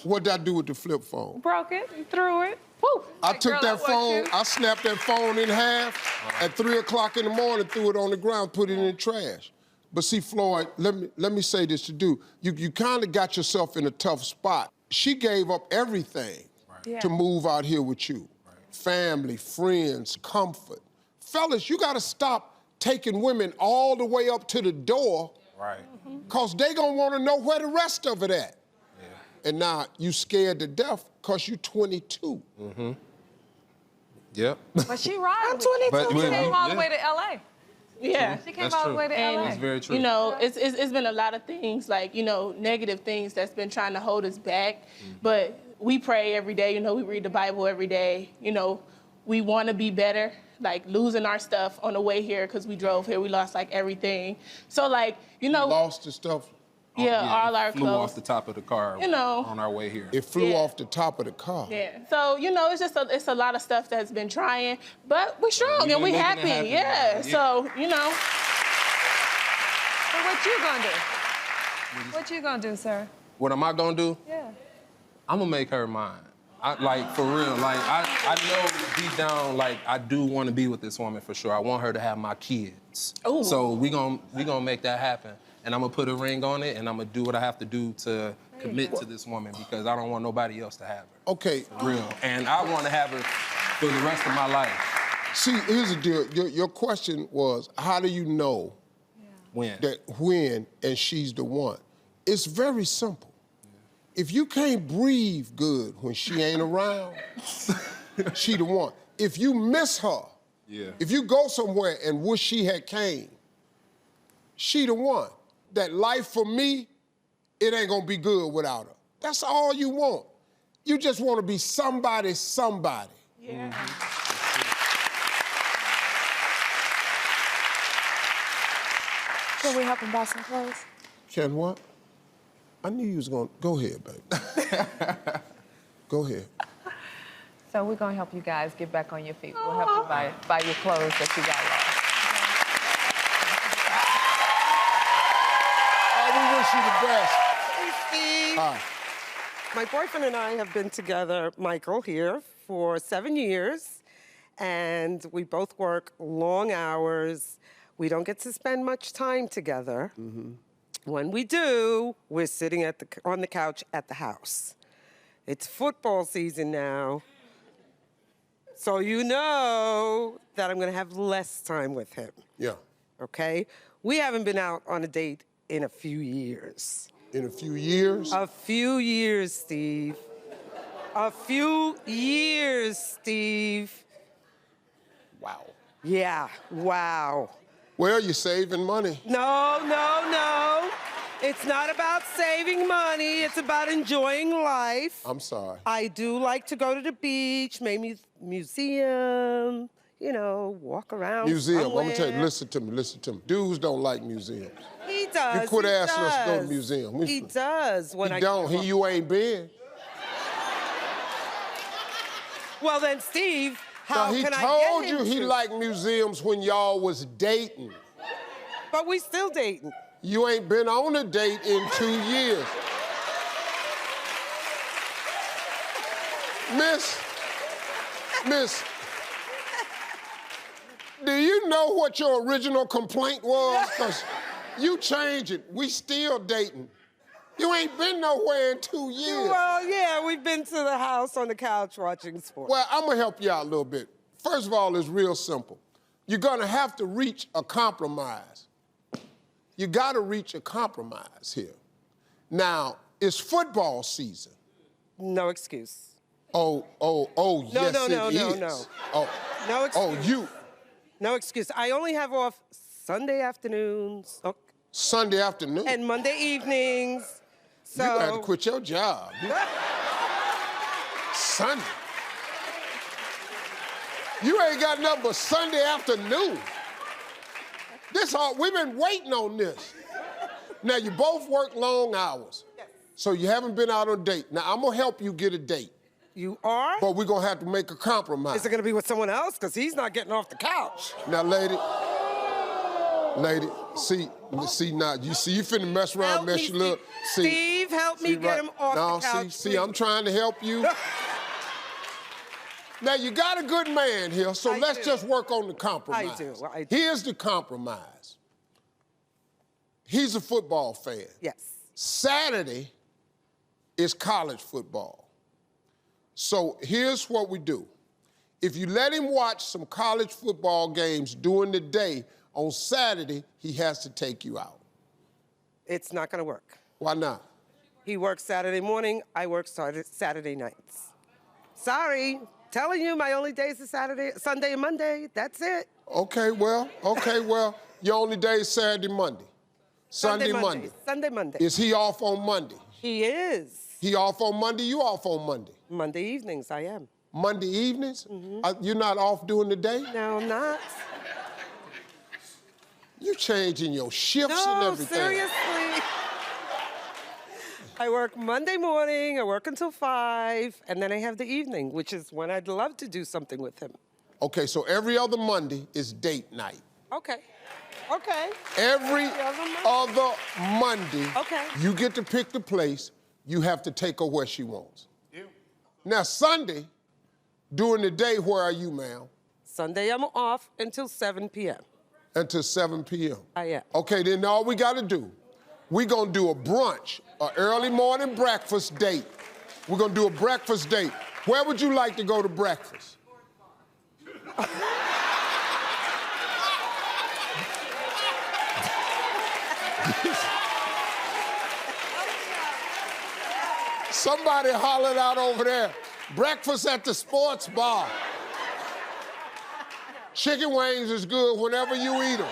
What did I do with the flip phone? Broke it, you threw it. Woo. I Like, took girl, that was phone, you. I snapped that phone in half at 3 o'clock in the morning, threw it on the ground, put it in the trash. But see, Floyd, let me say this to do. You kind of got yourself in a tough spot. She gave up everything to move out here with you. Family, friends, comfort. Fellas, you gotta stop taking women all the way up to the door. Cause they gonna wanna know where the rest of it at. And now you scared to death cause you 22. Yep. But she riding. I'm 22. But She came all the yeah. way to LA. Yeah. She came all the way to LA. That's very true. You know, it's been a lot of things, like, you know, negative things that's been trying to hold us back. But we pray every day, you know, we read the Bible every day. You know, we want to be better, like losing our stuff on the way here because we drove here. We lost, like, everything. So, like, you know. Lost the stuff? Yeah, all it our flew clothes. off the top of the car You know. on our way here. It flew off the top of the car. Yeah. So, you know, it's a lot of stuff that's been trying, but we're strong we and we're making it happy. happen, Yeah. man. So, you know. So what you gonna do? What you gonna do, sir? What am I gonna do? Yeah. I'm gonna make her mine. Like, for real, like, I know deep down, like, I do want to be with this woman for sure. I want her to have my kids. Ooh. So we gonna make that happen. And I'm gonna put a ring on it, and I'm gonna do what I have to do to commit to this woman because I don't want nobody else to have her. Okay. For real. And I want to have her for the rest of my life. See, here's the deal. Your question was, how do you know when and she's the one? It's very simple. If you can't breathe good when she ain't around, she the one. If you miss her, if you go somewhere and wish she had came, she the one. That life for me, it ain't gonna be good without her. That's all you want. You just want to be somebody. Yeah. Can we help him buy some clothes? Ken, what? I knew you was gonna. Go ahead, baby. Go ahead. So we're gonna help you guys get back on your feet. We'll help you buy your clothes that you got lost. We wish you the best. Hey, Steve. Hi. My boyfriend and I have been together, Michael, here for 7 years, and we both work long hours. We don't get to spend much time together. When we do, we're sitting on the couch at the house. It's football season now, so you know that I'm gonna have less time with him. Yeah. Okay? We haven't been out on a date in a few years. In a few years? A few years, Steve. A few years, Steve. Wow. Yeah, wow. Well, you're saving money. No, no, no. It's not about saving money. It's about enjoying life. I'm sorry. I do like to go to the beach, maybe museum, you know, walk around Museum. somewhere. I'm gonna tell you, listen to me. Dudes don't like museums. He does. You quit he asking us to go to does. museum. He does. When He I don't. You ain't been. Well then, Steve, how Now, he can I told get you him he to? liked museums when y'all was dating. But we still dating. You ain't been on a date in 2 years. Miss, do you know what your original complaint was? Because you changed it. We still dating. You ain't been nowhere in 2 years. Well, yeah, we've been to the house on the couch watching sports. Well, I'm gonna help you out a little bit. First of all, it's real simple. You're gonna have to reach a compromise. You gotta reach a compromise here. Now, it's football season. No excuse. Oh, yes, it is. No. Oh, No excuse. oh, you. No excuse. I only have off Sunday afternoons. Oh, Sunday afternoon. And Monday evenings. So You got to quit your job. Sunday. You ain't got nothing but Sunday afternoon. We've been waiting on this. Now, you both work long hours. Yes. So you haven't been out on a date. Now, I'm gonna help you get a date. You are? But we're gonna have to make a compromise. Is it gonna be with someone else? Because he's not getting off the couch. Now, lady, see now, you finna mess around, mess your look. Steve, help me get him off the couch. See, I'm trying to help you. Now, you got a good man here, so let's just work on the compromise. I do. Here's the compromise. He's a football fan. Yes. Saturday is college football. So here's what we do. If you let him watch some college football games during the day, on Saturday, he has to take you out. It's not gonna work. Why not? He works Saturday morning, I work Saturday nights. Sorry, telling you my only days are Sunday and Monday, that's it. Okay, well, your only day is Saturday, Monday. Sunday, Monday. Sunday, Monday. Is he off on Monday? He is. He off on Monday, you off on Monday? Monday evenings, I am. Monday evenings? You're not off during the day? No, I'm not. You changing your shifts and everything. No, seriously. I work Monday morning, I work until 5, and then I have the evening, which is when I'd love to do something with him. Okay, so every other Monday is date night. Okay. Okay. Every other Monday, okay, you get to pick the place. You have to take her where she wants. Now, Sunday, during the day, where are you, ma'am? Sunday, I'm off until 7 p.m. Until 7 p.m. I am. Okay, then all we got to do, we're going to do a brunch, an early morning breakfast date. We're going to do a breakfast date. Where would you like to go to breakfast? Somebody hollered out over there, breakfast at the sports bar. Chicken wings is good whenever you eat them.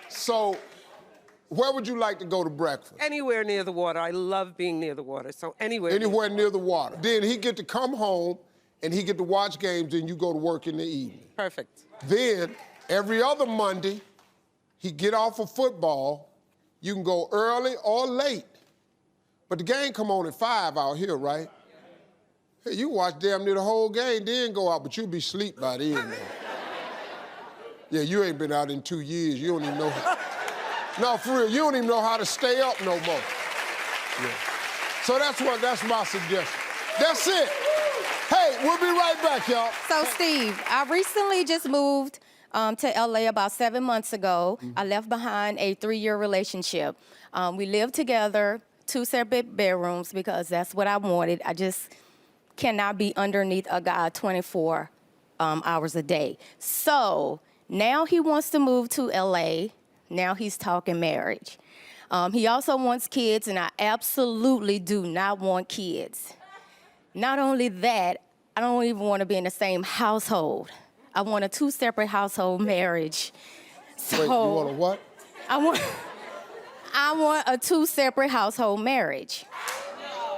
So, where would you like to go to breakfast? Anywhere near the water. I love being near the water, so anywhere. Anywhere near the water. Then he get to come home and he get to watch games and you go to work in the evening. Perfect. Then, every other Monday, he get off of football. You can go early or late. But the game come on at 5 out here, right? Hey, you watch damn near the whole game, then go out, but you'll be asleep by then, man. Yeah, you ain't been out in 2 years. You don't even know. No, for real, you don't even know how to stay up no more. Yeah. So that's my suggestion. That's it. Hey, we'll be right back, y'all. So, Steve, I recently just moved to LA about 7 months ago. I left behind a 3-year relationship. We lived together, 2 separate bedrooms, because that's what I wanted. I just cannot be underneath a guy 24 hours a day. So now he wants to move to LA. Now he's talking marriage. He also wants kids, and I absolutely do not want kids. Not only that, I don't even want to be in the same household. I want a 2 separate household marriage. So wait, you want a what? I want a 2 separate household marriage.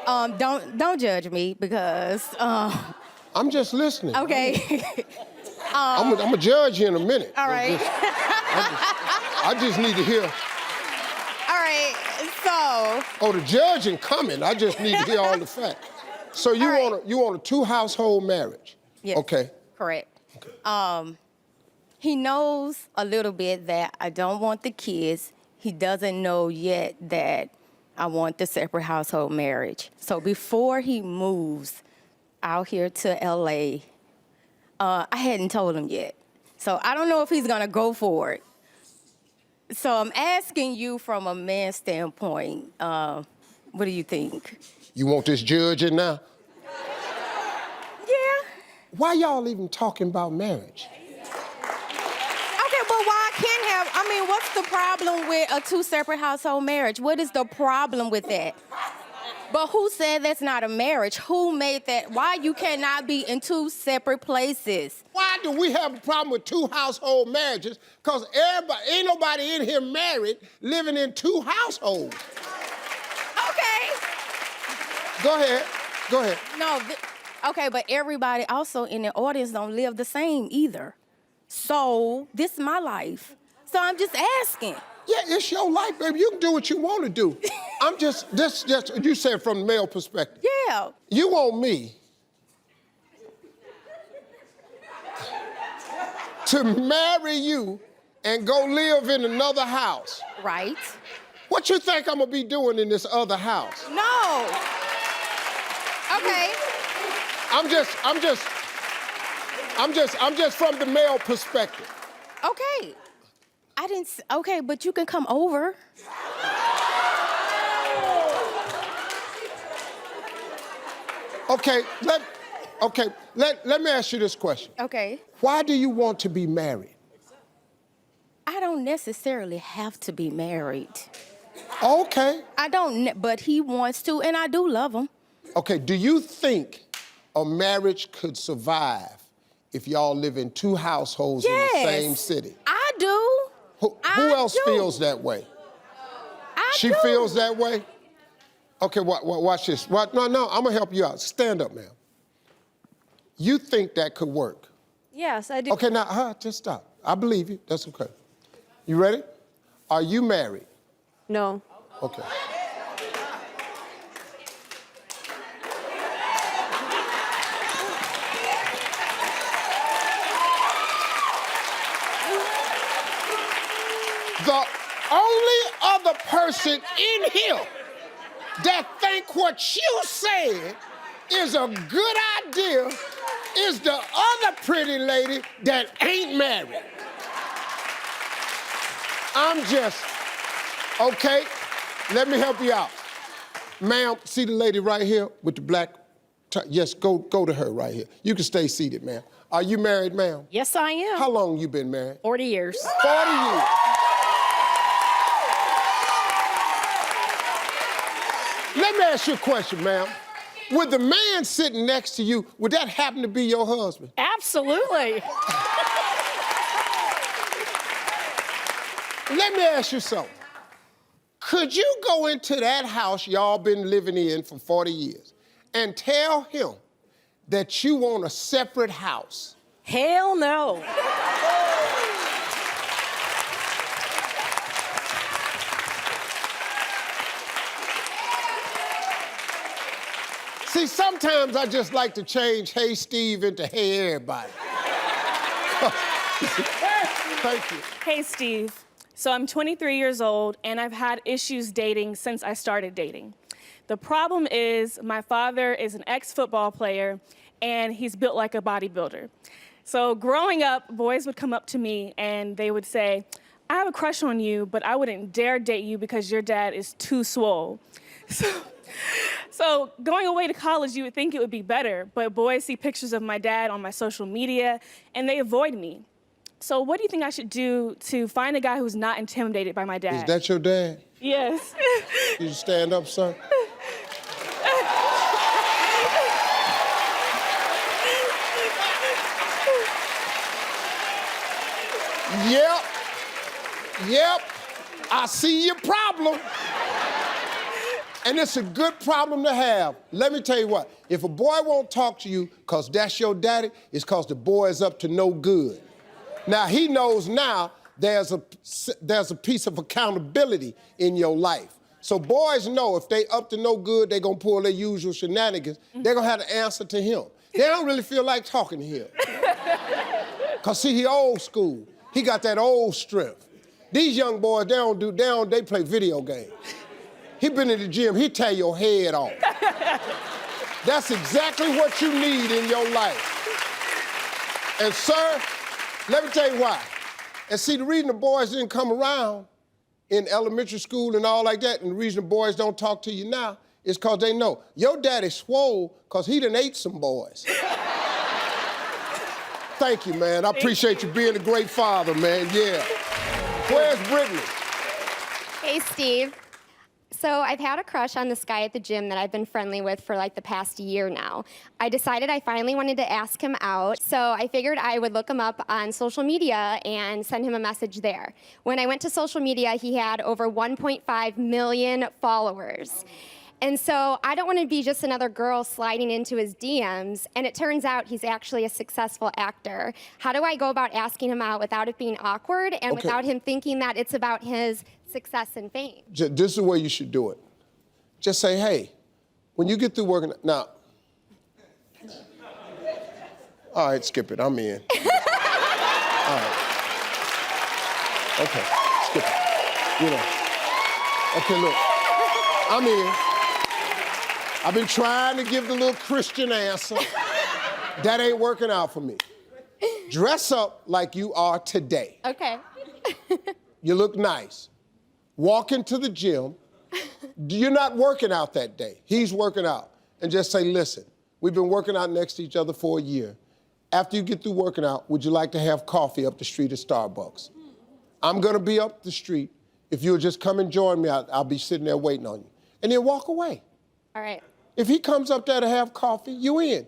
Don't judge me because. I'm just listening. Okay. I'm a judge you in a minute. All right. I just need to hear. All right. So. Oh, the judging coming. I just need to hear all the facts. So you want a 2 household marriage? Yes. Okay. Correct. He knows a little bit that I don't want the kids. He doesn't know yet that I want the separate household marriage. So before he moves out here to LA, I hadn't told him yet. So I don't know if he's gonna go for it. So I'm asking you from a man's standpoint, what do you think? You want this judging now? Yeah. Why y'all even talking about marriage? Okay, but why can't have, I mean, what's the problem with a 2 separate household marriage? What is the problem with that? But who said that's not a marriage? Who made that? Why you cannot be in 2 separate places? Why Why do we have a problem with two household marriages? Because ain't nobody in here married living in two households. Okay. Go ahead. Go ahead. No, okay, but everybody also in the audience don't live the same either. So this is my life. So I'm just asking. Yeah, it's your life, baby. You can do what you want to do. You said from the male perspective. Yeah. You want me to marry you and go live in another house. Right. What you think I'm gonna be doing in this other house? No. Okay. I'm just from the male perspective. Okay. Okay, but you can come over. Okay, let me ask you this question. Okay. Why do you want to be married? I don't necessarily have to be married. Okay. I don't, but he wants to, and I do love him. Okay, do you think a marriage could survive if y'all live in two households in the same city? I do. Who else feels that way? She feels that way? Okay, watch this. No, I'm gonna help you out. Stand up, ma'am. You think that could work? Yes, I do. Okay, now, just stop. I believe you. That's okay. You ready? Are you married? No. Okay. The only other person in here that think what you said is a good idea is the other pretty lady that ain't married. Okay, let me help you out. Ma'am, see the lady right here with the black tie? Yes, go to her right here. You can stay seated, ma'am. Are you married, ma'am? Yes, I am. How long you been married? 40 years. 40 years. Let me ask you a question, ma'am. Would the man sitting next to you, would that happen to be your husband? Absolutely. Let me ask you something. Could you go into that house y'all been living in for 40 years and tell him that you want a separate house? Hell no. See, sometimes I just like to change Hey Steve into Hey Everybody. Thank you. Hey, Steve. So I'm 23 years old, and I've had issues dating since I started dating. The problem is my father is an ex-football player, and he's built like a bodybuilder. So growing up, boys would come up to me, and they would say, I have a crush on you, but I wouldn't dare date you because your dad is too swole. So going away to college, you would think it would be better, but boys see pictures of my dad on my social media, and they avoid me. So what do you think I should do to find a guy who's not intimidated by my dad? Is that your dad? Yes. Can you stand up, sir? Yep, I see your problem. And it's a good problem to have. Let me tell you what, if a boy won't talk to you because that's your daddy, it's because the boy is up to no good. Now, he knows now there's a piece of accountability in your life. So boys know if they up to no good, they're gonna pull their usual shenanigans. They're gonna have to answer to him. They don't really feel like talking to him. Cause see, he old school. He got that old strength. These young boys, they play video games. He been in the gym, he tear your head off. That's exactly what you need in your life. And sir, let me tell you why. And see, the reason the boys didn't come around in elementary school and all like that, and the reason the boys don't talk to you now is because they know your daddy swole because he done ate some boys. Thank you, man. I appreciate you being a great father, man. Yeah. Where's Brittany? Hey, Steve. So I've had a crush on this guy at the gym that I've been friendly with for like the past year now. I decided I finally wanted to ask him out, so I figured I would look him up on social media and send him a message there. When I went to social media, he had over 1.5 million followers. And so I don't want to be just another girl sliding into his DMs, and it turns out he's actually a successful actor. How do I go about asking him out without it being awkward and Okay. without him thinking that it's about his success and fame? This is the way you should do it. Just say, hey, when you get through working, now, all right, skip it, I'm in. All right. Okay, skip it. You know. Okay, look, I'm in. I've been trying to give the little Christian answer. That ain't working out for me. Dress up like you are today. Okay. You look nice. Walk into the gym. You're not working out that day. He's working out. And just say, listen, we've been working out next to each other for a year. After you get through working out, would you like to have coffee up the street at Starbucks? I'm gonna be up the street. If you'll just come and join me, I'll be sitting there waiting on you. And then walk away. All right. If he comes up there to have coffee, you in.